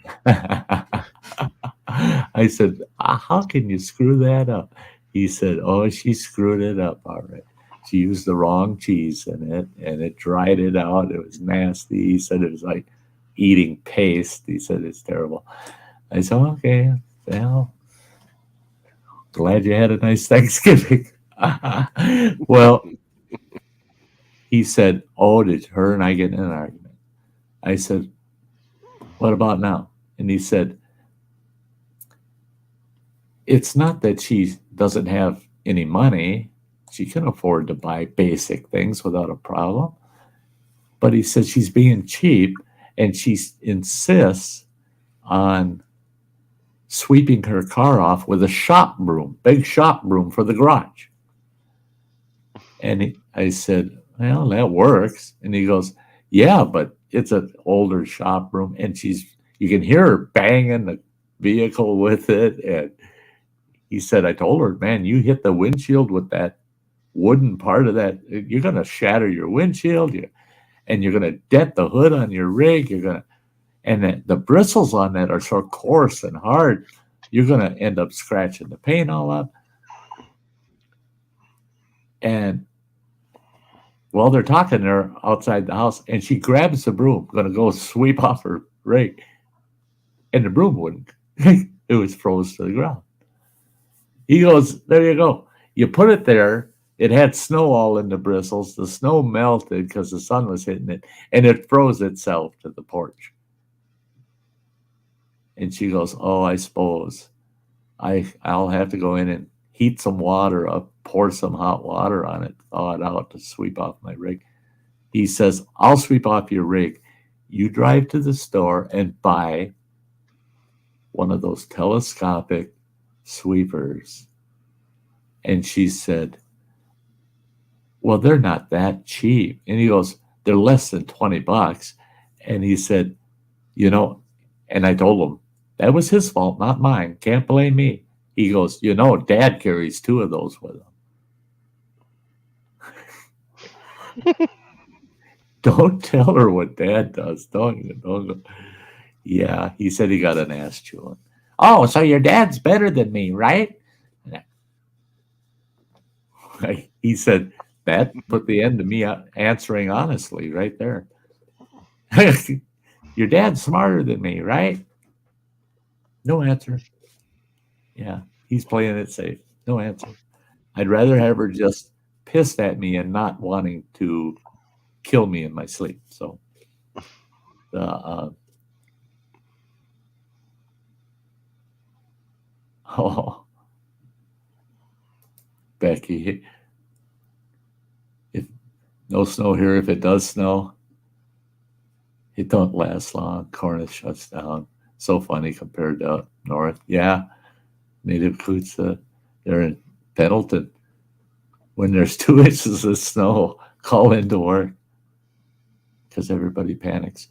I said, how can you screw that up? He said, oh, she screwed it up all right. She used the wrong cheese in it, and it dried it out. It was nasty. He said it was like eating paste. He said it's terrible. I said, okay, well, glad you had a nice Thanksgiving. Well, he said, oh, did her and I get in an argument? I said, what about now? And he said, it's not that she doesn't have any money. She can afford to buy basic things without a problem. But he said she's being cheap, and she insists on sweeping her car off with a shop broom, big shop broom for the garage. And I said, well, that works. And he goes, yeah, but it's an older shop broom, and you can hear her banging the vehicle with it. And he said, I told her, man, you hit the windshield with that wooden part of that, you're going to shatter your windshield, and you're going to dent the hood on your rig. And the bristles on that are so coarse and hard, you're going to end up scratching the paint all up. And while they're talking, they're outside the house, and she grabs the broom, going to go sweep off her rig, and the broom wouldn't. It was froze to the ground. He goes, there you go. You put it there. It had snow all in the bristles. The snow melted because the sun was hitting it, and it froze itself to the porch. And she goes, oh, I suppose I'll have to go in and heat some water up, pour some hot water on it, thaw it out to sweep off my rig. He says, I'll sweep off your rig. You drive to the store and buy one of those telescopic sweepers. And she said, well, they're not that cheap. And he goes, they're less than $20. And he said, and I told him, that was his fault, not mine. Can't blame me. He goes, Dad carries 2 of those with him. Don't tell her what Dad does. Don't go. Yeah, he said he got an ass chewing. Oh, so your dad's better than me, right? He said, that put the end to me answering honestly right there. Your dad's smarter than me, right? No answer. Yeah, he's playing it safe. No answer. I'd rather have her just pissed at me and not wanting to kill me in my sleep. So, Becky, if no snow here, if it does snow, it don't last long. Cornish shuts down. So funny compared to up north. Yeah, native coots, they're in Pendleton. When there's 2 inches of snow, call into work because everybody panics.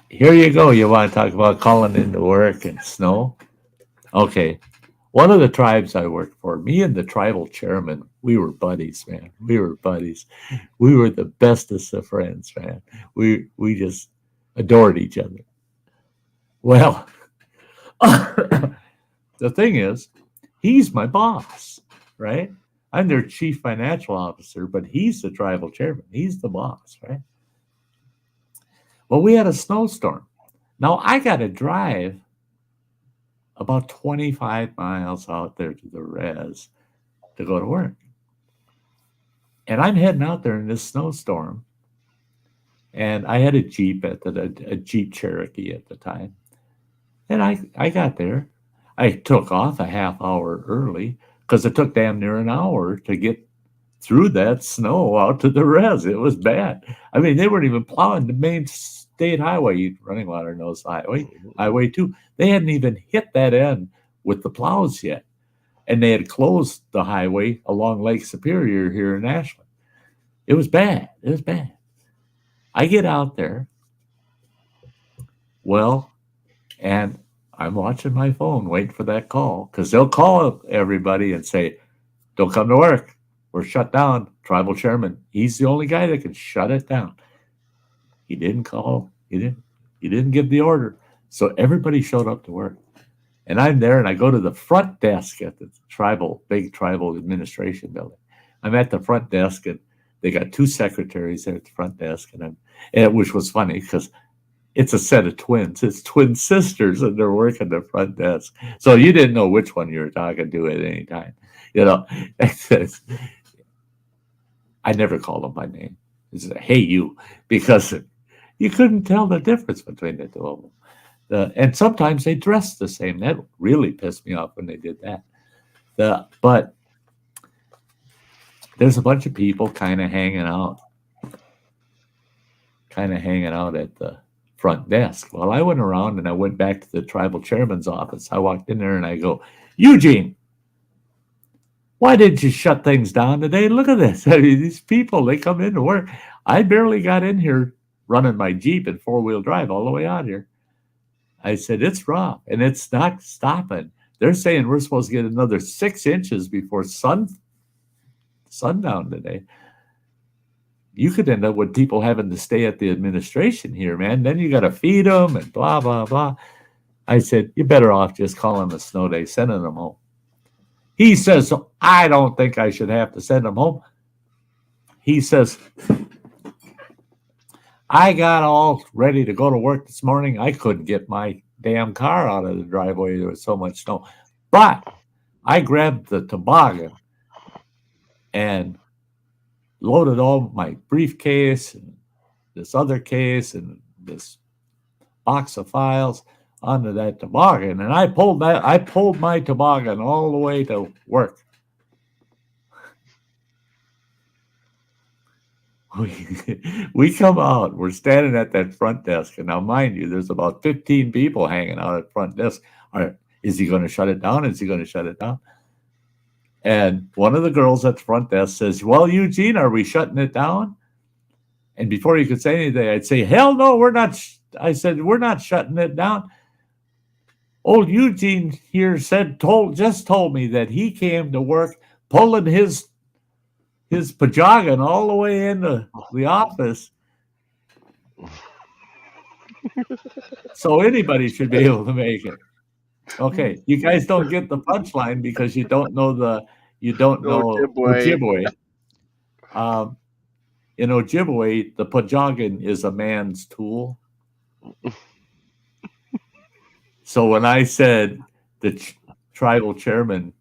Here you go. You want to talk about calling into work and snow? Okay. One of the tribes I worked for, me and the tribal chairman, we were buddies, man. We were buddies. We were the bestest of friends, man. We just adored each other. Well, the thing is, he's my boss, right? I'm their chief financial officer, but he's the tribal chairman. He's the boss, right? Well, we had a snowstorm. Now, I got to drive about 25 miles out there to the res to go to work. And I'm heading out there in this snowstorm. And I had a Jeep a Jeep Cherokee at the time. And I got there. I took off a half hour early because it took damn near an hour to get threw that snow out to the res. It was bad. I mean, they weren't even plowing the main state highway. Running Water knows the highway 2. They hadn't even hit that end with the plows yet. And they had closed the highway along Lake Superior here in Ashland. It was bad. It was bad. I get out there. Well, and I'm watching my phone, waiting for that call, because they'll call everybody and say, don't come to work. We're shut down. Tribal chairman. He's the only guy that can shut it down. He didn't call. He didn't give the order. So everybody showed up to work. And I'm there, and I go to the front desk at the big tribal administration building. I'm at the front desk, and they got 2 secretaries there at the front desk, which was funny because it's a set of twins. It's twin sisters, and they're working the front desk. So you didn't know which one you were talking to at any time. You know, I never called them by name. It's like, hey, you, because you couldn't tell the difference between the 2 of them. And sometimes they dressed the same. That really pissed me off when they did that. But there's a bunch of people kind of hanging out at the front desk. Well, I went around and I went back to the tribal chairman's office. I walked in there and I go, Eugene, why didn't you shut things down today? Look at this. I mean, these people, they come in to work. I barely got in here running my Jeep in 4-wheel drive all the way out here. I said, it's rough, and it's not stopping. They're saying we're supposed to get another 6 inches before sundown today. You could end up with people having to stay at the administration here, man. Then you got to feed them and blah, blah, blah. I said, you're better off just calling a snow day, sending them home. He says, so I don't think I should have to send them home. He says, I got all ready to go to work this morning. I couldn't get my damn car out of the driveway. There was so much snow. But I grabbed the toboggan and loaded all my briefcase and this other case and this box of files onto that toboggan. And I pulled my toboggan all the way to work. We come out, we're standing at that front desk, and now mind you, there's about 15 people hanging out at front desk. All right, is he going to shut it down? Is he going to shut it down? And one of the girls at the front desk says, well, Eugene, are we shutting it down? And before he could say anything, I'd say, hell no, we're not. I said, we're not shutting it down. Old Eugene here just told me that he came to work pulling his pajagan all the way into the office. So anybody should be able to make it. Okay, you guys don't get the punchline because you don't know Ojibwe. In Ojibwe, the pajagan is a man's tool. So when I said the tribal chairman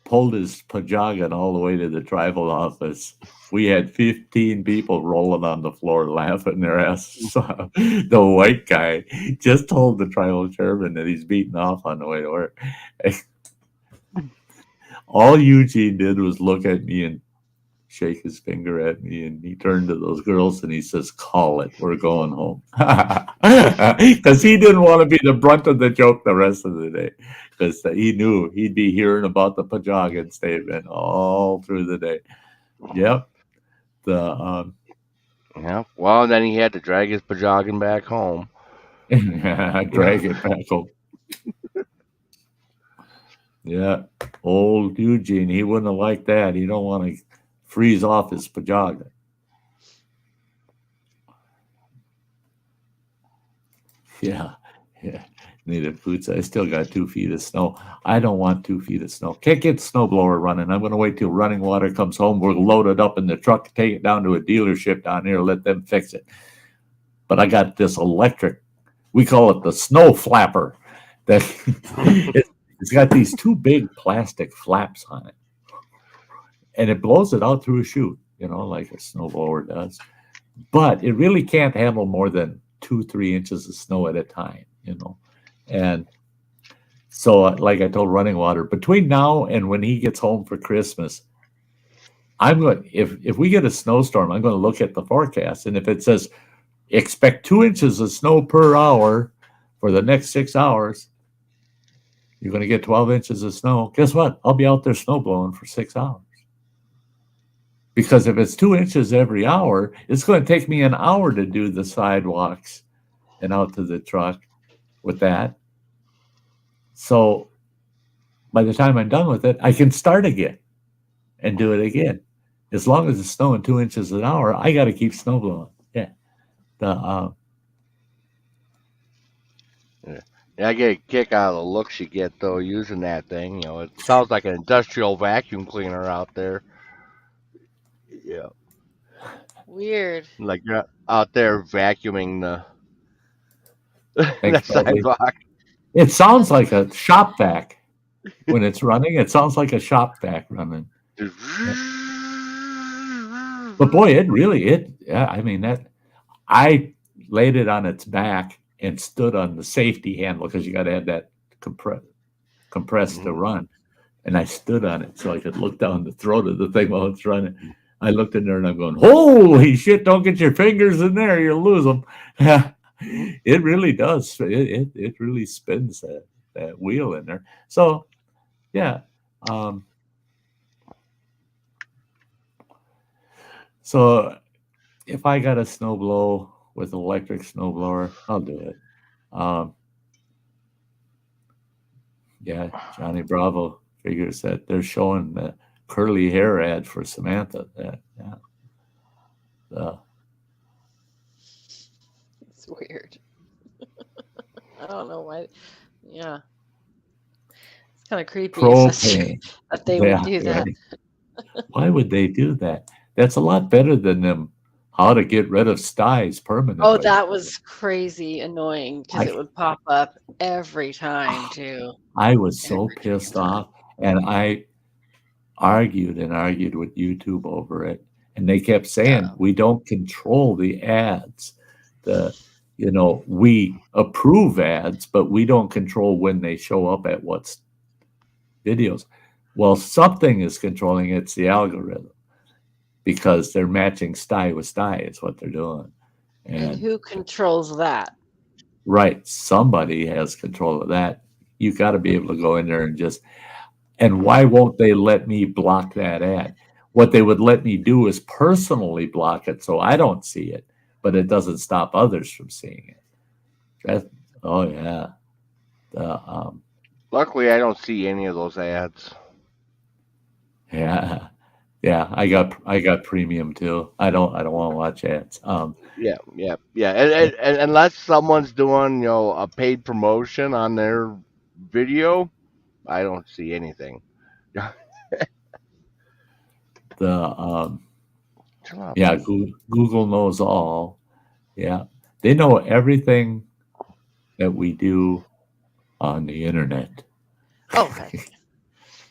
pulled his pajagan all the way to the tribal office, we had 15 people rolling on the floor laughing their asses off. The white guy just told the tribal chairman that he's beating off on the way to work. All Eugene did was look at me and shake his finger at me, and he turned to those girls and he says, call it, we're going home. Because he didn't want to be the brunt of the joke the rest of the day, because he knew he'd be hearing about the pajagan statement all through the day. Yep. Yeah. Well, then he had to drag his pajagan back home. Drag it back home. Yeah. Old Eugene, he wouldn't have liked that. He don't want to freeze off his pajagan. Yeah. Needed boots. I still got 2 feet of snow. I don't want 2 feet of snow. Can't get the snowblower running. I'm going to wait till Running Water comes home. We'll load it up in the truck, take it down to a dealership down here, let them fix it. But I got this electric, we call it the snow flapper. That it's got these 2 big plastic flaps on it. And it blows it out through a chute, like a snowblower does. But it really can't handle more than 2-3 inches of snow at a time, And so, like I told Running Water, between now and when he gets home for Christmas, I'm going if we get a snowstorm, I'm going to look at the forecast, and if it says expect 2 inches of snow per hour for the next 6 hours, you're going to get 12 inches of snow. Guess what? I'll be out there snow blowing for 6 hours. Because if it's 2 inches every hour, it's going to take me an hour to do the sidewalks and out to the truck with that. So by the time I'm done with it, I can start again and do it again. As long as it's snowing 2 inches an hour, I got to keep snow blowing. Yeah. Yeah, I get a kick out of the looks you get though using that thing. It sounds like an industrial vacuum cleaner out there. Yeah, Weird. like you're out there vacuuming the Thanks, Bobby. sidewalk. It sounds like a shop vac when it's running. It sounds like a shop vac running. But boy, I mean, I laid it on its back and stood on the safety handle because you got to have that compressed to run. And I stood on it so I could look down the throat of the thing while it's running. I looked in there and I'm going, holy shit, don't get your fingers in there. You'll lose them. It really does. It really spins that wheel in there. So, yeah. So if I got a snow blow with an electric snow blower, I'll do it. Yeah, Johnny Bravo figures that they're showing the curly hair ad for Samantha. It's weird. I don't know why. Yeah. It's kind of creepy Propane. that they would do that. Right. Why would they do that? That's a lot better than them. How to get rid of styes permanently. Oh, that was crazy annoying because it would pop up every time too. I was so pissed off, and I argued with YouTube over it, and they kept saying we don't control the ads. We approve ads, but we don't control when they show up at what videos. Well, something is controlling it. It's the algorithm. Because they're matching Sty with Sty is what they're doing. And who controls that? Right. Somebody has control of that. You got to be able to go in there and why won't they let me block that ad? What they would let me do is personally block it so I don't see it, but it doesn't stop others from seeing it. Oh, yeah. Luckily, I don't see any of those ads. Yeah. Yeah, I got premium too. I don't want to watch ads. Yeah. And unless someone's doing a paid promotion on their video, I don't see anything. Google knows all. Yeah, they know everything that we do on the internet. Okay.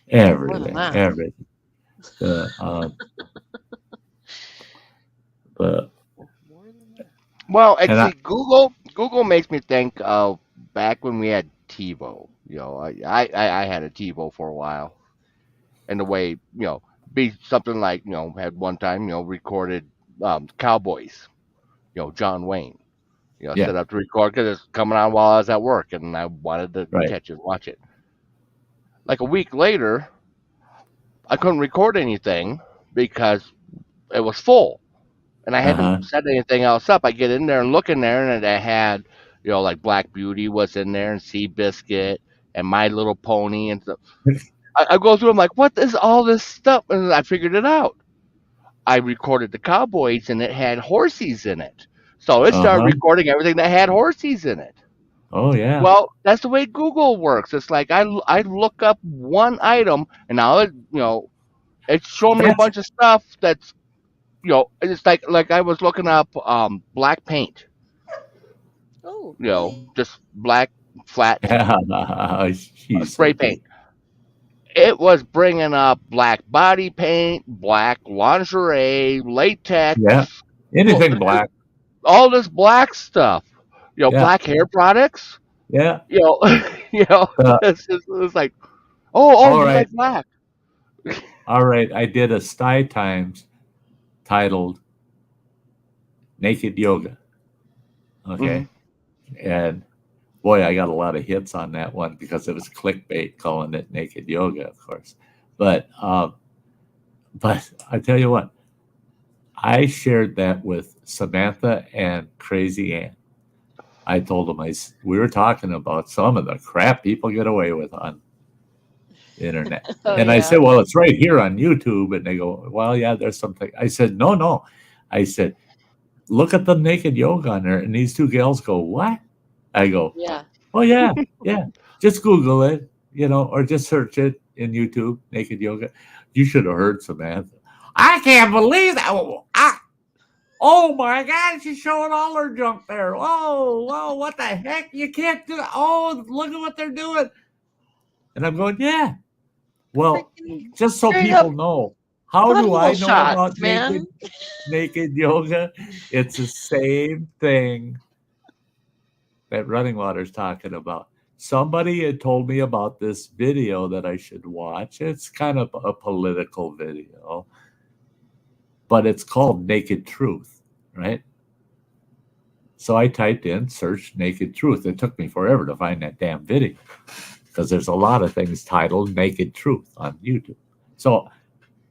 Everything. Well, actually, Google makes me think of back when we had TiVo. I had a TiVo for a while, and the way be something like had one time recorded Cowboys, John Wayne, set up to record because it's coming on while I was at work, and I wanted to catch it and watch it. Like a week later, I couldn't record anything because it was full, and I hadn't set anything else up. I get in there and look in there, and it had, like Black Beauty was in there, and Seabiscuit, and My Little Pony, and stuff. I go through. I'm like, what is all this stuff? And I figured it out. I recorded the Cowboys, and it had horsies in it, so it started recording everything that had horsies in it. Oh yeah. Well, that's the way Google works. It's like I look up one item, and now it's showing me a bunch of stuff that's it's like I was looking up black paint. Oh. Just black flat spray paint. paint. It was bringing up black body paint, black lingerie, latex. Yeah. Anything black. All this black stuff. Black hair products. Yeah. It's like, oh, you like black. All right, I did a Sty Times titled Naked Yoga. Okay. And boy, I got a lot of hits on that one because it was clickbait calling it naked yoga, of course. But I tell you what, I shared that with Samantha and Crazy Ann. I told them we were talking about some of the crap people get away with on the internet. Oh, And I yeah. said, well, it's right here on YouTube. And they go, well, yeah, there's something. I said, no. I said, look at the naked yoga on there. And these two gals go, what? I go, Yeah. oh, yeah. Just Google it, or just search it in YouTube, naked yoga. You should have heard Samantha. I can't believe that. Oh, my God, she's showing all her junk there. Whoa, what the heck? You can't do it. Oh, look at what they're doing. And I'm going, yeah. Well, Freaking just so straight people up know, how do I butthole know shots, about man. naked yoga? It's the same thing that Running Water's talking about. Somebody had told me about this video that I should watch. It's kind of a political video, but it's called Naked Truth, right? So I typed in, searched Naked Truth. It took me forever to find that damn video because there's a lot of things titled Naked Truth on YouTube. So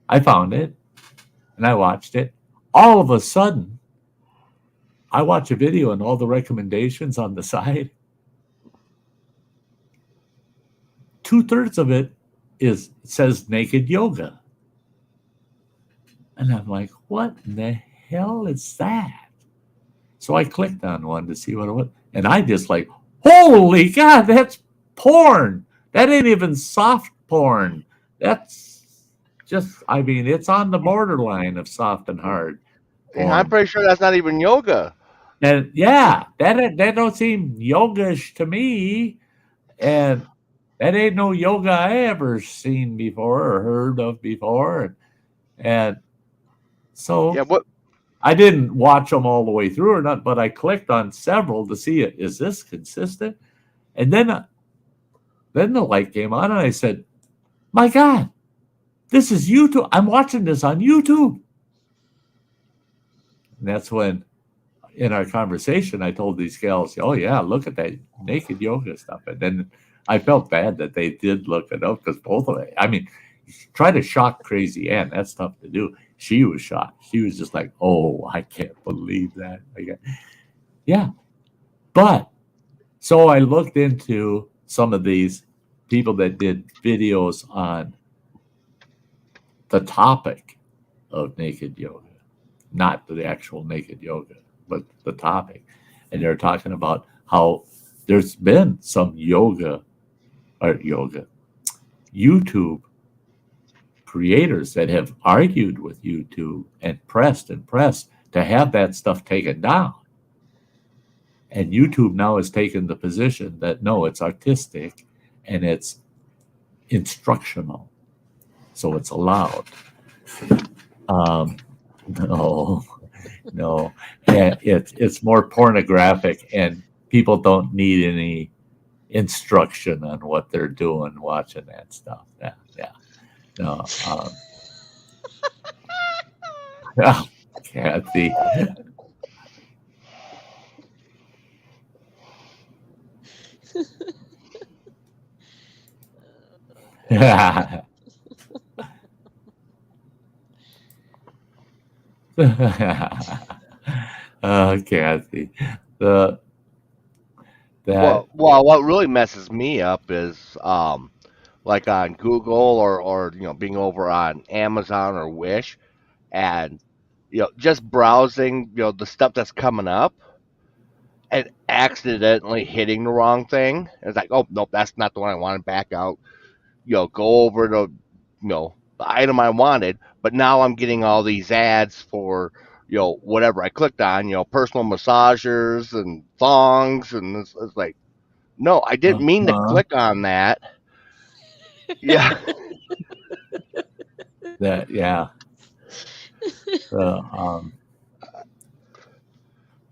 I found it and I watched it. All of a sudden, I watch a video and all the recommendations on the side, 2/3 of it says naked yoga. And I'm like, what in the hell is that? So I clicked on one to see what it was. And I just like, holy God, that's porn. That ain't even soft porn. That's just, it's on the borderline of soft and hard porn. I'm pretty sure that's not even yoga. And yeah, that don't seem yogish to me. And that ain't no yoga I ever seen before or heard of before. And so Yeah, what? I didn't watch them all the way through or not, but I clicked on several to see it. Is this consistent? And then the light came on and I said, my God, this is YouTube. I'm watching this on YouTube. And that's when in our conversation, I told these gals, oh, yeah, look at that naked yoga stuff. And then I felt bad that they did look it up because both of them, try to shock Crazy Ann. That's tough to do. She was shocked. She was just like, oh, I can't believe that. Yeah. But so I looked into some of these people that did videos on the topic of naked yoga, not the actual naked yoga, but the topic. And they're talking about how there's been some YouTube creators that have argued with YouTube and pressed to have that stuff taken down. And YouTube now has taken the position that no, it's artistic and it's instructional. So it's allowed. No. It's more pornographic and people don't need any instruction on what they're doing watching that stuff. Yeah. No. Kathy. Kathy. Well, what really messes me up is like on Google or being over on Amazon or Wish, and just browsing the stuff that's coming up and accidentally hitting the wrong thing. It's like, oh nope, that's not the one I wanted. Back out. Go over to the item I wanted, but now I'm getting all these ads for whatever I clicked on, personal massagers and thongs, and it's like, no, I didn't mean to click on that. Yeah.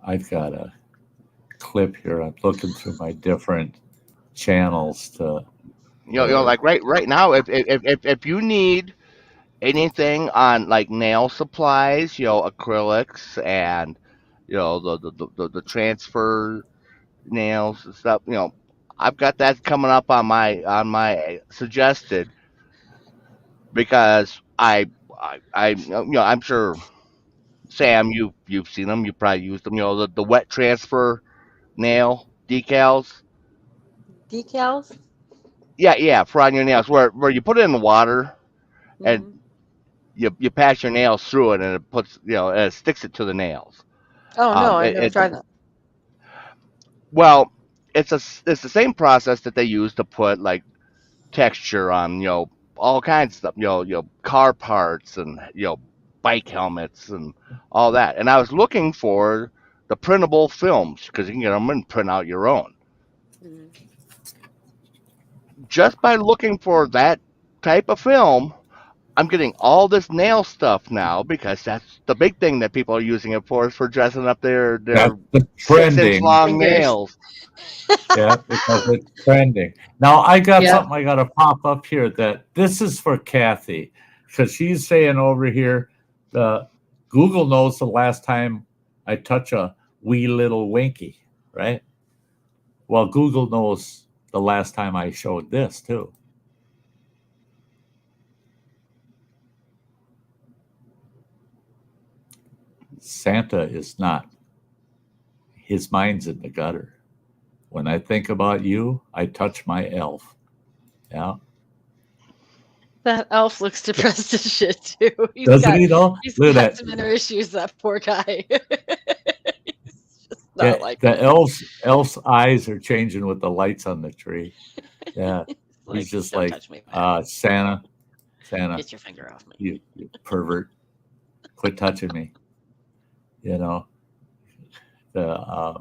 I've got a clip here. I'm looking through my different channels to like right now, if you need anything on like nail supplies, acrylics and the transfer nails and stuff. I've got that coming up on my suggested because I'm sure Sam, you've seen them. You probably used them. The wet transfer nail decals. Decals? Yeah, for on your nails, where you put it in the water and Hmm. you pass your nails through it and it puts and it sticks it to the nails. Oh no, I've It, never it tried that. well, it's the same process that they use to put like texture on all kinds of stuff. Car parts and bike helmets and all that. And I was looking for the printable films because you can get them and print out your own. Mhm. Just by looking for that type of film, I'm getting all this nail stuff now because that's the big thing that people are using it for is for dressing up That's their the 6 inch trending. long Fingers. nails. Yeah, because it's trending. Now I got Yeah. something I got to pop up here that this is for Kathy because she's saying over here the Google knows the last time I touch a wee little winky, right? Well, Google knows the last time I showed this too. Santa is not. His mind's in the gutter. When I think about you, I touch my elf. Yeah. That elf looks depressed as shit too. Doesn't he though? He's Look got at some that. inner issues, that poor guy. He's just Yeah, not like the elf's eyes are changing with the lights on the tree. Yeah. like, He's just don't like, touch me, man. Santa, Get your finger off me. you pervert, quit touching me. You know, the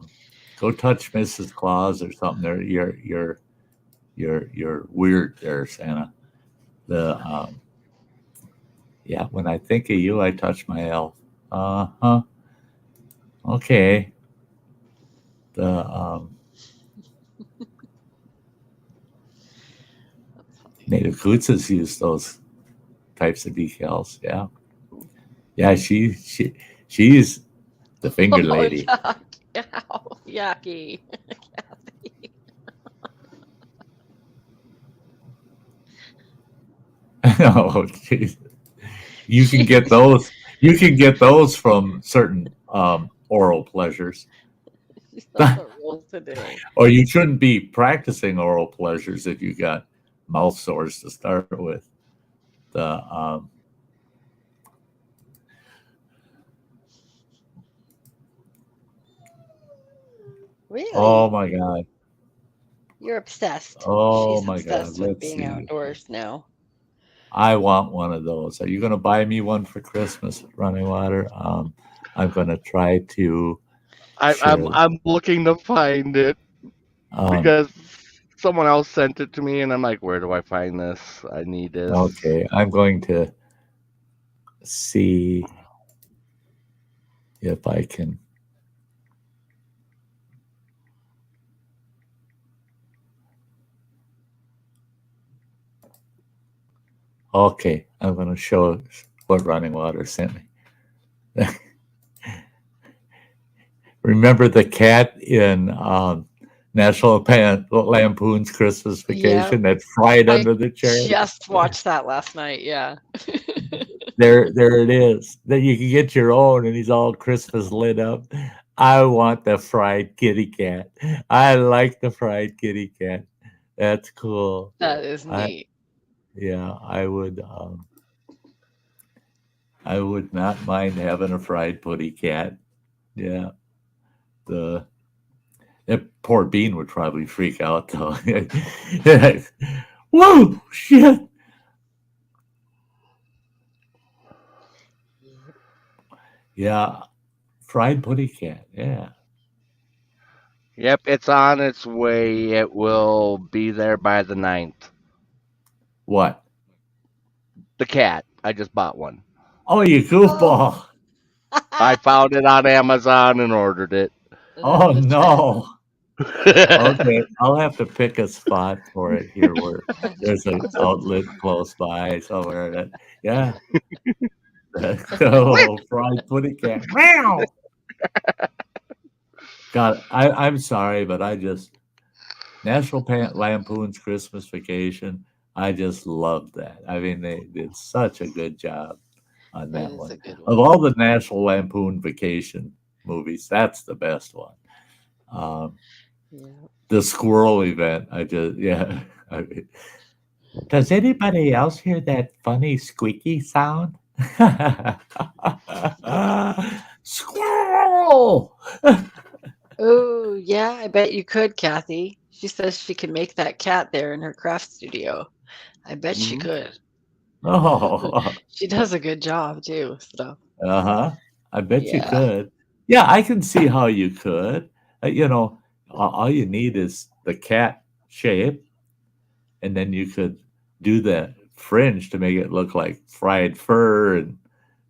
go touch Mrs. Claus or something. There, you're weird there, Santa. The yeah, when I think of you, I touch my elf. Huh. Okay. The Native Kootsas use those types of decals. Yeah. Yeah, she's the finger Oh, lady. yuck. Ow, yucky. Kathy. Oh, geez. You can get those. You can get those from certain oral pleasures, She's on a roll today. or you shouldn't be practicing oral pleasures if you got mouth sores to start with. The Really? oh my god. You're obsessed. Oh She's my god. obsessed with Let's being see. outdoors now. I want one of those. Are you going to buy me one for Christmas, Running Water? I'm going to try to share. I'm looking to find it Um, because someone else sent it to me, and I'm like, where do I find this? I need this. okay, I'm going to see if I can. Okay, I'm going to show what Running Water sent me. Remember the cat in National Lampoon's Christmas Vacation that fried I under the chair? just watched that last night. Yeah. There it is. Then you can get your own, and he's all Christmas lit up. I want the fried kitty cat. I like the fried kitty cat. That's cool. That is neat. Yeah, I would. I would not mind having a fried putty cat. Yeah, that poor Bean would probably freak out though. Whoa, shit! Yeah, fried putty cat. Yeah. Yep, it's on its way. It will be there by the 9th. What? The cat. I just bought one. Oh, you goofball! I found it on Amazon and ordered it. Oh The no! Okay, I'll have to pick a spot for it here where there's an outlet close by somewhere. That, yeah. Oh, fried pudding cat. Meow. God, I'm sorry, but I just Lampoon's Christmas Vacation. I just love that. I mean, they did such a good job on That that is one. a good Of one. all the National Lampoon Vacation movies, that's the best one. Um, Yeah. the squirrel event, yeah. I mean, does anybody else hear that funny squeaky sound? Squirrel! Oh, yeah, I bet you could, Kathy. She says she can make that cat there in her craft studio. I bet she Mhm. could. Oh, She does a good job too. So, uh-huh. I bet you yeah. could. Yeah, I can see how you could. All you need is the cat shape, and then you could do the fringe to make it look like fried fur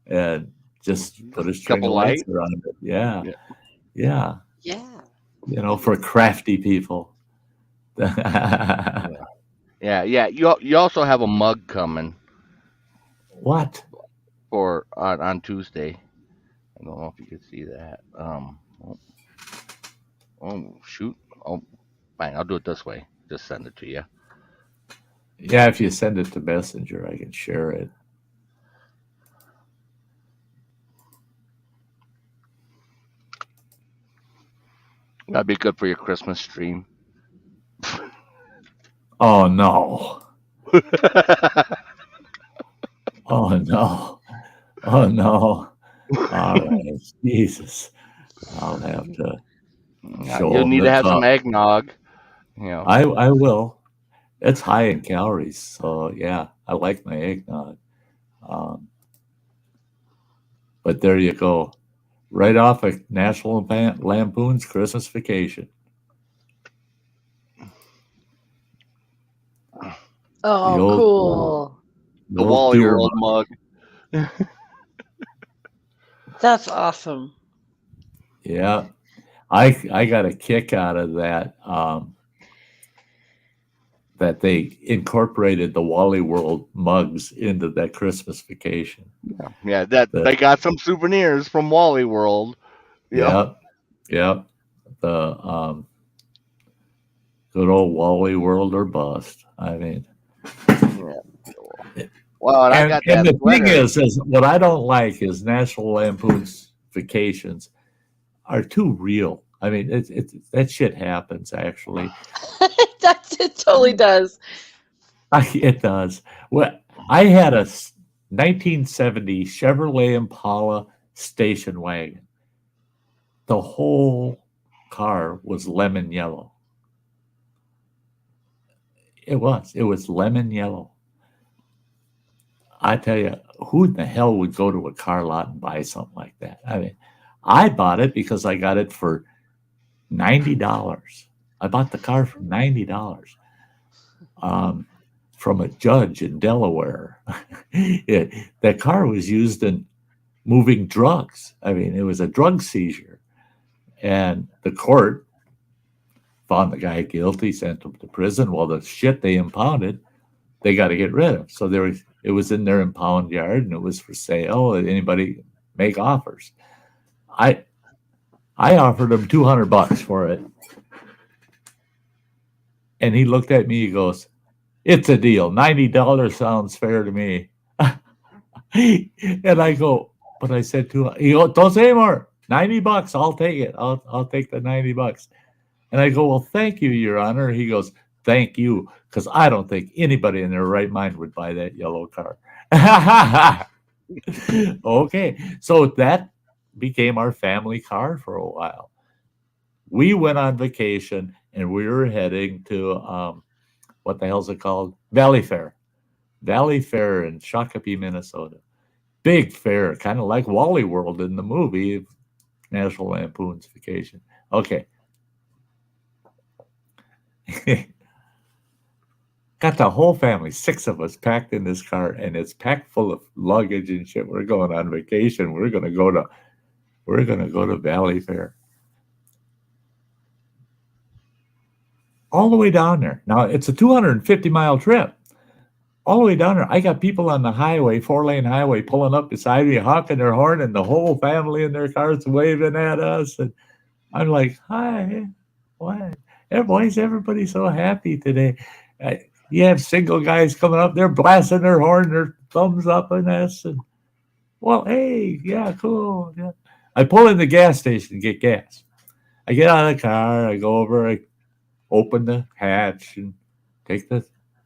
and just put a string Couple of lights lights. around it. Yeah, Yeah. yeah. Yeah. For crafty people. Yeah. You also have a mug coming What? for on Tuesday. I don't know if you could see that. Oh shoot. Oh, fine. I'll do it this way. Just send it to you. Yeah, if you send it to Messenger, I can share it. That'd be good for your Christmas stream. Oh no. Oh no. Oh no. All right. Jesus. I'll have to Yeah, show you'll them need the to have some cup. eggnog. You know. I will. It's high in calories, so yeah, I like my eggnog. Um, but there you go. Right off of Lampoon's Christmas Vacation. The Oh, old cool. the The old Wally Dewar Earl mug. mug. That's awesome. Yeah. I got a kick out of that. That they incorporated the Wally World mugs into that Christmas Vacation. Yeah, that The they got some souvenirs from Wally World. Yeah. yeah, yeah. The good old Wally World or bust. I mean, Yeah. Well, and I got and that the thing sweater. is what I don't like is National Lampoon's Vacations are too real. I mean, that shit happens actually. It totally does. It does. Well, I had a 1970 Chevrolet Impala station wagon. The whole car was lemon yellow. It was. It was lemon yellow. I tell you, who in the hell would go to a car lot and buy something like that? I mean, I bought it because I got it for $90. I bought the car for $90 um, from a judge in Delaware. That car was used in moving drugs. I mean, it was a drug seizure. And the court found the guy guilty, sent him to prison. Well, the shit they impounded, they got to get rid of. So it was in their impound yard and it was for sale. Anybody make offers? I offered him $200 for it. And he looked at me, he goes, "It's a deal. $90 sounds fair to me." And I go, but I said to him, he goes, "Don't say more. $90, I'll take it. I'll take the $90." And I go, "Well, thank you, Your Honor." He goes, "Thank you, because I don't think anybody in their right mind would buy that yellow car." Okay, so that became our family car for a while. We went on vacation and we were heading to what the hell's it called? Valley Fair. Valley Fair in Shakopee, Minnesota. Big fair, kind of like Wally World in the movie National Lampoon's Vacation. Okay. Got the whole family, 6 of us, packed in this car, and it's packed full of luggage and shit. We're going on vacation. We're gonna go to Valley Fair. all the way down there. Now, it's a 250-mile trip. All the way down there, I got people on the highway, 4-lane highway, pulling up beside me, honking their horn, and the whole family in their cars waving at us. And I'm like, hi, what? Why is everybody so happy today? You have single guys coming up, they're blasting their horn, their thumbs up at us. And, well, hey, yeah, cool. Yeah. I pull in the gas station to get gas. I get out of the car, I go over, I open the hatch and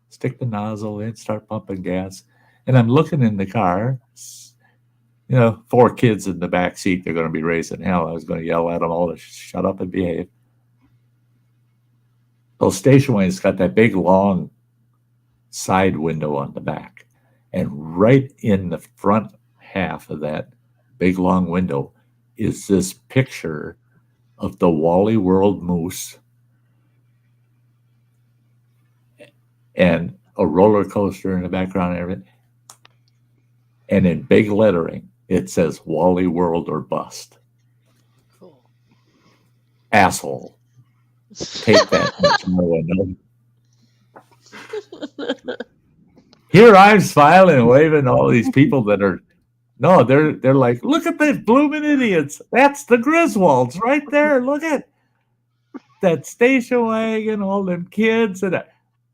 stick the nozzle in, start pumping gas. And I'm looking in the car, 4 kids in the back seat, they're going to be raising hell. I was going to yell at them all to shut up and behave. Those station wagons got that big, long side window on the back. And right in the front half of that big, long window is this picture of the Wally World moose and a roller coaster in the background and everything. And in big lettering, it says Wally World or bust. Cool. Asshole. Take that much more window. Here I'm smiling and waving all these people that are they're like, look at these blooming idiots. That's the Griswolds right there. Look at that station wagon, all them kids and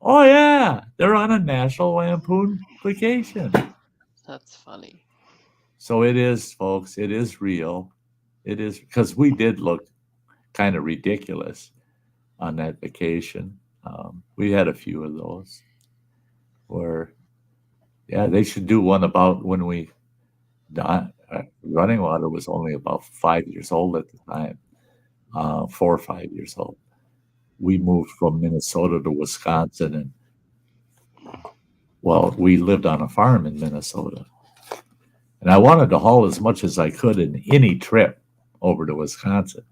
oh yeah, they're on a National Lampoon vacation. That's funny. So it is, folks. It is real. It is, because we did look kind of ridiculous on that vacation. We had a few of those where, yeah, they should do one about when we died. Running Water was only about 5 years old at the time, 4 or 5 years old. We moved from Minnesota to Wisconsin, and we lived on a farm in Minnesota. And I wanted to haul as much as I could in any trip over to Wisconsin.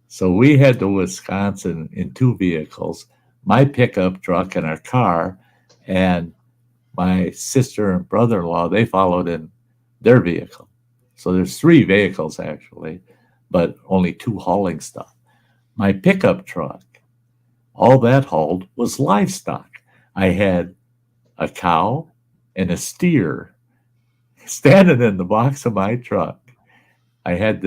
So we head to Wisconsin in 2 vehicles, my pickup truck and our car, and my sister and brother-in-law, they followed in their vehicle. So there's 3 vehicles actually, but only 2 hauling stuff. My pickup truck, all that hauled was livestock. I had a cow and a steer standing in the box of my truck. I had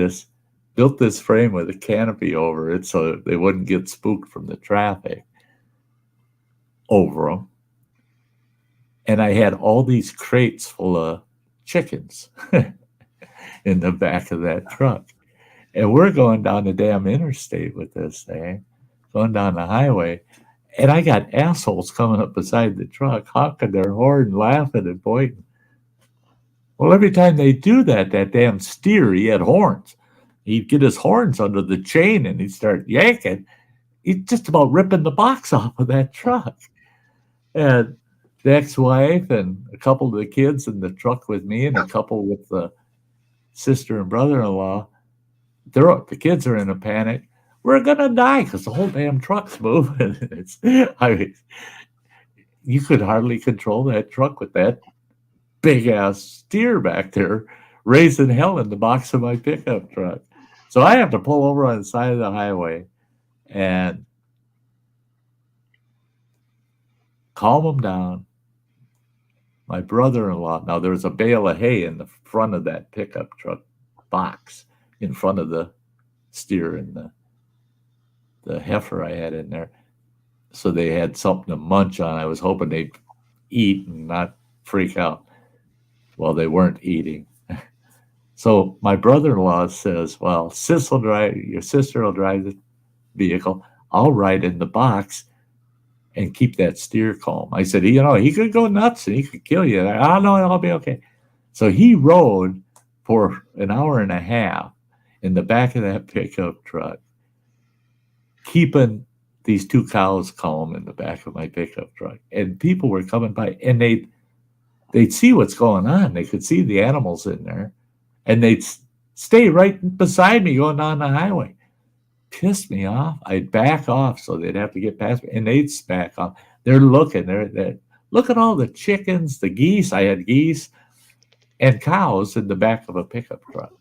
built this frame with a canopy over it so they wouldn't get spooked from the traffic over them. And I had all these crates full of chickens in the back of that truck. And we're going down the damn interstate with this thing, going down the highway. And I got assholes coming up beside the truck, honking their horn, laughing and pointing. Well, every time they do that damn steer, he had horns. He'd get his horns under the chain and he'd start yanking. He's just about ripping the box off of that truck. And the ex-wife and a couple of the kids in the truck with me and a couple with the sister and brother-in-law, the kids are in a panic. We're going to die because the whole damn truck's moving. You could hardly control that truck with that big-ass steer back there raising hell in the box of my pickup truck. So I have to pull over on the side of the highway and calm them down. My brother-in-law, now there was a bale of hay in the front of that pickup truck box in front of the steer and the heifer I had in there. So they had something to munch on. I was hoping they'd eat and not freak out. Well, they weren't eating. So my brother-in-law says, well, your sister will drive the vehicle. I'll ride in the box and keep that steer calm. I said, he could go nuts and he could kill you. No, I'll be okay. So he rode for an hour and a half in the back of that pickup truck, keeping these 2 cows calm in the back of my pickup truck. And people were coming by and they'd see what's going on. They could see the animals in there and they'd stay right beside me going down the highway. Pissed me off. I'd back off so they'd have to get past me and they'd back off. They're looking. Look at all the chickens, the geese. I had geese and cows in the back of a pickup truck.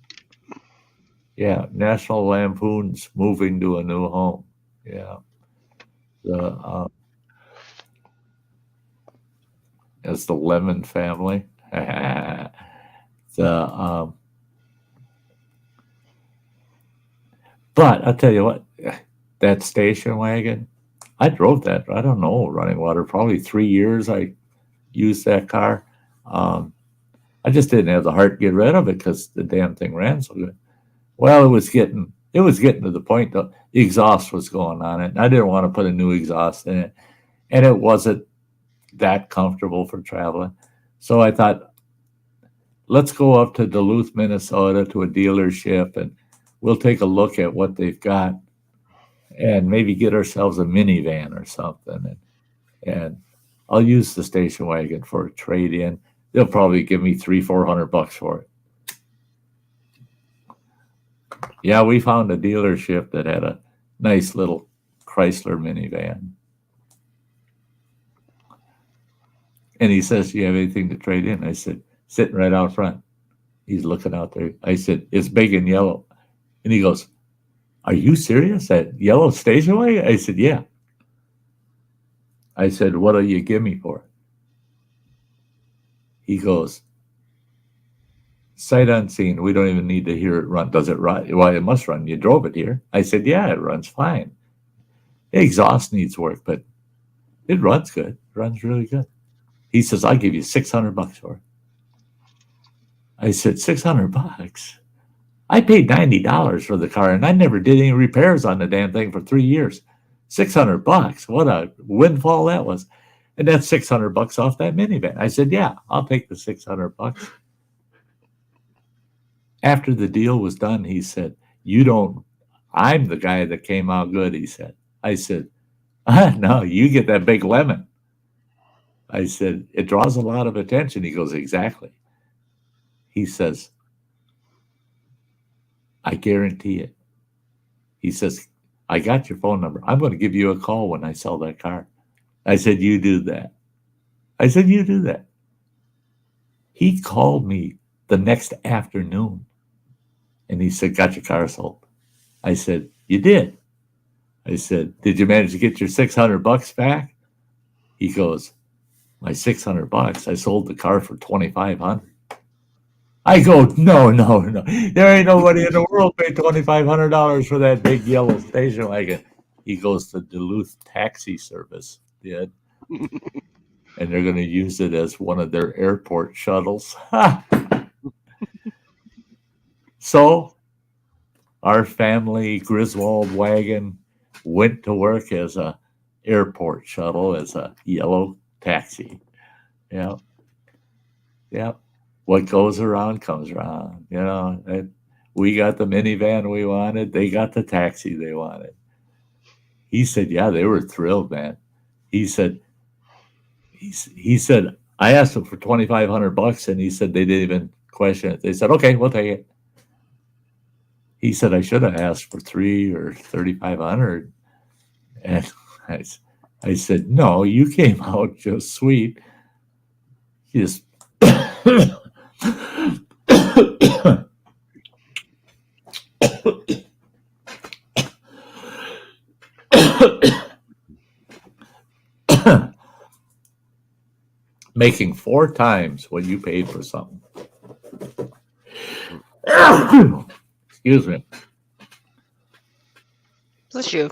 Yeah, National Lampoon's moving to a new home. Yeah. The it's the Lemon family. the But I'll tell you what, that station wagon, I drove that. I don't know, running water, probably 3 years. I used that car. I just didn't have the heart to get rid of it because the damn thing ran so good. Well, it was getting to the point that the exhaust was going on it. And I didn't want to put a new exhaust in it, and it wasn't that comfortable for traveling. So I thought, let's go up to Duluth, Minnesota, to a dealership, and we'll take a look at what they've got, and maybe get ourselves a minivan or something. And I'll use the station wagon for a trade-in. They'll probably give me $300-400 for it. Yeah, we found a dealership that had a nice little Chrysler minivan. And he says, "Do you have anything to trade in?" I said, "Sitting right out front." He's looking out there. I said, "It's big and yellow." And he goes, "Are you serious? That yellow station wagon?" I said, "Yeah." I said, "What'll you give me for it?" He goes, "Sight unseen. We don't even need to hear it run. Does it run?" "Well, it must run. You drove it here." I said, "Yeah, it runs fine. The exhaust needs work, but it runs good. It runs really good." He says, "I'll give you $600 for it." I said, $600? I paid $90 for the car, and I never did any repairs on the damn thing for 3 years. $600? What a windfall that was. And that's $600 off that minivan. I said, "Yeah, I'll take the $600. After the deal was done, he said, I'm the guy that came out good," he said. I said, "No, you get that big lemon." I said, "It draws a lot of attention." He goes, "Exactly." He says, "I guarantee it." He says, "I got your phone number. I'm going to give you a call when I sell that car." I said, "You do that." I said, "You do that." He called me the next afternoon, and he said, "Got your car sold." I said, "You did?" I said, "Did you manage to get your $600 back?" He goes, "My $600? I sold the car for $2,500. I go, no. There ain't nobody in the world paid $2,500 for that big yellow station wagon." He goes, "The Duluth taxi service did. And they're going to use it as one of their airport shuttles." So our family Griswold wagon went to work as a airport shuttle, as a yellow taxi. Yeah. What goes around comes around. We got the minivan we wanted. They got the taxi they wanted. He said, "Yeah, they were thrilled, man." He said, I asked him for $2,500, and he said they didn't even question it. They said, "Okay, we'll take it." He said, "I should have asked for $3,000 or $3,500. And I said, "No, you came out just sweet. Just making 4 times what you paid for something." Excuse me. Bless you.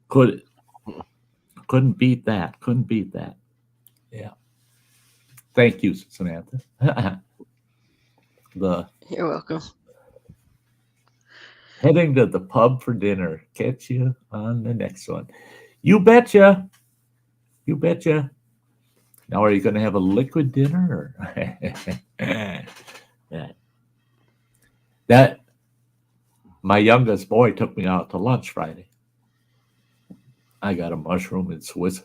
Couldn't beat that. Yeah. Thank you, Samantha. You're welcome. Heading to the pub for dinner. Catch you on the next one. You betcha. Now, are you going to have a liquid dinner? That my youngest boy took me out to lunch Friday. I got a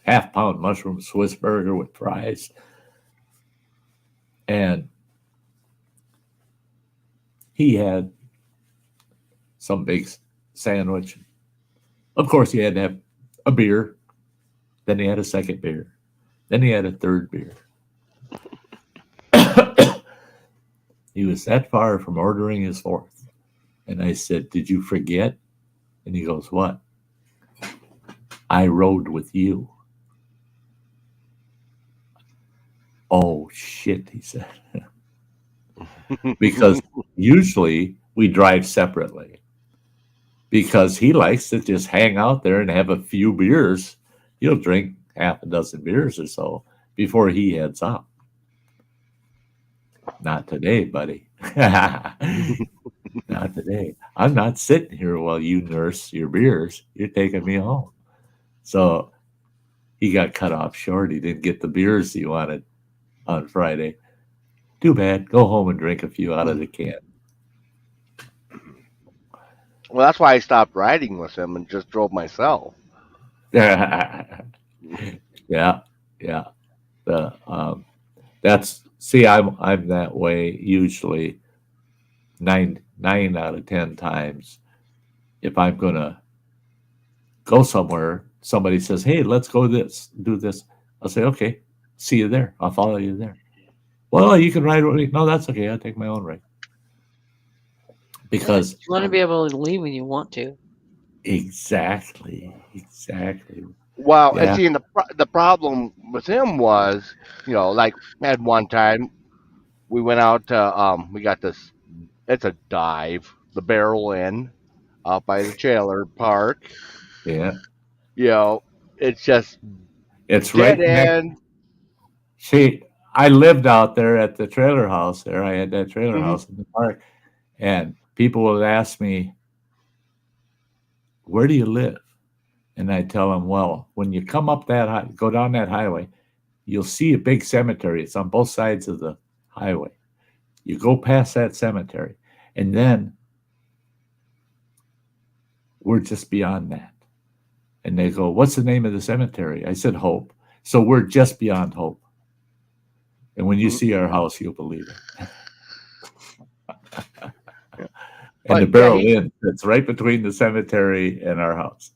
half-pound mushroom Swiss burger with fries. And he had some big sandwich. Of course, he had to have a beer. Then he had a second beer. Then he had a third beer. He was that far from ordering his fourth. And I said, "Did you forget?" And he goes, "What?" I rode with you. Oh, shit, he said. Because usually we drive separately. Because he likes to just hang out there and have a few beers. He'll drink half a dozen beers or so before he heads out. Not today, buddy. Not today. I'm not sitting here while you nurse your beers. You're taking me home. So he got cut off short. He didn't get the beers he wanted on Friday. Too bad. Go home and drink a few out of the can. Well, that's why I stopped riding with him and just drove myself. Yeah, yeah. That's see, I'm that way usually. Nine out of 10 times. If I'm gonna go somewhere, somebody says, "Hey, let's do this." I'll say, "Okay, see you there. I'll follow you there." Well, you can ride with me. No, that's okay. I'll take my own ride. Because you want to be able to leave when you want to. Exactly. Well, and Yeah. see, the problem with him was, like at one time we went out to we got this. It's a dive, the Barrel Inn, out by the trailer park. Yeah. It's just It's dead right next. end. See, I lived out there at the trailer house there. I had that trailer Mhm. house in the park. And people would ask me, "Where do you live?" And I tell them, "Well, when you come up go down that highway, you'll see a big cemetery. It's on both sides of the highway. You go past that cemetery, and then we're just beyond that." And they go, "What's the name of the cemetery?" I said, "Hope." So we're just beyond Hope. And when you Mhm. see our house, you'll believe it. And But the Barrel Inn, it's right between the cemetery and our house.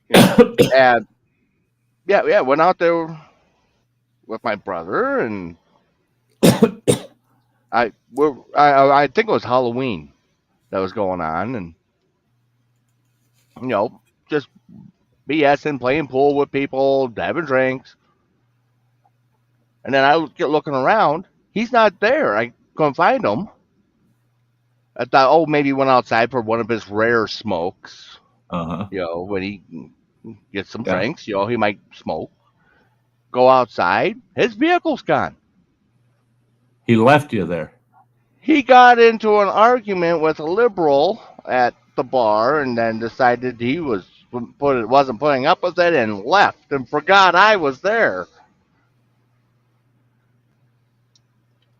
and went out there with my brother, and I think it was Halloween that was going on, and just BSing, playing pool with people, having drinks. And then I get looking around. He's not there. I couldn't find him. I thought, oh, maybe he went outside for one of his rare smokes. Uh-huh. When he gets some Yeah. drinks, he might smoke. Go outside. His vehicle's gone. He left you there. He got into an argument with a liberal at the bar, and then decided he wasn't putting up with it, and left and forgot I was there.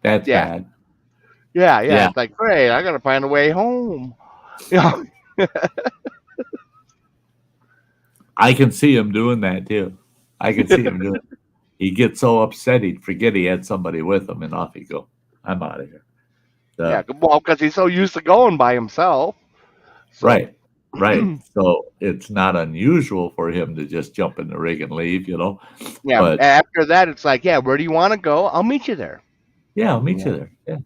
That's Yeah. bad. Yeah. Yeah. It's like, great, I gotta find a way home. I can see him doing that too. I can see him doing it. He gets so upset he'd forget he had somebody with him, and off he go. I'm out of here. Yeah, well, because he's so used to going by himself. So. Right. So it's not unusual for him to just jump in the rig and leave, Yeah. But After that, it's like, yeah, where do you want to go? I'll meet you there. yeah, I'll meet you there. Yeah.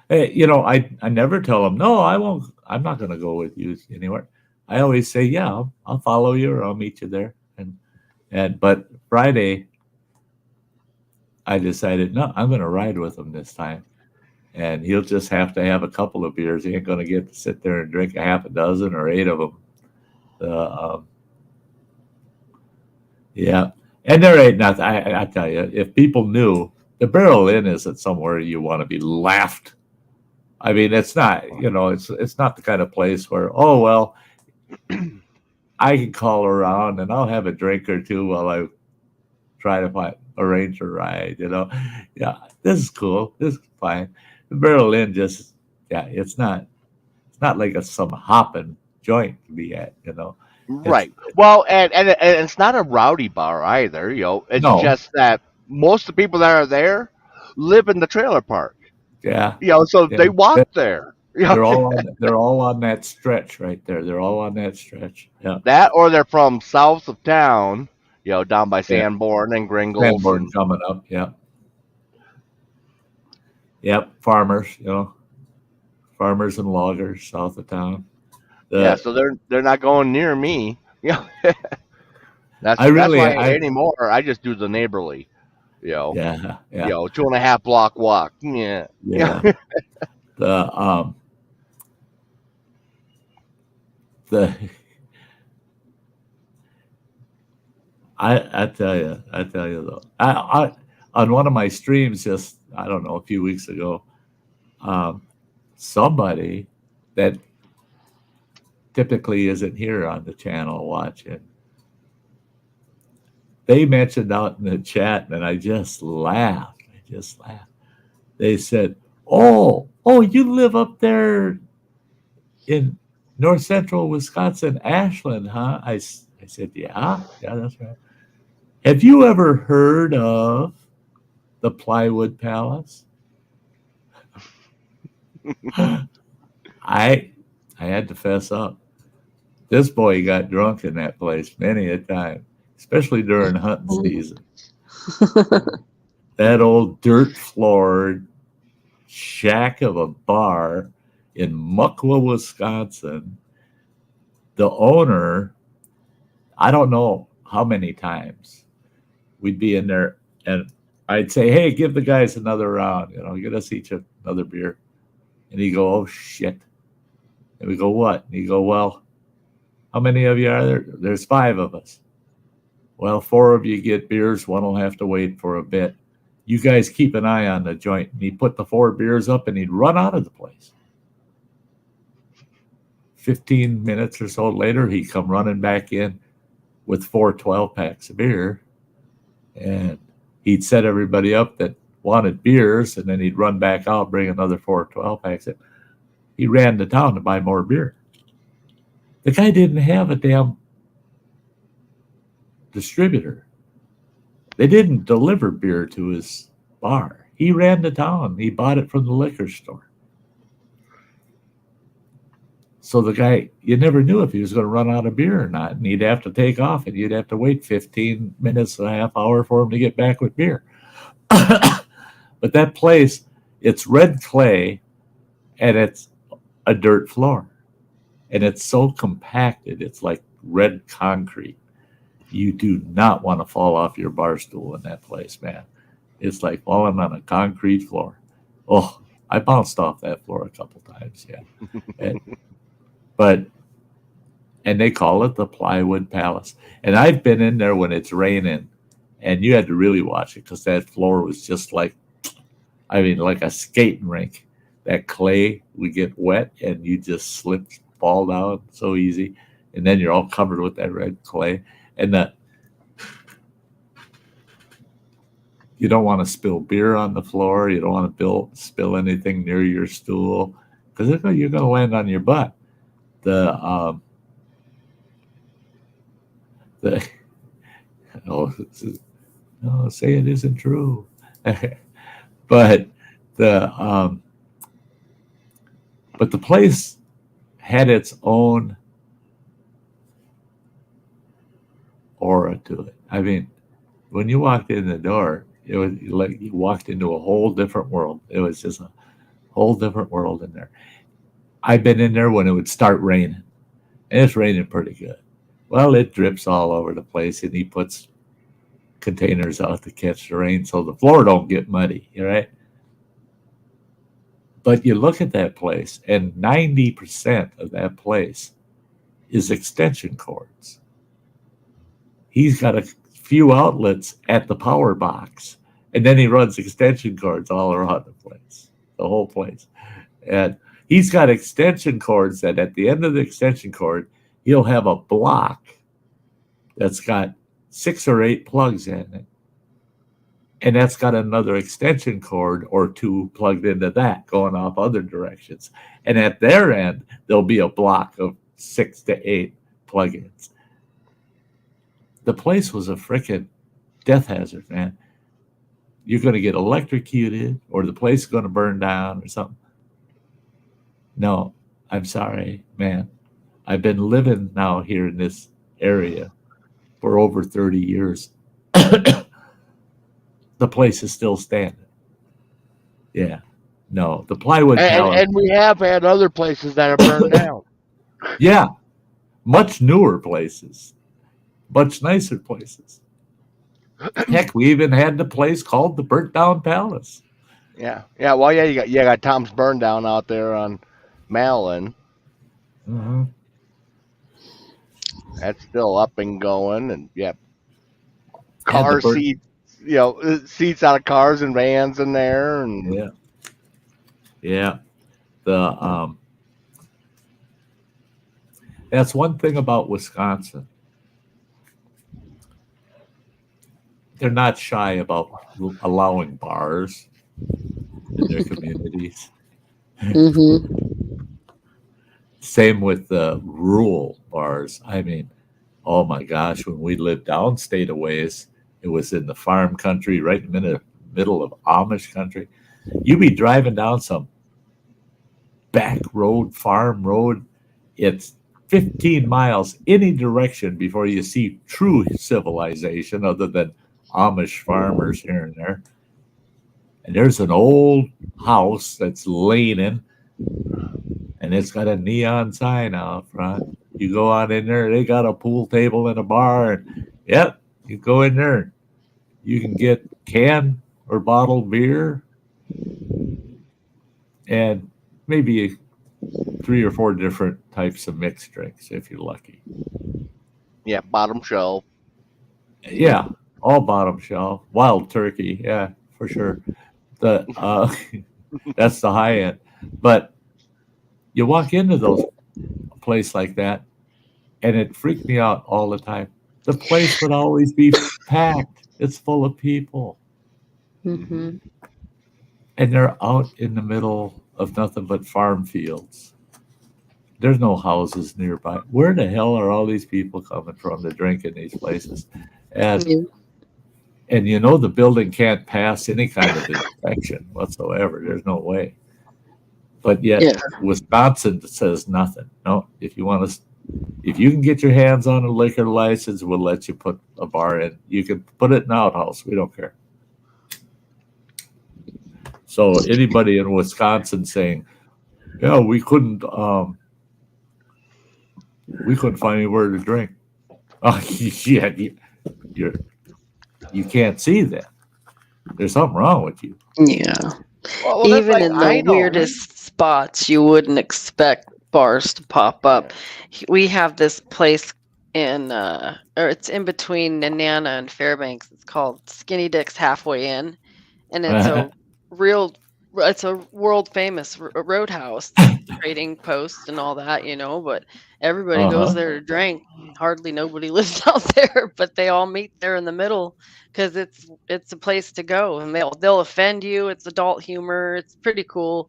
Hey, I never tell him, no, I won't. I'm not going to go with you anywhere. I always say, yeah, I'll follow you or I'll meet you there. But Friday, I decided, no, I'm going to ride with him this time. And he'll just have to have a couple of beers. He ain't going to get to sit there and drink a half a dozen or 8 of them. Yeah. And there ain't nothing. I tell you, if people knew, the Barrel Inn isn't somewhere you want to be laughed. I mean, it's not, it's not the kind of place where, oh, well, I can call around and I'll have a drink or two while I try to arrange a ride, Yeah, this is cool. This is fine. The Barrel Inn it's not like some hopping joint to be at, Right. Well, and it's not a rowdy bar either. It's No. just that most of the people that are there live in the trailer park. Yeah. So they walk there. They're all on that stretch right there. They're all on that stretch. Yeah. That, or they're from south of town, down by Sanborn and Gringles. Sanborn coming up. Yeah. Yep. Farmers, farmers and loggers south of town. So they're not going near me. That's I really, why I anymore I just do the neighborly, you know, yeah, yeah, 2.5 block walk. Yeah. yeah. The the I tell you though, I on one of my streams just I don't know a few weeks ago, um, somebody that typically isn't here on the channel watching, they mentioned out in the chat, and I just laughed. I just laughed. They said, oh, you live up there in north central Wisconsin, Ashland, huh? I said, yeah, that's right. Have you ever heard of the Plywood Palace? I had to fess up. This boy got drunk in that place many a time, especially during hunting season. That old dirt floored shack of a bar in Muckwa, Wisconsin. The owner, I don't know how many times we'd be in there and I'd say, hey, give the guys another round, get us each another beer. And he'd go, oh, shit. And we go, what? And he'd go, well, how many of you are there? There's 5 of us. Well, 4 of you get beers. One will have to wait for a bit. You guys keep an eye on the joint. And he'd put the 4 beers up and he'd run out of the place. 15 minutes or so later, he'd come running back in with 4 12-packs of beer. And he'd set everybody up that wanted beers, and then he'd run back out, bring another 4 12-packs. He ran to town to buy more beer. The guy didn't have a damn distributor. They didn't deliver beer to his bar. He ran to town. He bought it from the liquor store. So the guy, you never knew if he was going to run out of beer or not, and he'd have to take off, and you'd have to wait 15 minutes and a half hour for him to get back with beer. But that place, it's red clay, and it's a dirt floor, and it's so compacted, it's like red concrete. You do not want to fall off your bar stool in that place, man. It's like falling on a concrete floor. Oh, I bounced off that floor a couple times, yeah. And they call it the Plywood Palace. And I've been in there when it's raining, and you had to really watch it because that floor was just like a skating rink. That clay would get wet, and you just slip, fall down so easy. And then you're all covered with that red clay. And you don't want to spill beer on the floor. You don't want to spill anything near your stool because you're going to land on your butt. Say it isn't true. But the place had its own aura to it. I mean, when you walked in the door, it was like you walked into a whole different world. It was just a whole different world in there. I've been in there when it would start raining, and it's raining pretty good. Well, it drips all over the place, and he puts containers out to catch the rain so the floor don't get muddy, right? But you look at that place, and 90% of that place is extension cords. He's got a few outlets at the power box, and then he runs extension cords all around the place, the whole place. And he's got extension cords that at the end of the extension cord, he'll have a block that's got 6 or 8 plugs in it. And that's got another extension cord or 2 plugged into that going off other directions. And at their end, there'll be a block of 6 to 8 plugins. The place was a freaking death hazard, man. You're going to get electrocuted, or the place is going to burn down or something. No, I'm sorry, man. I've been living now here in this area for over 30 years. The place is still standing. Yeah. No, the Plywood Palace. And we have had other places that have burned down. Yeah. Much newer places. much nicer places. Heck, we even had the place called the Burnt Down Palace. Yeah, yeah. Well, yeah, you got Tom's Burn Down out there on Malin. Mm-hmm. That's still up and going, and yeah, And the car Burnt, seats, seats out of cars and vans in there, and yeah, yeah. The That's one thing about Wisconsin. They're not shy about allowing bars in their communities. Mm-hmm. Same with the rural bars. I mean, oh my gosh, when we lived downstate a ways, it was in the farm country, right in the middle of Amish country. You be driving down some back road, farm road. It's 15 miles any direction before you see true civilization other than Amish farmers here and there. And there's an old house that's leaning, and it's got a neon sign out front. You go on in there, they got a pool table and a bar, and yep, you go in there, you can get canned or bottled beer, and maybe 3 or 4 different types of mixed drinks if you're lucky. yeah, bottom shelf. Yeah, all bottom shelf, wild turkey, yeah, for sure. The That's the high end, but you walk into those a place like that, and it freaked me out all the time. The place would always be packed. It's full of people, Mm-hmm. and they're out in the middle of nothing but farm fields. There's no houses nearby. Where the hell are all these people coming from to drink in these places? And Yeah. and you know the building can't pass any kind of inspection whatsoever. There's no way. But yet Yeah. Wisconsin says nothing. No, if you can get your hands on a liquor license, we'll let you put a bar in. You can put it in an outhouse. We don't care. So anybody in Wisconsin saying, "Yeah, we couldn't find anywhere to drink," oh, yeah, you can't see that. There's something wrong with you. Yeah. Well, that's Even like in the I know. weirdest spots, you wouldn't expect bars to pop up. We have this place or it's in between Nenana and Fairbanks. It's called Skinny Dick's Halfway Inn, and it's a world famous roadhouse, trading post and all that, but everybody goes there to drink. Hardly nobody lives out there, but they all meet there in the middle because it's a place to go, and they'll offend you. It's adult humor. It's pretty cool.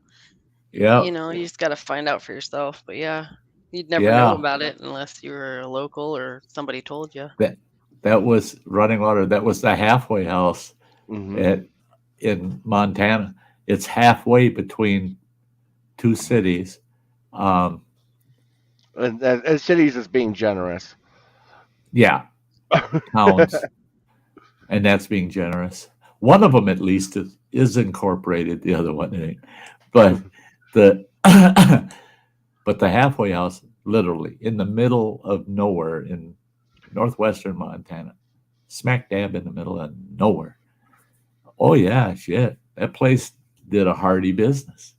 Yeah, You just got to find out for yourself. But yeah, you'd never know yeah. about it unless you were a local or somebody told you. That was Running Water. That was the halfway house Mhm. in Montana. It's halfway between 2 cities. And cities is being generous. Yeah, towns, and that's being generous. One of them, at least, is incorporated. The other one ain't. But the but the halfway house, literally in the middle of nowhere in northwestern Montana, smack dab in the middle of nowhere. Oh yeah, shit. That place did a hearty business.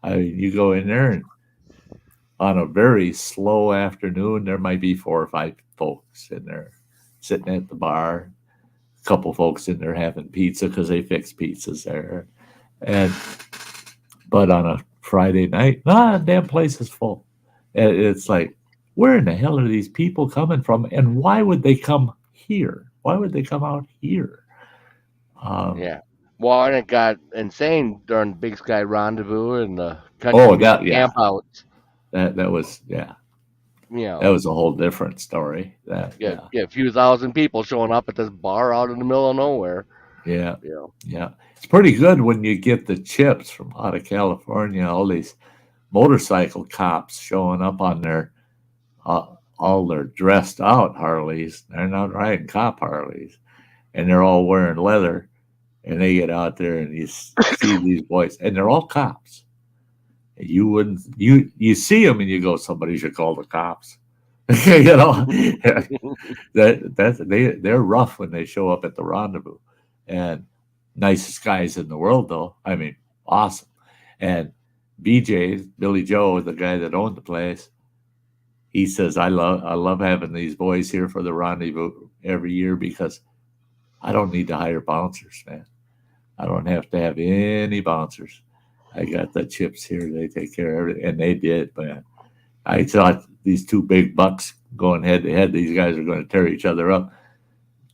I mean, you go in there, and on a very slow afternoon, there might be 4 or 5 folks in there sitting at the bar. A couple folks in there having pizza because they fix pizzas there. But on a Friday night, damn place is full. And it's like, where in the hell are these people coming from? And why would they come here? Why would they come out here? Yeah. Well, and it got insane during Big Sky Rendezvous and the country camp outs. That was, yeah. That was a whole different story. Yeah, a few thousand people showing up at this bar out in the middle of nowhere. Yeah. It's pretty good when you get the chips from out of California. All these motorcycle cops showing up on their all their dressed out Harleys. They're not riding cop Harleys, and they're all wearing leather. And they get out there, and you see these boys, and they're all cops. You see them, and you go, somebody should call the cops. You know, they're rough when they show up at the rendezvous, and nicest guys in the world though. I mean, awesome. And BJ, Billy Joe, the guy that owned the place, he says, I love having these boys here for the rendezvous every year because I don't need to hire bouncers, man. I don't have to have any bouncers. I got the chips here. They take care of it. And they did, man. I thought these two big bucks going head to head, these guys are going to tear each other up.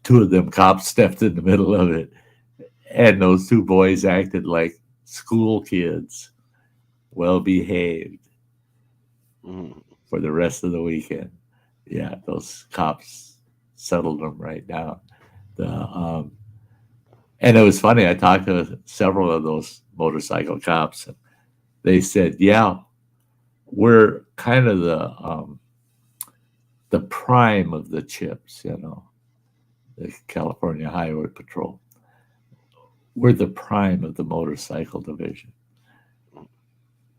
Two of them cops stepped in the middle of it. And those two boys acted like school kids, well behaved for the rest of the weekend. Yeah, those cops settled them right down. And it was funny. I talked to several of those motorcycle cops, and they said, "Yeah, we're kind of the prime of the chips, you know, the California Highway Patrol. We're the prime of the motorcycle division."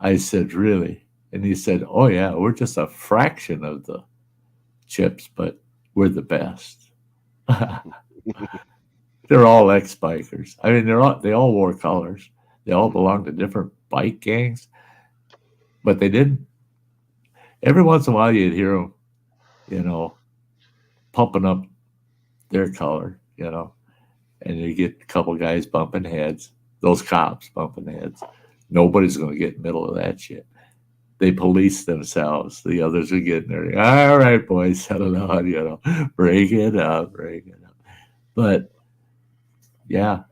I said, "Really?" And he said, "Oh yeah, we're just a fraction of the chips, but we're the best." They're all ex-bikers. I mean, they all wore colors. They all belonged to different bike gangs, but they didn't. Every once in a while, you'd hear them, you know, pumping up their color, you know, and you get a couple guys bumping heads. Those cops bumping heads. Nobody's going to get in the middle of that shit. They police themselves. The others are getting there. All right, boys, settle down, you know, break it up. But yeah,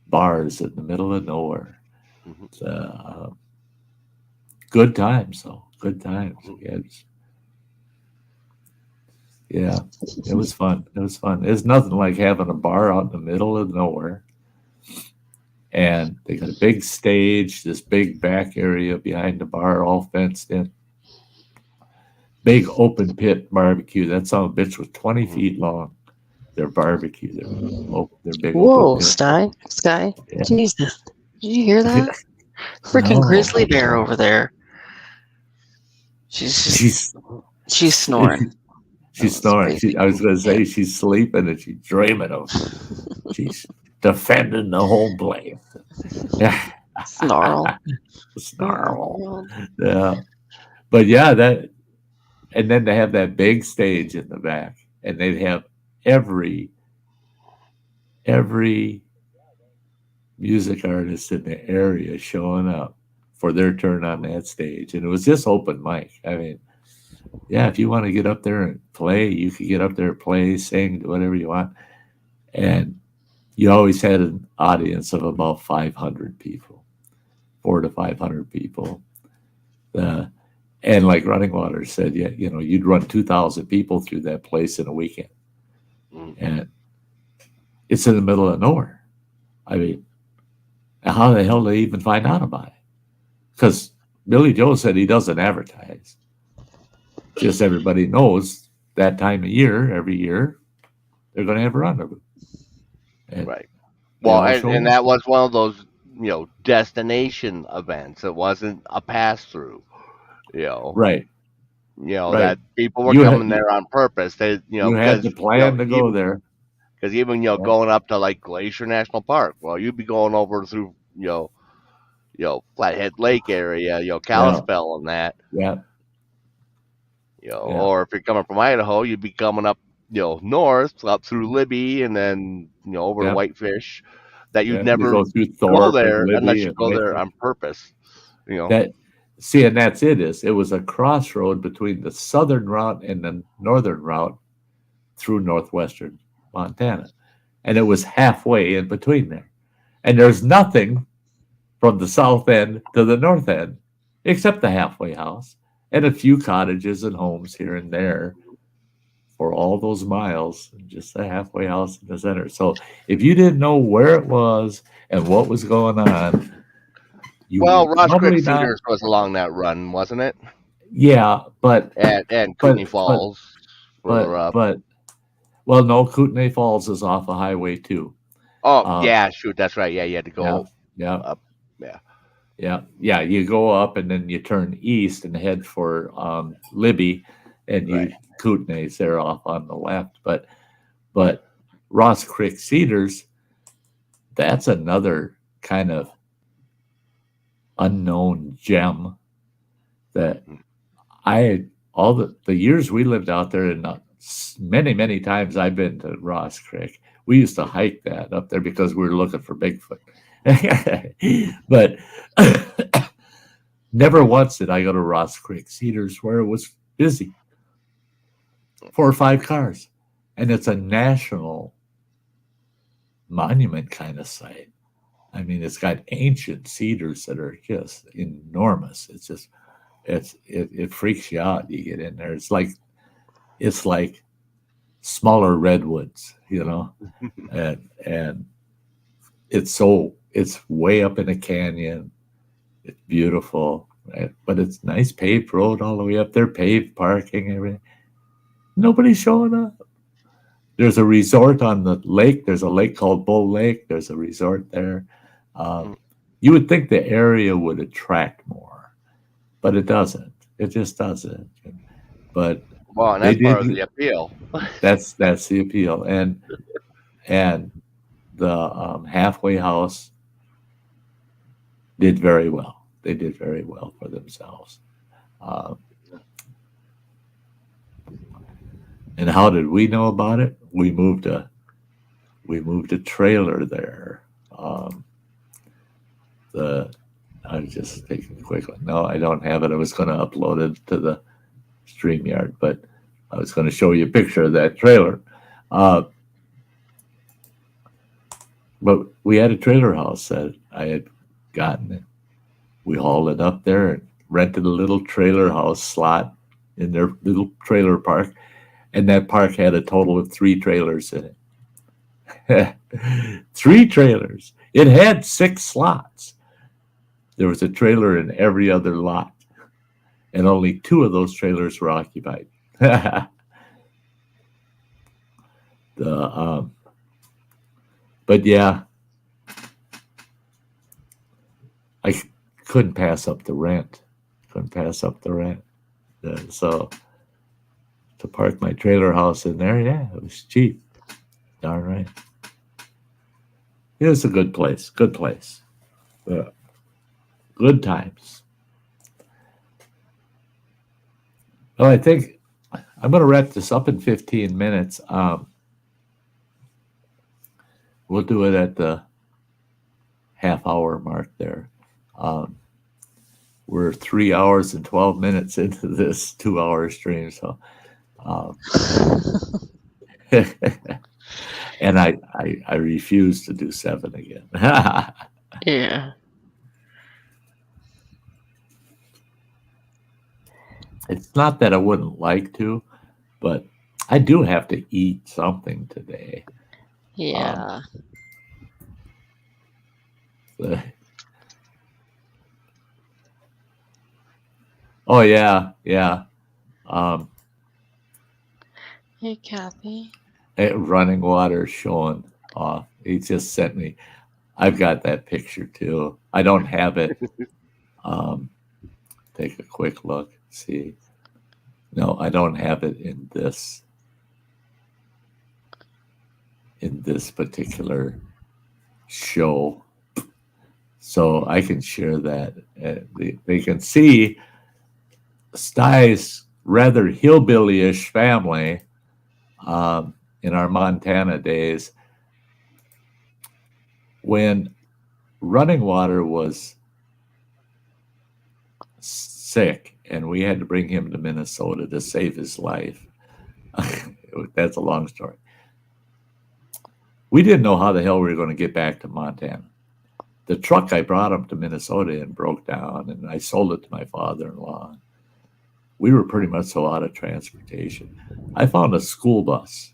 bars in the middle of nowhere. Good times, though. Good times. Yeah, it was fun. There's nothing like having a bar out in the middle of nowhere. And they got a big stage, this big back area behind the bar, all fenced in. Big open pit barbecue. That son of a bitch was 20 feet long. Their barbecue, their big. Whoa, Sty. Yeah. Jesus. Did you hear that? Freaking grizzly bear over there. She's snoring. She's snoring. I was going to say she's sleeping and she's dreaming of. She's defending the whole place. Yeah. Snarl. Yeah. But yeah, that, and then they have that big stage in the back, and they'd have every music artist in the area showing up for their turn on that stage. And it was just open mic. I mean, yeah, if you want to get up there and play, you could get up there, play, sing, do whatever you want. And you always had an audience of about 500 people, 400 to 500 people. And like Running Water said, yeah, you know, you'd run 2,000 people through that place in a weekend. And it's in the middle of nowhere. I mean, how the hell do they even find out about it? Because Billy Joe said he doesn't advertise. Just everybody knows that time of year, every year, they're going to have a rendezvous. Right. Well, and that was one of those, you know, destination events. It wasn't a pass-through, you know. Right. You know, that people were coming there on purpose. They, you know, had the plan to go there. Because even, you know, going up to like Glacier National Park, well, you'd be going over through, you know, Flathead Lake area, you know, Kalispell and that. Yeah. You know, or if you're coming from Idaho, you'd be coming up, you know, north, up through Libby, and then, you know, over to Whitefish. That you'd never go there unless you go there on purpose. You know. And that's it. It was a crossroad between the southern route and the northern route through northwestern Montana. And it was halfway in between there. And there's nothing from the south end to the north end except the halfway house and a few cottages and homes here and there for all those miles, and just the halfway house in the center. So if you didn't know where it was and what was going on, Ross Creek Feeders was along that run, wasn't it? Yeah, but and Kootenai Falls. No, Kootenai Falls is off of Highway 2. Oh, yeah, shoot, that's right. Yeah, you had to go up. Yeah. You go up and then you turn east and head for Libby, and Right. Kootenays there off on the left. But Ross Creek Cedars, that's another kind of unknown gem that all the years we lived out there, and many times I've been to Ross Creek. We used to hike that up there because we were looking for Bigfoot. But never once did I go to Ross Creek Cedars where it was busy. 4 or 5 cars. And it's a national monument kind of site. I mean, it's got ancient cedars that are just enormous. It's just it freaks you out. You get in there. It's like smaller redwoods, and it's way up in a canyon. It's beautiful, right? But it's nice paved road all the way up there, paved parking, everything. Nobody's showing up. There's a resort on the lake. There's a lake called Bull Lake. There's a resort there. You would think the area would attract more, but it doesn't. It just doesn't. But Well, and that's part of the appeal. That's the appeal, and the halfway house did very well. They did very well for themselves. And how did we know about it? We moved a trailer there. I was just taking a quick look. No, I don't have it. I was going to upload it to the StreamYard, but I was going to show you a picture of that trailer. But we had a trailer house that I had gotten it. We hauled it up there and rented a little trailer house slot in their little trailer park. And that park had a total of 3 trailers in it. 3 trailers. It had 6 slots. There was a trailer in every other lot. And only 2 of those trailers were occupied. But yeah, I couldn't pass up the rent. So to park my trailer house in there, yeah, it was cheap. Darn right. It was a good place. Good times. Well, I think I'm going to wrap this up in 15 minutes. We'll do it at the half-hour mark there. We're 3 hours and 12 minutes into this 2-hour stream, so and I refuse to do 7 again. Yeah. It's not that I wouldn't like to, but I do have to eat something today. Yeah. Oh yeah. Hey, Kathy. Running water showing off. He just sent me. I've got that picture too. I don't have it. Take a quick look. See. No, I don't have it in this particular show. So I can share that. They can see Sty's rather hillbilly-ish family in our Montana days when Running Water was sick and we had to bring him to Minnesota to save his life. That's a long story. We didn't know how the hell we were going to get back to Montana. The truck I brought him to Minnesota in broke down, and I sold it to my father-in-law. We were pretty much so out of transportation. I found a school bus,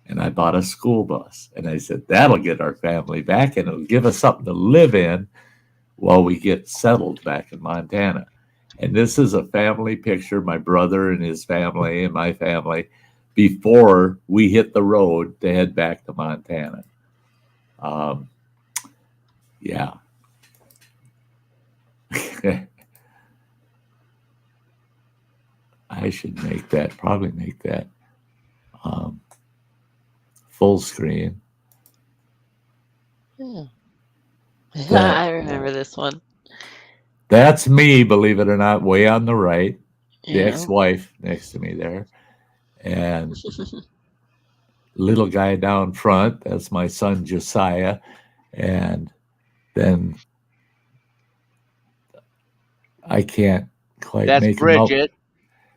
and I bought a school bus. And I said, that'll get our family back, and it'll give us something to live in while we get settled back in Montana. And this is a family picture, my brother and his family and my family, before we hit the road to head back to Montana. Yeah. I should probably make that full screen. Yeah. That- I remember this one. That's me, believe it or not, way on the right. The Yeah. ex-wife next to me there. And little guy down front, that's my son Josiah. And then I can't quite That's make him out. Bridget.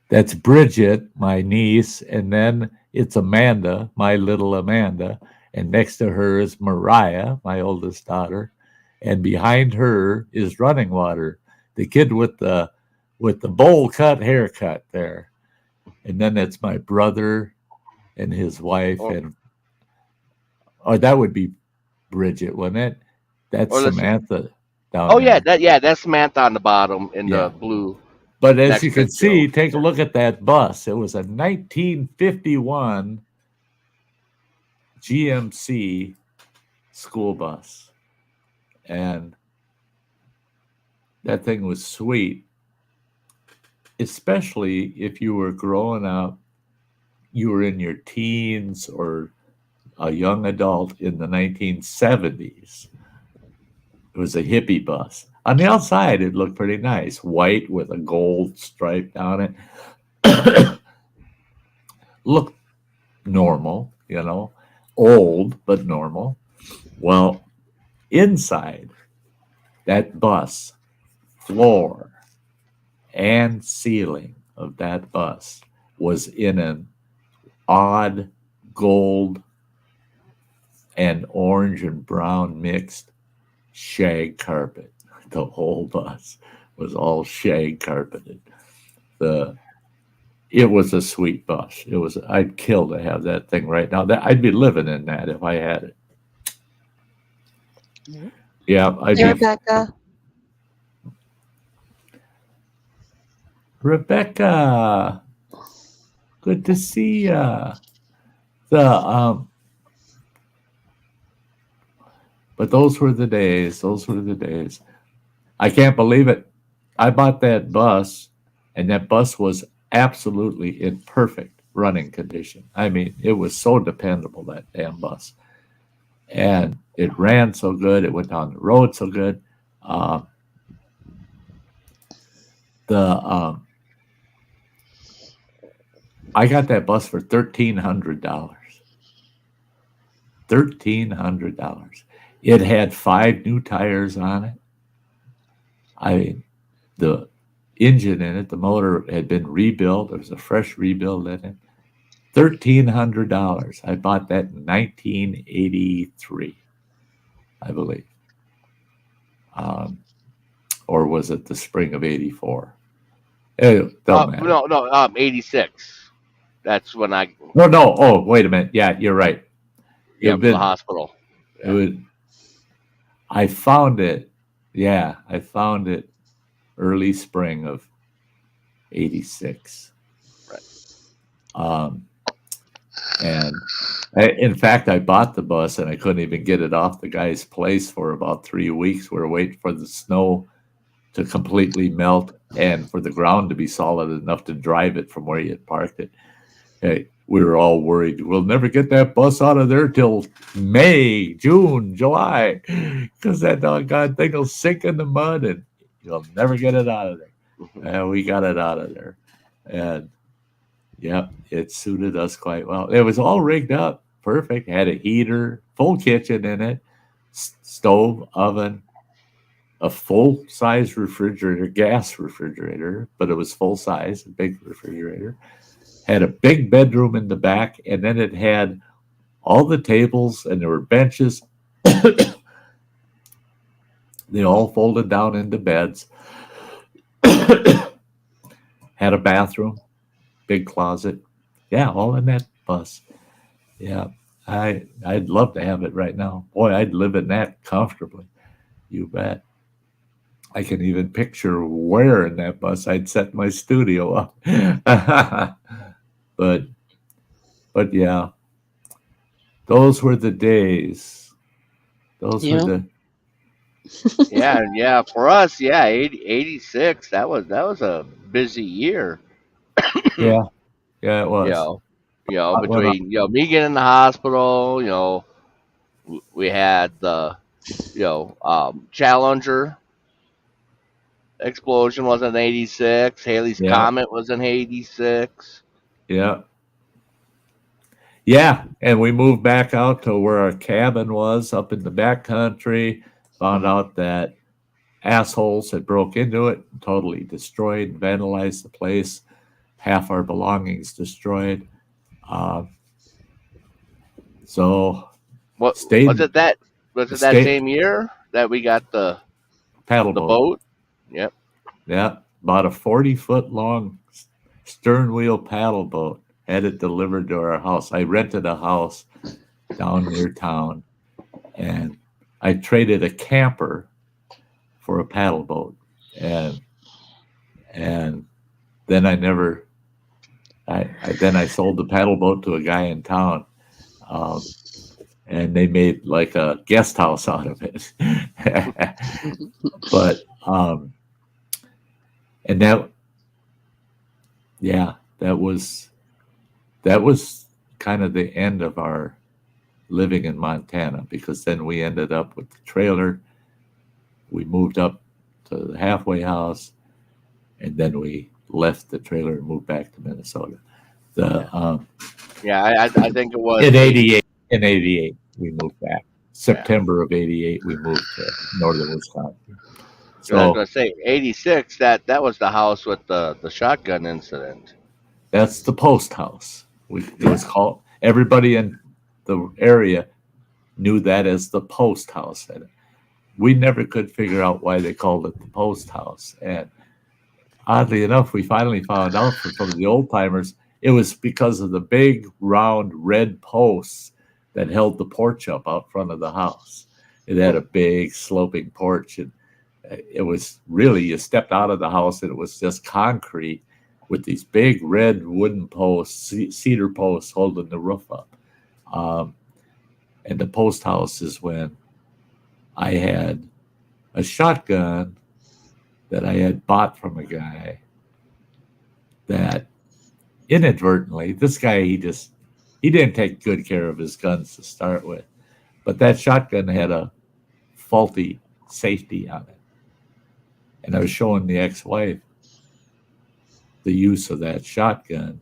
That's Bridget, my niece, and then it's Amanda, my little Amanda, and next to her is Mariah, my oldest daughter, and behind her is Running Water, the kid with the bowl cut haircut there, and then it's my brother and his wife, or that would be Bridget, wouldn't it? That's Samantha down Oh there. that's Samantha on the bottom in the blue. But as you can see, take a look at that bus. It was a 1951 GMC school bus. And that thing was sweet, especially if you were growing up, you were in your teens or a young adult in the 1970s. It was a hippie bus. On the outside, it looked pretty nice, white with a gold stripe down it. Looked normal, old, but normal. Well, inside that bus, floor and ceiling of that bus was in an odd gold and orange and brown mixed shag carpet. The whole bus was all shag carpeted. It was a sweet bus. I'd kill to have that thing right now. I'd be living in that if I had it. Yeah, Rebecca, good to see ya. But those were the days. I can't believe it. I bought that bus, and that bus was absolutely in perfect running condition. I mean, it was so dependable, that damn bus. And it ran so good. It went down the road so good. I got that bus for $1,300. $1,300. It had 5 new tires on it. I mean, the engine in it, the motor had been rebuilt. There was a fresh rebuild in it. $1,300. I bought that in 1983, I believe. Or was it the spring of 84? Don't matter. No, 86. That's when I... No. Oh, wait a minute. Yeah, you're right. Yeah, the hospital. I found it. Yeah, I found it early spring of 86. Right. And in fact, I bought the bus and I couldn't even get it off the guy's place for about 3 weeks. We were waiting for the snow to completely melt and for the ground to be solid enough to drive it from where you had parked it. Hey, we were all worried. We'll never get that bus out of there till May, June, July, because that doggone thing will sink in the mud and you'll never get it out of there. And we got it out of there. And yeah, it suited us quite well. It was all rigged up perfect. Had a heater, full kitchen in it, stove, oven, a full-size refrigerator, gas refrigerator, but it was full-size, a big refrigerator. Had a big bedroom in the back, and then it had all the tables, and there were benches. They all folded down into beds. Had a bathroom, big closet. Yeah, all in that bus. Yeah, I'd love to have it right now. Boy, I'd live in that comfortably. You bet. I can even picture where in that bus I'd set my studio up. But yeah, those were the days. Those were the... Yeah. For us, 86. That was a busy year. Yeah, it You was. know, When between me getting in the hospital, we had the Challenger explosion was in '86. Haley's yeah, Comet was in '86. yeah, yeah, and we moved back out to where our cabin was up in the back country. Found out that assholes had broke into it, and totally destroyed, vandalized the place. Half our belongings destroyed. Um, so What was stayed it that was it that stayed same year that we got paddle the boat. boat? Yep. Yeah, about a 40-foot long stern wheel paddle boat. Had it delivered to our house. I rented a house down near town, and I traded a camper for a paddle boat, and then I never. I sold the paddle boat to a guy in town, um, and they made like a guest house out of it. But and yeah, that was kind of the end of our living in Montana, because then we ended up with the trailer. We moved up to the halfway house, and then we left the trailer and moved back to Minnesota. I think it was In '88, we moved back. September of '88, we moved to northern Wisconsin. I was So going to say '86. That was the house with the shotgun incident. that's the post house. It was called. Everybody in the area knew that as the post house. And we never could figure out why they called it the post house. And oddly enough, we finally found out from the old timers it was because of the big round red posts that held the porch up out front of the house. It had a big sloping porch, and it was really, you stepped out of the house and it was just concrete with these big red wooden posts, cedar posts holding the roof up. And the post house is when I had a shotgun that I had bought from a guy that inadvertently, this guy, he didn't take good care of his guns to start with, but that shotgun had a faulty safety on it. And I was showing the ex-wife the use of that shotgun.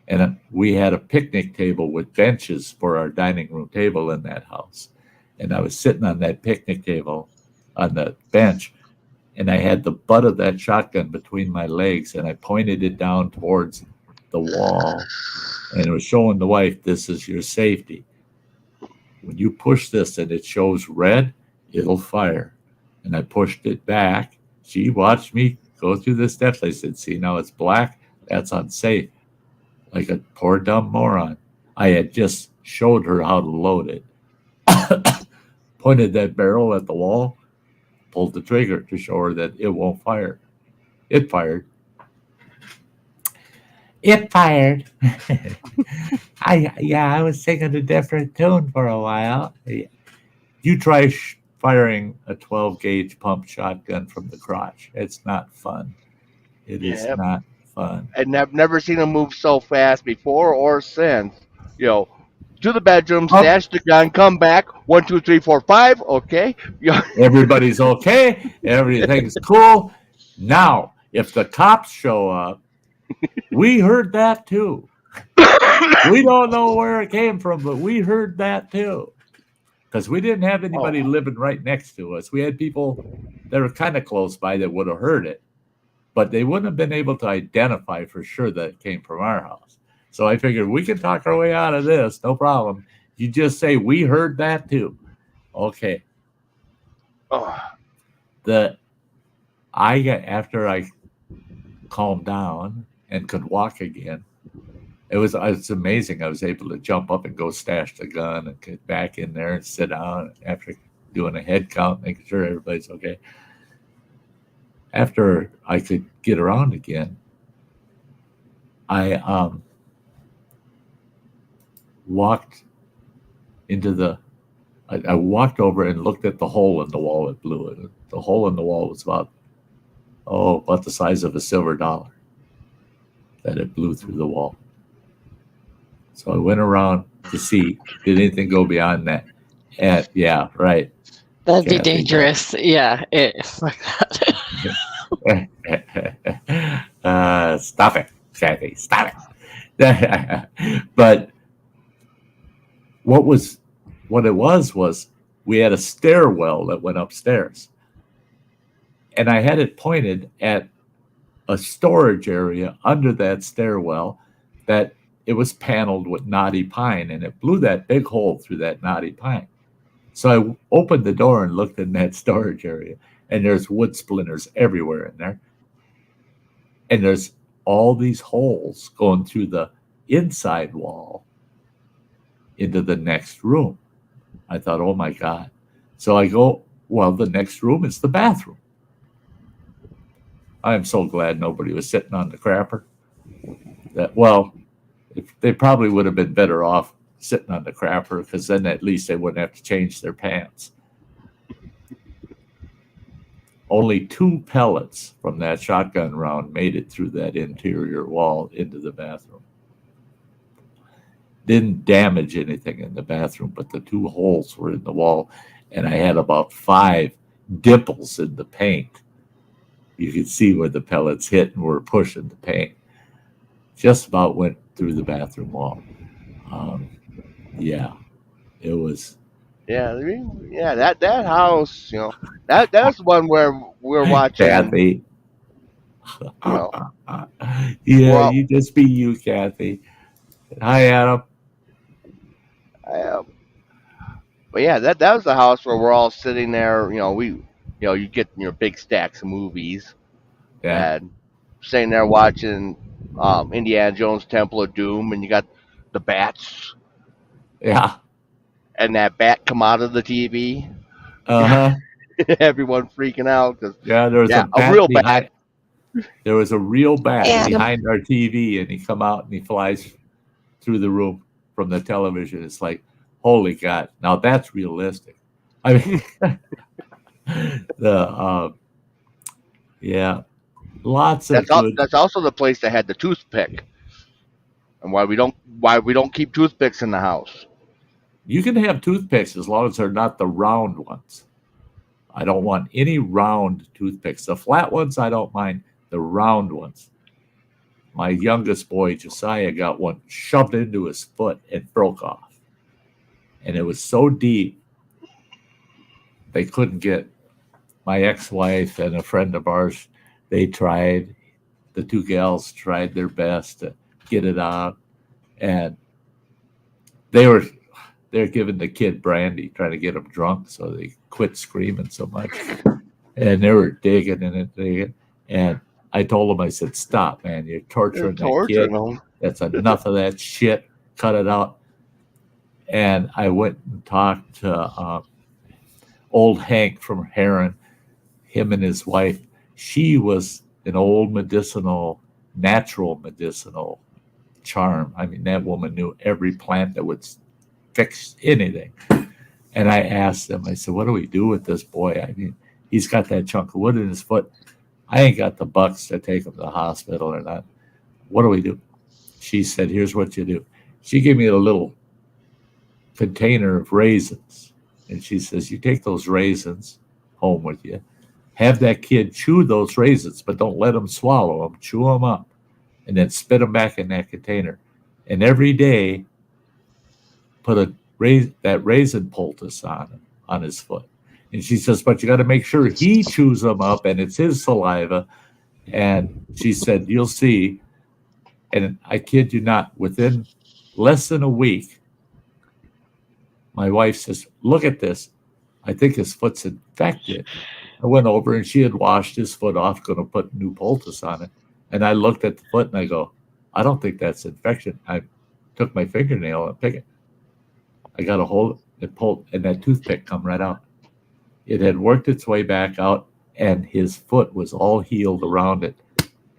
And we had a picnic table with benches for our dining room table in that house. And I was sitting on that picnic table on the bench, and I had the butt of that shotgun between my legs, and I pointed it down towards the wall, and it was showing the wife, this is your safety. When you push this and it shows red, it'll fire. And I pushed it back. She watched me go through the steps. I said, see, now it's black. That's unsafe. Like a poor dumb moron. I had just showed her how to load it. Pointed that barrel at the wall, pulled the trigger to show her that it won't fire. It fired. It fired. I was singing a different tune for a while. You try firing a 12 gauge pump shotgun from the crotch. It's not fun. It is not fun. And I've never seen him move so fast before or since. To the bedroom, stash the gun, come back. 1, 2, 3, 4, 5. Okay. Everybody's okay. Everything's cool. Now, if the cops show up, we heard that too. We don't know where it came from, but we heard that too. Because we didn't have anybody living right next to us. We had people that were kind of close by that would have heard it, but they wouldn't have been able to identify for sure that it came from our house. So I figured we can talk our way out of this, no problem. You just say, we heard that too. Okay. After I calmed down and could walk again, it's amazing. I was able to jump up and go stash the gun and get back in there and sit down after doing a head count, making sure everybody's okay. After I could get around again, I walked I walked over and looked at the hole in the wall that blew it. The hole in the wall was about the size of a silver dollar. that it blew through the wall. So I went around to see did anything go beyond that. And yeah, right. That'd be Kathy, dangerous. Yeah. Fuck that. Stop it, Kathy. Stop it. But what it was we had a stairwell that went upstairs. And I had it pointed at a storage area under that stairwell that it was paneled with knotty pine, and it blew that big hole through that knotty pine. So I opened the door and looked in that storage area, and there's wood splinters everywhere in there. And there's all these holes going through the inside wall into the next room. I thought, oh my God. So I go, well, the next room is the bathroom. I am so glad nobody was sitting on the crapper. They probably would have been better off sitting on the crapper, because then at least they wouldn't have to change their pants. Only 2 pellets from that shotgun round made it through that interior wall into the bathroom. Didn't damage anything in the bathroom, but the 2 holes were in the wall, and I had about 5 dimples in the paint. You could see where the pellets hit and were pushing the paint. Just about went through the bathroom wall. Yeah, it was. Yeah, that house, that's one where we're watching. Kathy. Yeah, well, you just be you, Kathy. Hi, Adam. But yeah, that was the house where we're all sitting there. You get your big stacks of movies, and sitting there watching Indiana Jones Temple of Doom, and you got the bats. Yeah. And that bat come out of the TV. Everyone freaking out because there was a real bat. There was a real bat behind our TV, and he come out and he flies through the room from the television. It's like, holy God! Now that's realistic. I mean, lots of. That's also the place that had the toothpick, and why we don't keep toothpicks in the house. You can have toothpicks as long as they're not the round ones. I don't want any round toothpicks. The flat ones, I don't mind. The round ones. My youngest boy, Josiah, got one shoved into his foot and broke off. And it was so deep, they couldn't get. My ex-wife and a friend of ours, they tried. The 2 gals tried their best to get it out. And they're giving the kid brandy, trying to get him drunk so they quit screaming so much. And they were digging it. And I told them, I said, stop, man. You're torturing that kid. That's enough of that shit. Cut it out. And I went and talked to old Hank from Heron, him and his wife. She was an old natural medicinal charm. I mean, that woman knew every plant that would fix anything. And I asked them, I said, what do we do with this boy? I mean, he's got that chunk of wood in his foot. I ain't got the bucks to take him to the hospital or not. What do we do? She said, here's what you do. She gave me a little container of raisins. And she says, you take those raisins home with you. Have that kid chew those raisins, but don't let him swallow them. Chew them up. And then spit them back in that container. And every day, put that raisin poultice on his foot. And she says, but you got to make sure he chews them up and it's his saliva. And she said, you'll see. And I kid you not, within less than a week, my wife says, look at this. I think his foot's infected. I went over and she had washed his foot off, going to put new poultice on it. And I looked at the foot and I go, I don't think that's infection. I took my fingernail and picked it. I got a hold, it pulled, and that toothpick come right out. It had worked its way back out, and his foot was all healed around it.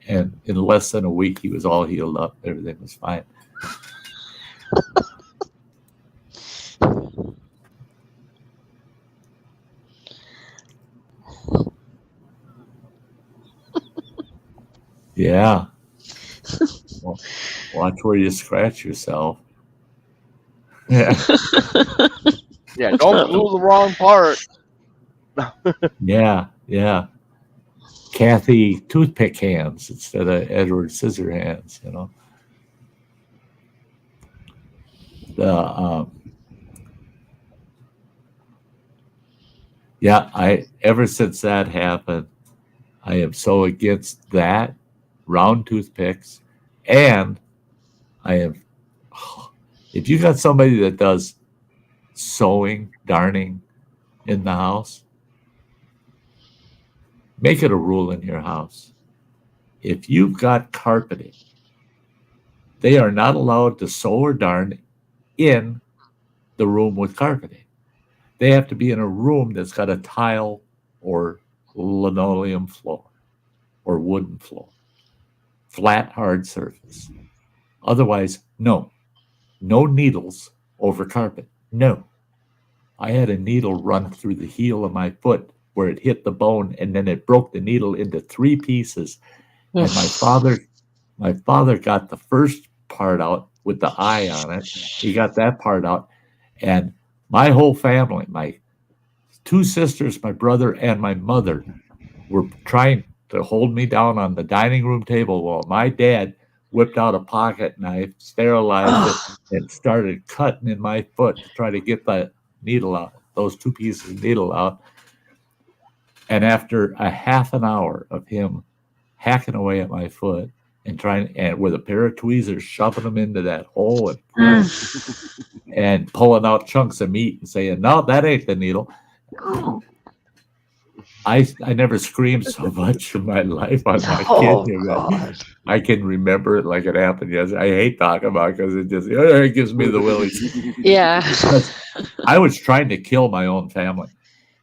And in less than a week, he was all healed up. Everything was fine. Yeah. Watch where you scratch yourself. Yeah. Yeah, don't glue the wrong part. Yeah. Kathy toothpick hands instead of Edward scissor hands, you know. Ever since that happened, I am so against that, round toothpicks, and I am if you got somebody that does sewing, darning in the house, make it a rule in your house. If you've got carpeting, they are not allowed to sew or darn in the room with carpeting. They have to be in a room that's got a tile or linoleum floor or wooden floor, flat, hard surface. Otherwise, no needles over carpet. No. I had a needle run through the heel of my foot where it hit the bone, and then it broke the needle into 3 pieces. And my father got the first part out with the eye on it. He got that part out. And my whole family, my 2 sisters, my brother, and my mother were trying to hold me down on the dining room table while my dad whipped out a pocket knife, sterilized it, and started cutting in my foot to try to get that needle out, those 2 pieces of needle out. And after a half an hour of him hacking away at my foot and trying, and with a pair of tweezers, shoving them into that hole and pulling out chunks of meat and saying, "No, that ain't the needle." I never screamed so much in my life on my kid. I can remember it like it happened yesterday. I hate talking about it because it gives me the willies. Yeah. I was trying to kill my own family.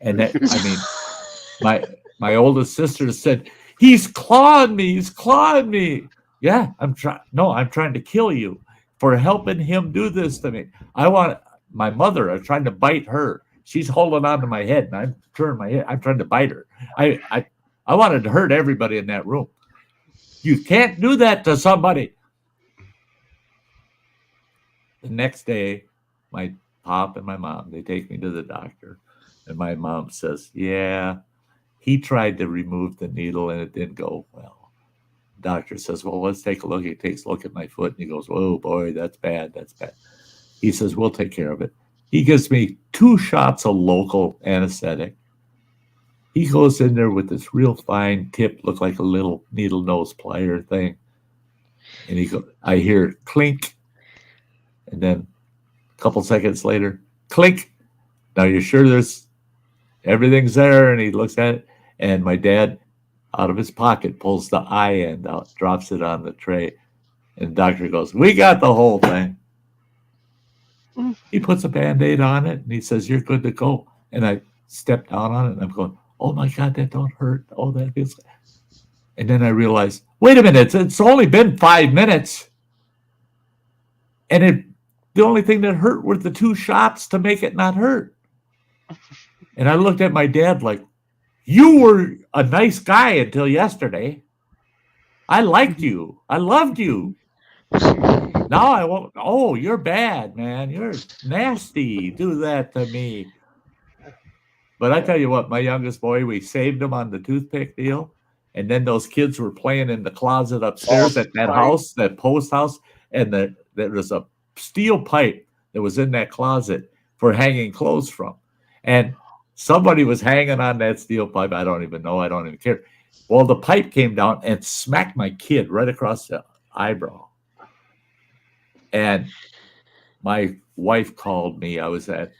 And that, I mean, my oldest sister said, "He's clawing me. He's clawing me." Yeah, I'm trying to kill you for helping him do this to me. My mother, I'm trying to bite her. She's holding on to my head, and I'm turning my head. I'm trying to bite her. I wanted to hurt everybody in that room. You can't do that to somebody. The next day, my pop and my mom, they take me to the doctor, and my mom says, "Yeah, he tried to remove the needle, and it didn't go well." Doctor says, "Well, let's take a look." He takes a look at my foot, and he goes, "Oh, boy, that's bad. That's bad." He says, "We'll take care of it." He gives me 2 shots of local anesthetic. He goes in there with this real fine tip, look like a little needle nose plier thing. And I hear clink. And then a couple seconds later, clink. Now you're sure everything's there? And he looks at it. And my dad, out of his pocket, pulls the eye end out, drops it on the tray. And the doctor goes, "We got the whole thing." He puts a Band-Aid on it, and he says, "You're good to go." And I step down on it, and I'm going, "Oh, my God, that don't hurt. Oh, that is." And then I realized, wait a minute, it's only been 5 minutes. And the only thing that hurt were the 2 shots to make it not hurt. And I looked at my dad like, "You were a nice guy until yesterday. I liked you. I loved you. Now I won't. Oh, you're bad, man. You're nasty. Do that to me." But I tell you what, my youngest boy, we saved him on the toothpick deal. And then those kids were playing in the closet upstairs at that house, that post house. And there was a steel pipe that was in that closet for hanging clothes from. And somebody was hanging on that steel pipe. I don't even know. I don't even care. Well, the pipe came down and smacked my kid right across the eyebrow. And my wife called me. I was at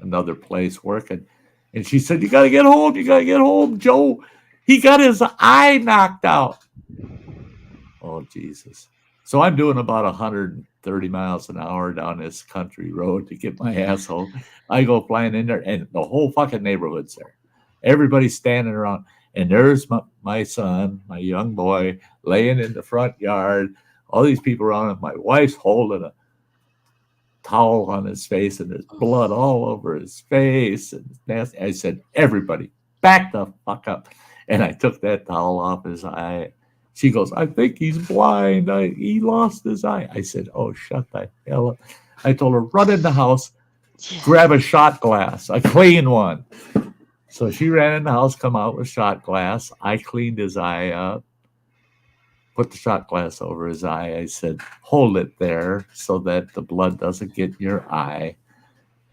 another place working. And she said, "You got to get home. You got to get home, Joe. He got his eye knocked out." Oh, Jesus. So I'm doing about 130 miles an hour down this country road to get my ass home. I go flying in there, and the whole fucking neighborhood's there. Everybody's standing around. And there's my son, my young boy, laying in the front yard. All these people around him. My wife's holding a towel on his face, and there's blood all over his face. And I said, "Everybody, back the fuck up." And I took that towel off his eye, She goes, I think he's blind. He lost his eye. I said, oh, shut the hell up. I told her, run in the house, grab a shot glass, a clean one. So she ran in the house, come out with shot glass. I cleaned his eye up, put the shot glass over his eye. I said, hold it there so that the blood doesn't get in your eye.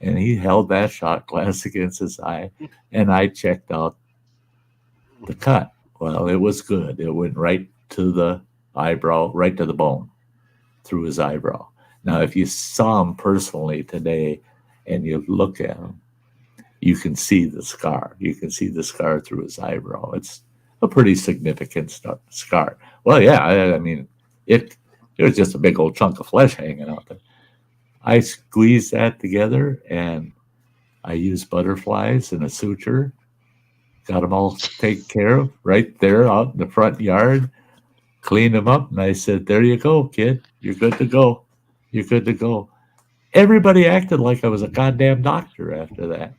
And he held that shot glass against his eye, and I checked out the cut. Well, it was good. It went right to the eyebrow, right to the bone, through his eyebrow. Now, if you saw him personally today and you look at him, you can see the scar. You can see the scar through his eyebrow. It's a pretty significant scar. Well, yeah, I mean, it was just a big old chunk of flesh hanging out there. I squeezed that together, and I used butterflies and a suture. Got them all taken care of right there out in the front yard. Cleaned them up, and I said, there you go, kid. You're good to go. You're good to go. Everybody acted like I was a goddamn doctor after that.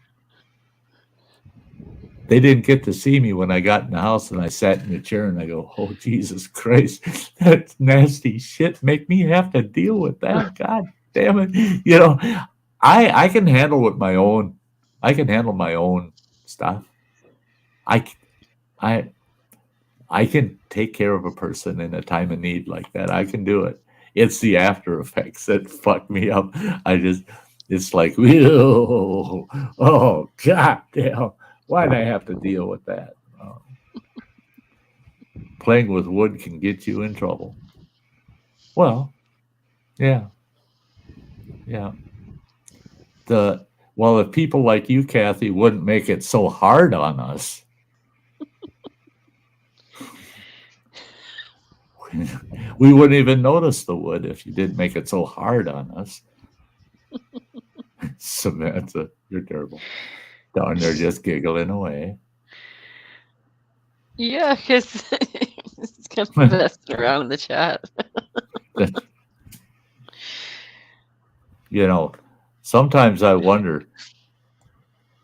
They didn't get to see me when I got in the house, and I sat in the chair, and I go, oh, Jesus Christ, that's nasty shit. Make me have to deal with that. God damn it. You know, I can handle with my own. I can handle my own stuff. I can take care of a person in a time of need like that. I can do it. It's the after effects that fuck me up. It's like, oh, God damn. Why'd I have to deal with that? Playing with wood can get you in trouble. Well, yeah. If people like you, Kathy, wouldn't make it so hard on us, we wouldn't even notice the wood if you didn't make it so hard on us. Samantha, you're terrible. Down there just giggling away. Yeah, because it's kind of messing around in the chat. You know, sometimes I wonder,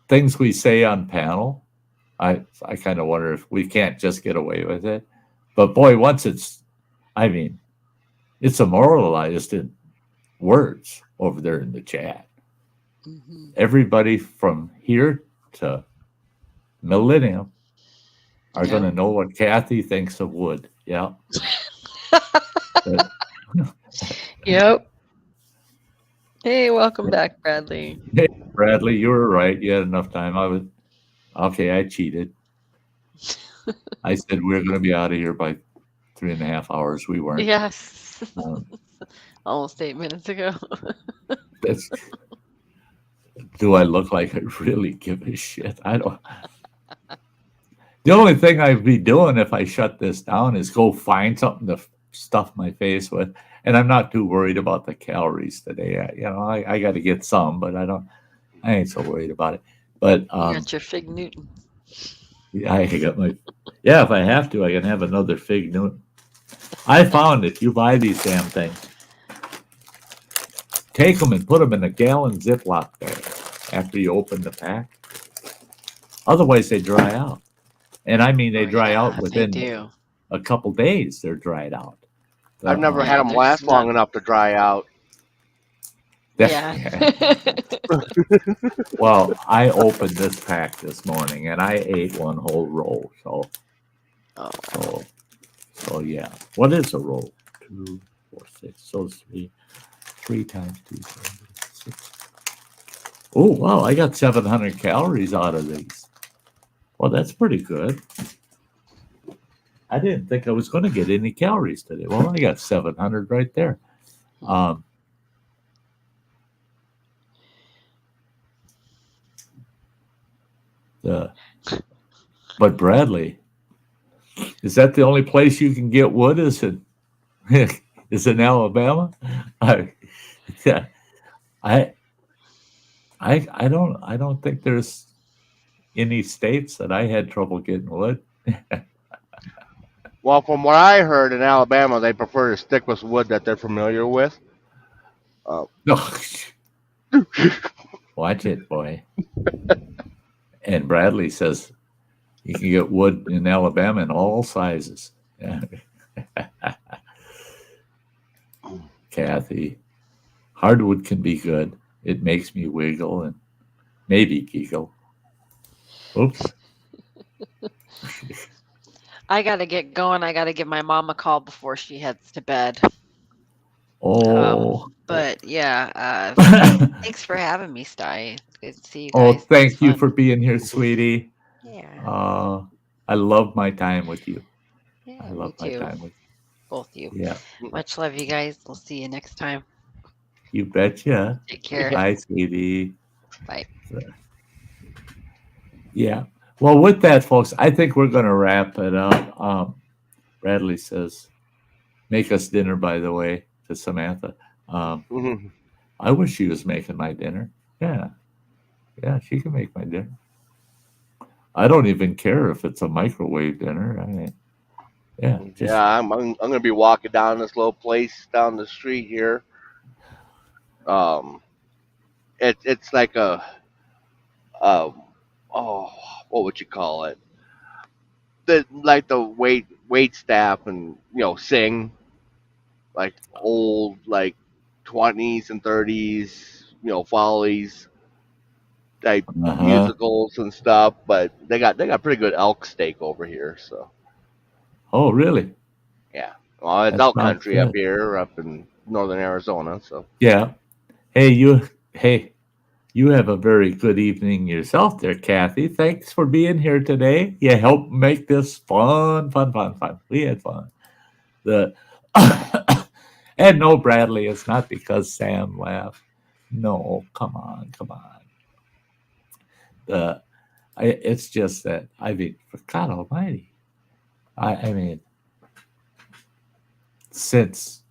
things we say on panel, I kind of wonder if we can't just get away with it. But boy, once it's immortalized in words over there in the chat. Mm-hmm. Everybody from here to millennium are going to know what Kathy thinks of wood. Yeah. Yep. Hey, welcome back, Bradley. Hey, Bradley, you were right. You had enough time. I cheated. I said we were going to be out of here by 3.5 hours. We weren't. Yes. Almost 8 minutes ago. Do I look like I really give a shit? I don't. The only thing I'd be doing if I shut this down is go find something to stuff my face with. And I'm not too worried about the calories today. I got to get some, but I ain't so worried about it. But you got your Fig Newton. Yeah, I got my. Yeah, if I have to, I can have another Fig Newton. I found if you buy these damn things, take them and put them in a gallon Ziploc bag after you open the pack. Otherwise, they dry out. And I mean, they dry out within a couple days. They're dried out. I've never had them last long enough to dry out. Yeah. Well, I opened this pack this morning and I ate one whole roll. So yeah. What is a roll? 2, 4, 6. So 3 times 2, 6. Oh wow! I got 700 calories out of these. Well, that's pretty good. I didn't think I was going to get any calories today. Well, I got 700 right there. But Bradley, is that the only place you can get wood? Is in Alabama? I don't think there's any states that I had trouble getting wood. Well, from what I heard in Alabama, they prefer to stick with wood that they're familiar with. No. Watch it, boy. And Bradley says you can get wood in Alabama in all sizes. Yeah. Kathy. Hardwood can be good. It makes me wiggle and maybe giggle. Oops. I got to get going. I got to give my mom a call before she heads to bed. Oh. But yeah, thanks for having me, Sty. It's good to see you Oh, guys. It was thank you fun. for being here, sweetie. Yeah. I love my time with you. Yeah, I me love my too. time with Both you. you. Yeah. Much love, you guys. We'll see you next time. You betcha. Take care. Bye, sweetie. Bye. Yeah. Well, with that, folks, I think we're going to wrap it up. Bradley says, make us dinner, by the way, to Samantha. I wish she was making my dinner. Yeah. Yeah, she can make my dinner. I don't even care if it's a microwave dinner. I mean, yeah. Just, Yeah, I'm gonna be walking down this little place down the street here. It's like a oh, what would you call it? The wait staff and sing like old like 20s and 30s follies type musicals and stuff, but they got pretty good elk steak over here. So oh, really? yeah, well, it's That elk sounds country up good. here, up in northern Arizona. So Yeah. Hey, you have a very good evening yourself there, Kathy. Thanks for being here today. You helped make this fun. We had fun. The and no, Bradley, it's not because Sam laughed. No, come on. It's just that, I mean, for God Almighty, I mean, since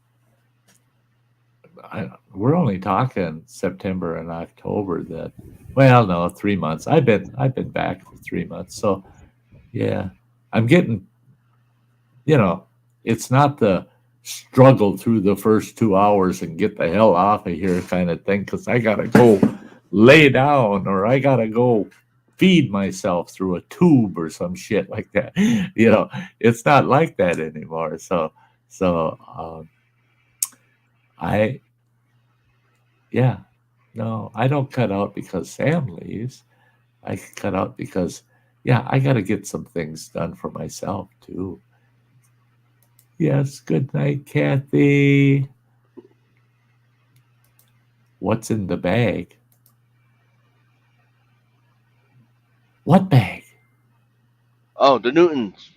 we're only talking September and October, that, well, no, 3 months. I've been back for 3 months, so yeah, I'm getting, it's not the struggle through the first 2 hours and get the hell off of here kind of thing, because I gotta go lay down or I gotta go feed myself through a tube or some shit like that. It's not like that anymore. So I yeah, no, I don't cut out because Sam leaves. I cut out because, yeah, I got to get some things done for myself too. Yes, good night, Kathy. What's in the bag? What bag? oh, the Newtons.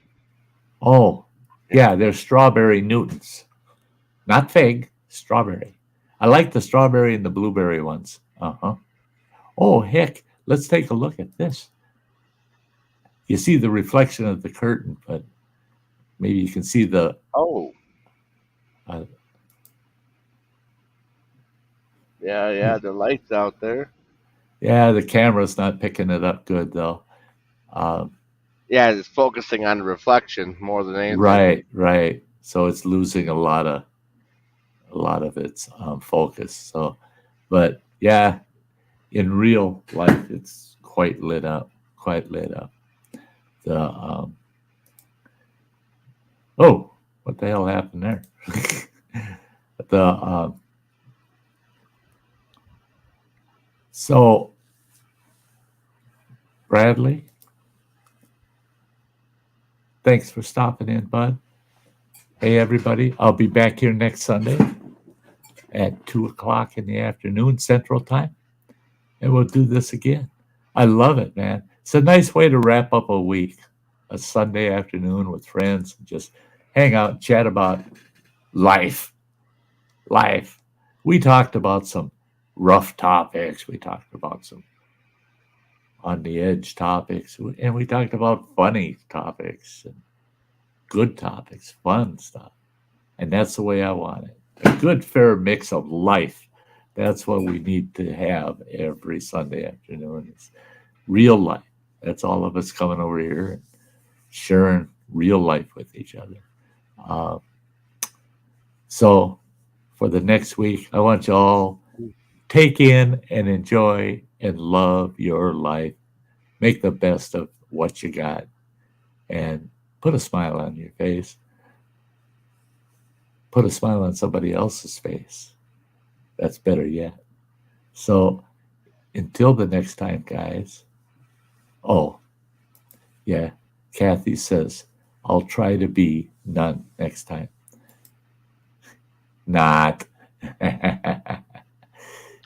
Oh, yeah, they're strawberry Newtons. Not fig, strawberry. I like the strawberry and the blueberry ones. Oh, heck, let's take a look at this. You see the reflection of the curtain, but maybe you can see the... Oh. Yeah, the lights out there. Yeah, the camera's not picking it up good, though. Yeah, it's focusing on the reflection more than anything. Right. So it's losing a lot of its focus. So, but yeah, in real life, it's quite lit up. The oh, what the hell happened there? So, Bradley, thanks for stopping in, bud. Hey, everybody, I'll be back here next Sunday at 2:00 in the afternoon Central Time, and we'll do this again. I love it, man. It's a nice way to wrap up a week, a Sunday afternoon with friends, just hang out and chat about life. We talked about some rough topics. We talked about some on the edge topics, and we talked about funny topics and good topics, fun stuff. And that's the way I want it. A good, fair mix of life. That's what we need to have every Sunday afternoon. It's real life. That's all of us coming over here and sharing real life with each other. So for the next week, I want you all take in and enjoy and love your life. Make the best of what you got and put a smile on your face. put a smile on somebody else's face. That's better yet. So until the next time, guys. Oh, yeah. Kathy says, I'll try to be none next time. Not.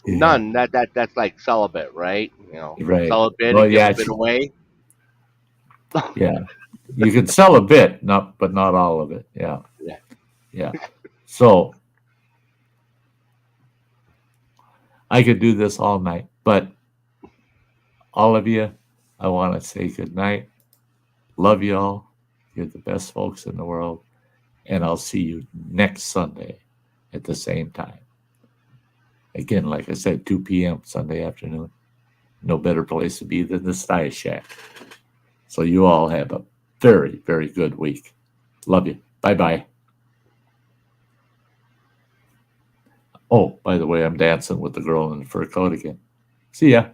None. That's like celibate, right? Right. Celibate Well, and give yeah, a bit away. yeah. You can sell a bit, but not all of it. Yeah. Yeah. Yeah. So I could do this all night, but all of you, I want to say good night. Love you all. You're the best folks in the world. And I'll see you next Sunday at the same time. Again, like I said, 2 p.m. Sunday afternoon. No better place to be than the Sty Shack. So you all have a very, very good week. Love you. Bye-bye. Oh, by the way, I'm dancing with the girl in the fur coat again. See ya.